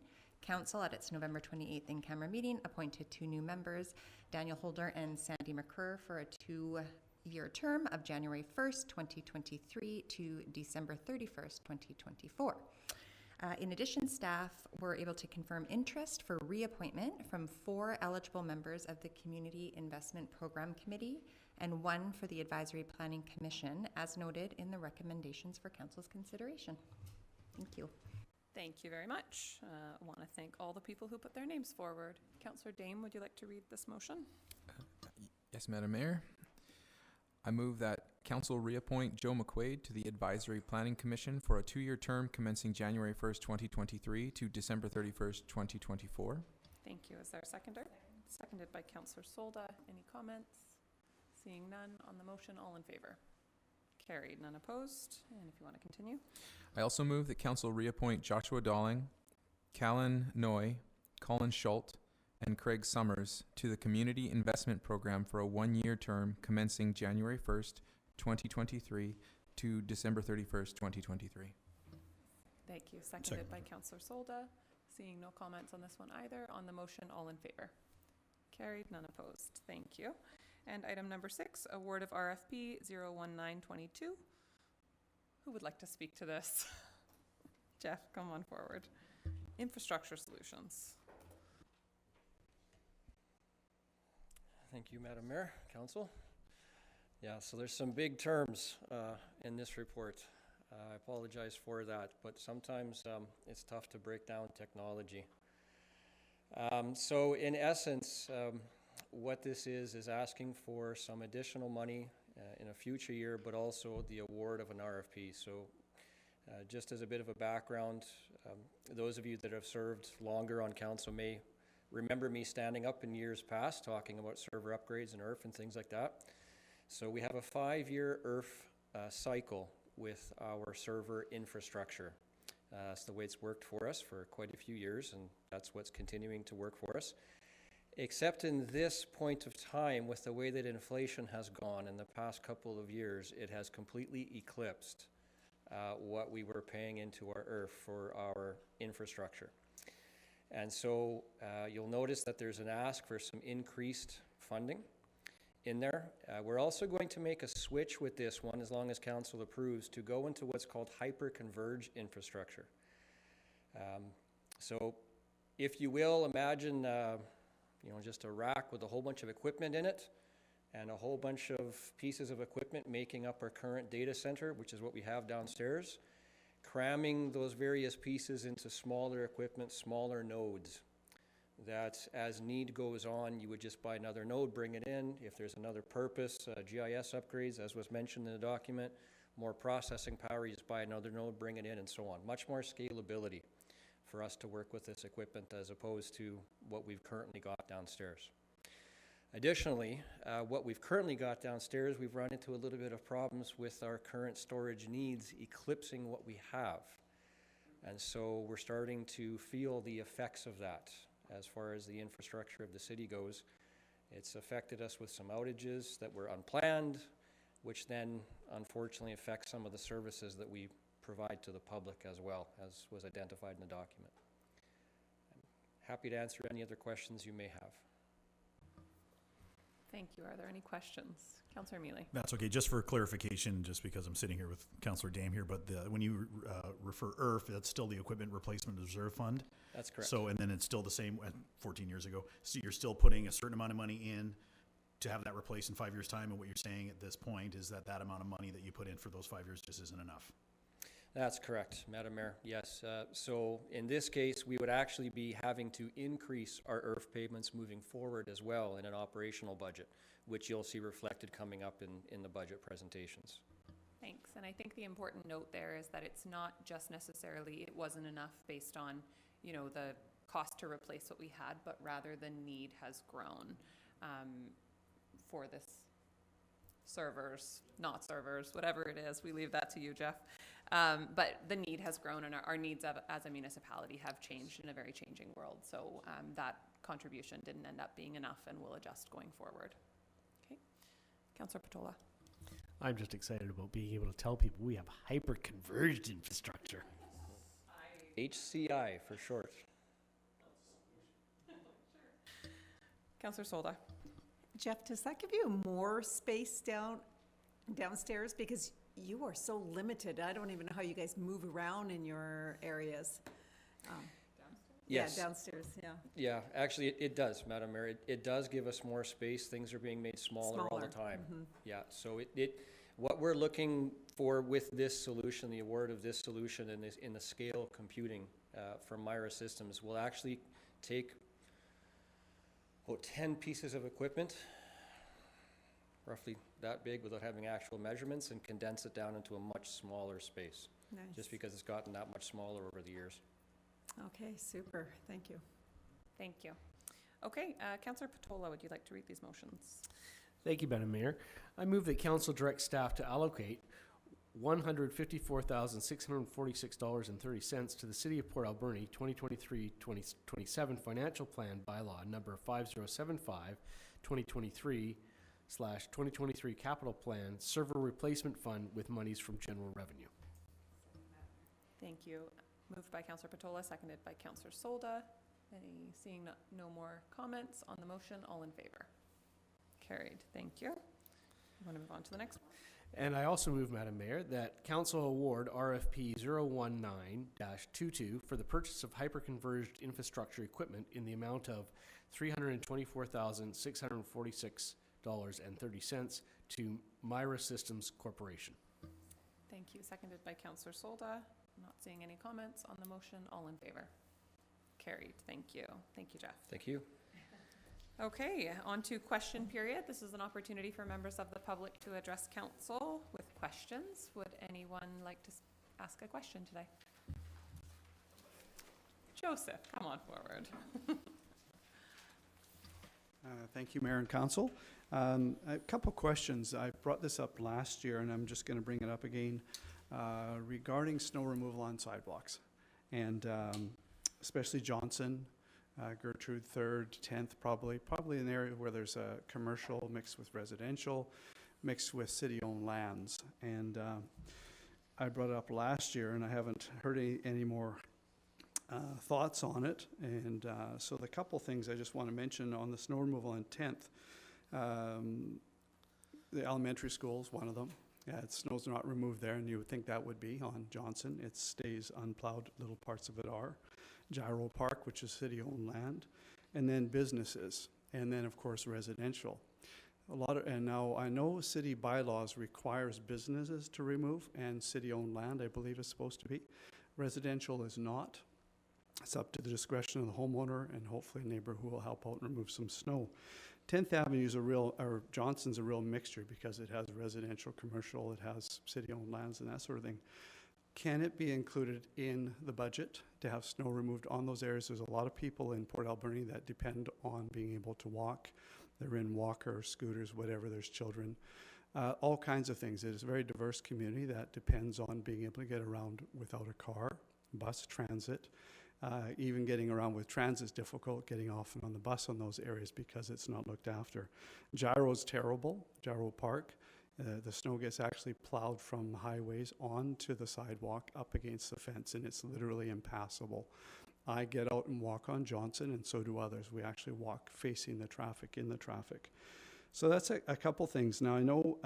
Council, at its November 28th in-camera meeting, appointed 2 new members, Daniel Holder and Sandy McCurr, for a 2-year term of January 1st, 2023 to December 31st, 2024. In addition, staff were able to confirm interest for reappointment from 4 eligible members of the Community Investment Program Committee and 1 for the Advisory Planning Commission, as noted in the recommendations for Council's consideration. Thank you. Thank you very much. I want to thank all the people who put their names forward. Councillor Dame, would you like to read this motion? Yes, Madam Mayor. I move that Council reappoint Joe McQuaid to the Advisory Planning Commission for a 2-year term commencing January 1st, 2023 to December 31st, 2024. Thank you. Is there a seconder? Seconded by Councillor Solda. Any comments? Seeing none on the motion, all in favor? Carried, none opposed. And if you want to continue. I also move that Council reappoint Joshua Dalling, Callan Noy, Colin Schult, and Craig Summers to the Community Investment Program for a 1-year term commencing January 1st, 2023 to December 31st, 2023. Thank you. Seconded by Councillor Solda. Seeing no comments on this one either. On the motion, all in favor? Carried, none opposed. Thank you. And item number 6, award of RFP 01922. Who would like to speak to this? Jeff, come on forward. Infrastructure Solutions. Thank you, Madam Mayor, Council. Yeah, so there's some big terms in this report. I apologize for that, but sometimes it's tough to break down technology. So in essence, what this is asking for some additional money in a future year, but also the award of an RFP. So just as a bit of a background, those of you that have served longer on council may remember me standing up in years past talking about server upgrades and IRF and things like that. So we have a 5-year IRF cycle with our server infrastructure. That's the way it's worked for us for quite a few years, and that's what's continuing to work for us. Except in this point of time, with the way that inflation has gone in the past couple of years, it has completely eclipsed what we were paying into our IRF for our infrastructure. And so you'll notice that there's an ask for some increased funding in there. We're also going to make a switch with this one, as long as council approves, to go into what's called hyper-converged infrastructure. So if you will, imagine just a rack with a whole bunch of equipment in it and a whole bunch of pieces of equipment making up our current data center, which is what we have downstairs, cramming those various pieces into smaller equipment, smaller nodes, that as need goes on, you would just buy another node, bring it in. If there's another purpose, GIS upgrades, as was mentioned in the document, more processing power, you just buy another node, bring it in, and so on. Much more scalability for us to work with this equipment as opposed to what we've currently got downstairs. Additionally, what we've currently got downstairs, we've run into a little bit of problems with our current storage needs eclipsing what we have. And so we're starting to feel the effects of that as far as the infrastructure of the city goes. It's affected us with some outages that were unplanned, which then unfortunately affects some of the services that we provide to the public as well, as was identified in the document. I'm happy to answer any other questions you may have. Thank you. Are there any questions? Councillor Mealy. That's okay. Just for clarification, just because I'm sitting here with Councillor Dame here, but when you refer IRF, that's still the Equipment Replacement Reserve Fund? That's correct. So, and then it's still the same 14 years ago. So you're still putting a certain amount of money in to have that replaced in 5 years' time, and what you're saying at this point is that that amount of money that you put in for those 5 years just isn't enough? That's correct, Madam Mayor. Yes. So in this case, we would actually be having to increase our IRF payments moving forward as well in an operational budget, which you'll see reflected coming up in the budget presentations. Thanks. And I think the important note there is that it's not just necessarily it wasn't enough based on, the cost to replace what we had, but rather the need has grown for this servers, not servers, whatever it is. We leave that to you, Jeff. But the need has grown, and our needs as a municipality have changed in a very changing world. So that contribution didn't end up being enough, and will adjust going forward. Okay. Councillor Patola. I'm just excited about being able to tell people we have hyper-converged infrastructure. HCI for short. Councillor Solda. Jeff, does that give you more space downstairs? Because you are so limited. I don't even know how you guys move around in your areas. Yes. Yeah, downstairs, yeah. Yeah, actually, it does, Madam Mayor. It does give us more space. Things are being made smaller all the Smaller, time. mhm. Yeah, so what we're looking for with this solution, the award of this solution in the scale of computing from Myra Systems will actually take about 10 pieces of equipment, roughly that big without having actual measurements, and condense it down into a much smaller space. Nice. Just because it's gotten that much smaller over the years. Okay, super. Thank you. Thank you. Okay, Councillor Patola, would you like to read these motions? Thank you, Madam Mayor. I move that council direct staff to allocate $154,646.30 to the City of Port Alberni 2023-2027 Financial Plan Bylaw number 5075-2023/2023 Capital Plan Server Replacement Fund with monies from general revenue. Thank you. Moved by Councillor Patola, seconded by Councillor Solda. Seeing no more comments on the motion, all in favor? Carried. Thank you. You want to move on to the next one? And I also move, Madam Mayor, that council award RFP 019-22 for the purchase of hyper-converged infrastructure equipment in the amount of $324,646.30 to Myra Systems Corporation. Thank you. Seconded by Councillor Solda. Not seeing any comments on the motion. All in favor? Carried. Thank you. Thank you, Jeff. Thank you. Okay, on to question period. This is an opportunity for members of the public to address council with questions. Would anyone like to ask a question today? Joseph, come on forward. Thank you, Mayor and Council. A couple questions. I brought this up last year, and I'm just going to bring it up again regarding snow removal on sidewalks, and especially Johnson, Gertrude, 3rd, 10th, probably an area where there's a commercial mixed with residential, mixed with city-owned lands. And I brought it up last year, and I haven't heard any more thoughts on it. And so the couple things I just want to mention on the snow removal on 10th, the elementary school is one of them. Yeah, snow's not removed there, and you would think that would be on Johnson. It stays unplowed, little parts of it are. Gyro Park, which is city-owned land, and then businesses, and then of course residential. And now I know city bylaws requires businesses to remove, and city-owned land, I believe, is supposed to be. Residential is not. It's up to the discretion of the homeowner and hopefully a neighbor who will help out and remove some snow. 10th Avenue is or Johnson's a real mixture because it has residential, commercial, it has city-owned lands and that sort of thing. Can it be included in the budget to have snow removed on those areas? There's a lot of people in Port Alberni that depend on being able to walk. They're in walkers, scooters, whatever, there's children. All kinds of things. It is a very diverse community that depends on being able to get around without a car, bus, transit. Even getting around with transit is difficult, getting off and on the bus on those areas because it's not looked after. Gyro's terrible, Gyro Park. The snow gets actually plowed from highways onto the sidewalk up against the fence, and it's literally impassable. I get out and walk on Johnson, and so do others. We actually walk facing the traffic, in the traffic. So that's a couple things. Now I know,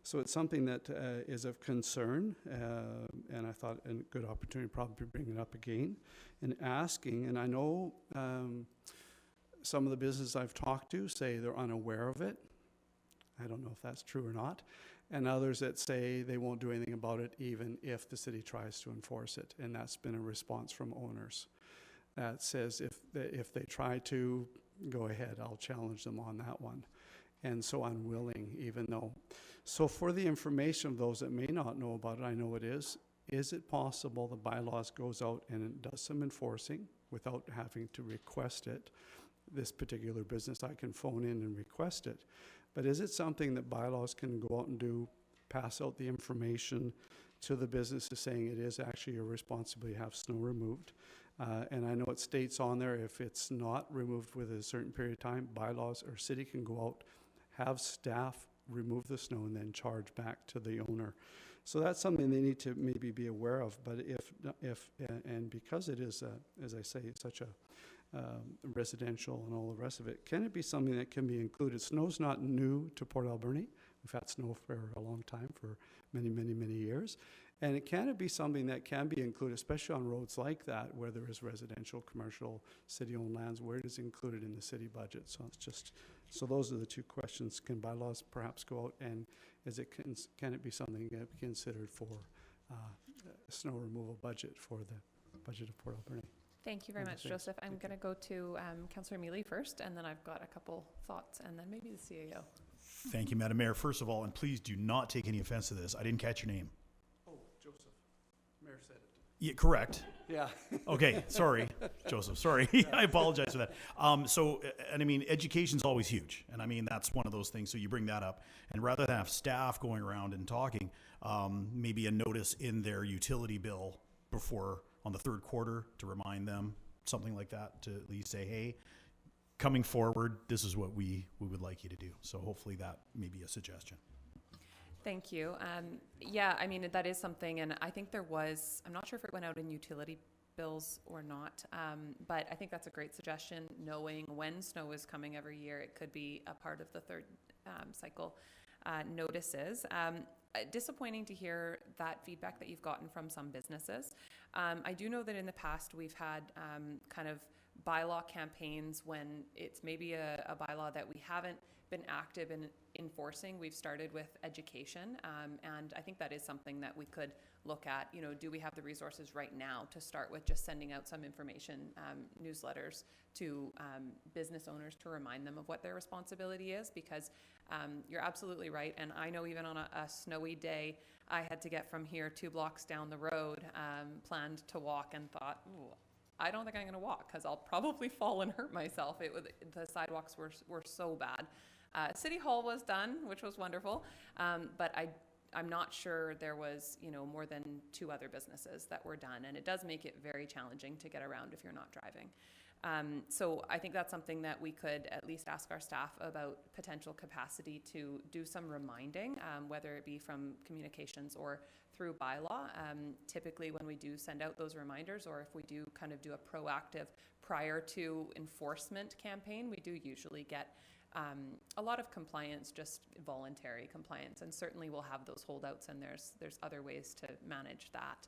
so it's something that is of concern, and I thought a good opportunity to probably bring it up again and asking, and I know some of the businesses I've talked to say they're unaware of it. I don't know if that's true or not. And others that say they won't do anything about it even if the city tries to enforce it. And that's been a response from owners that says if they try to, go ahead, I'll challenge them on that one. And so unwilling, even though. So for the information of those that may not know about it, I know it is it possible the bylaws goes out and it does some enforcing without having to request it? This particular business, I can phone in and request it. But is it something that bylaws can go out and do, pass out the information to the businesses saying it is actually your responsibility to have snow removed? And I know it states on there if it's not removed within a certain period of time, bylaws or city can go out, have staff remove the snow and then charge back to the owner. So that's something they need to maybe be aware of. But and because it is, as I say, such a residential and all the rest of it, can it be something that can be included? Snow's not new to Port Alberni. We've had snow for a long time, for many, many, many years. And can it be something that can be included, especially on roads like that, where there is residential, commercial, city-owned lands, where it is included in the city budget? So it's just, so those are the two questions. Can bylaws perhaps go out, and can it be something considered for snow removal budget for the budget of Port Alberni? Thank you very much, Joseph. I'm going to go to Councillor Mealy first, and then I've got a couple thoughts, and then maybe the CAO. Thank you, Madam Mayor. First of all, and please do not take any offense to this, I didn't catch your name. Joseph. Mayor said it. Yeah, correct. Yeah. Okay, sorry, Joseph, sorry. I apologize for that. And I mean, education's always huge. And I mean, that's one of those things, so you bring that up. And rather than have staff going around and talking, maybe a notice in their utility bill before, on the third quarter, to remind them, something like that, to at least say, hey, coming forward, this is what we would like you to do. So hopefully that may be a suggestion. Thank you. Yeah, I mean, that is something, and I think there was, I'm not sure if it went out in utility bills or not, but I think that's a great suggestion, knowing when snow is coming every year. It could be a part of the third cycle notices. Disappointing to hear that feedback that you've gotten from some businesses. I do know that in the past we've had kind of bylaw campaigns when it's maybe a bylaw that we haven't been active in enforcing. We've started with education, and I think that is something that we could look at. You know, do we have the resources right now to start with just sending out some information newsletters to business owners to remind them of what their responsibility is? Because you're absolutely right, and I know even on a snowy day, I had to get from here 2 blocks down the road, planned to walk, and thought, ooh, I don't think I'm going to walk because I'll probably fall and hurt myself. The sidewalks were so bad. City Hall was done, which was wonderful, but I'm not sure there was, you know, more than 2 other businesses that were done, and it does make it very challenging to get around if you're not driving. So I think that's something that we could at least ask our staff about, potential capacity to do some reminding, whether it be from communications or through bylaw. Typically when we do send out those reminders, or if we do kind of do a proactive prior to enforcement campaign, we do usually get a lot of compliance, just voluntary compliance, and certainly we'll have those holdouts, and there's other ways to manage that.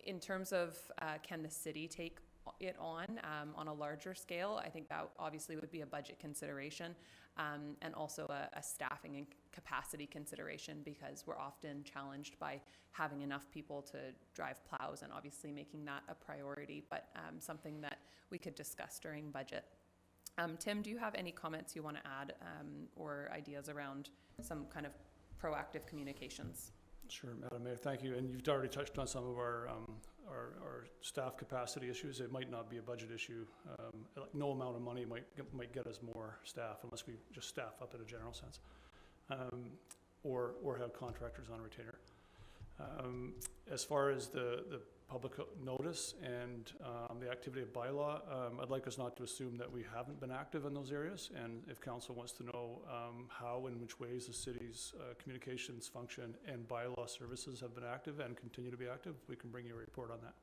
In terms of can the city take it on a larger scale, I think that obviously would be a budget consideration, and also a staffing and capacity consideration, because we're often challenged by having enough people to drive plows, and obviously making that a priority, but something that we could discuss during budget. Tim, do you have any comments you want to add, or ideas around some kind of proactive communications? Sure, Madam Mayor, thank you. And you've already touched on some of our staff capacity issues. It might not be a budget issue. Like no amount of money might get us more staff unless we just staff up in a general sense, or have contractors on retainer. As far as the public notice and the activity of bylaw, I'd like us not to assume that we haven't been active in those areas, and if council wants to know how and which ways the city's communications function and bylaw services have been active and continue to be active, we can bring you a report on that.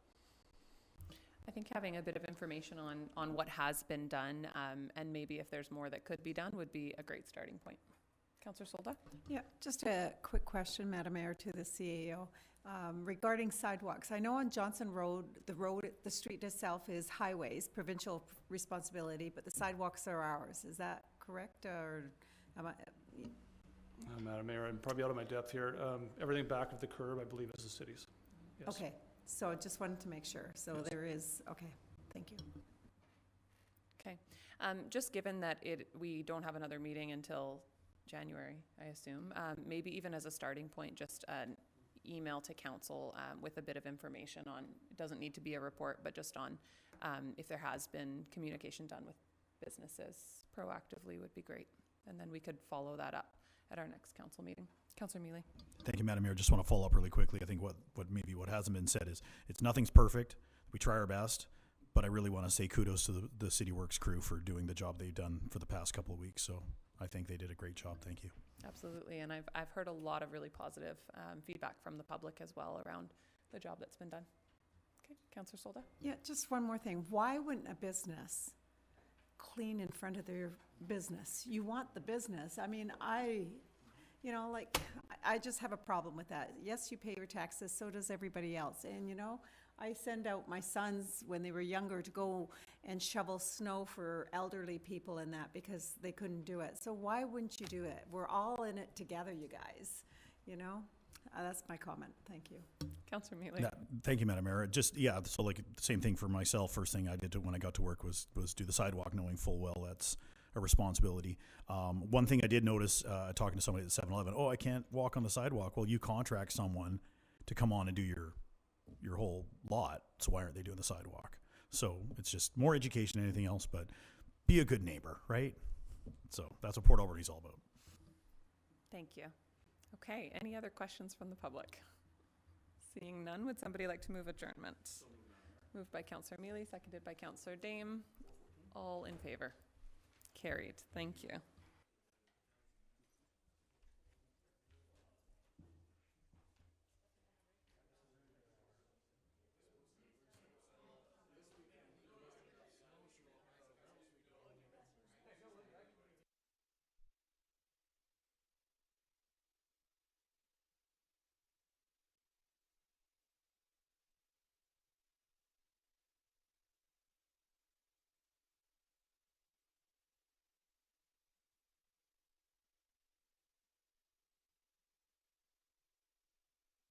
I think having a bit of information on what has been done, and maybe if there's more that could be done, would be a great starting point. Councillor Solda? Yeah, just a quick question, Madam Mayor, to the CAO. Regarding sidewalks, I know on Johnson Road, the street itself is highways, provincial responsibility, but the sidewalks are ours. Is that correct, or am I? Madam Mayor, I'm probably out of my depth here. Everything back of the curb, I believe, is the city's. Yes. Okay, so just wanted to make sure. So yes. There is, okay, thank you. Okay, just given that we don't have another meeting until January, I assume, maybe even as a starting point, just an email to council with a bit of information on, it doesn't need to be a report, but just on if there has been communication done with businesses proactively would be great. And then we could follow that up at our next council meeting. Councillor Mealy. Thank you, Madam Mayor. Just want to follow up really quickly. I think what hasn't been said is nothing's perfect. We try our best, but I really want to say kudos to the City Works crew for doing the job they've done for the past couple of weeks. So I think they did a great job. Thank you. Absolutely, and I've heard a lot of really positive feedback from the public as well around the job that's been done. Okay, Councillor Solda? Yeah, just one more thing. Why wouldn't a business clean in front of their business? You want the business. I mean, you know, like, I just have a problem with that. Yes, you pay your taxes, so does everybody else. And, you know, I send out my sons when they were younger to go and shovel snow for elderly people and that because they couldn't do it. So why wouldn't you do it? We're all in it together, you guys, you know? That's my comment. Thank you. Councillor Mealy. Yeah, thank you, Madam Mayor. Just, yeah, so like the same thing for myself. First thing I did when I got to work was do the sidewalk, knowing full well that's a responsibility. One thing I did notice talking to somebody at 7-Eleven, oh, I can't walk on the sidewalk. Well, you contract someone to come on and do your whole lot, so why aren't they doing the sidewalk? So it's just more education than anything else, but be a good neighbor, right? So that's what Port Alberni's all about. Thank you. Okay, any other questions from the public? Seeing none, would somebody like to move adjournment? Moved by Councillor Mealy, seconded by Councillor Dame. All in favor? Carried. Thank you.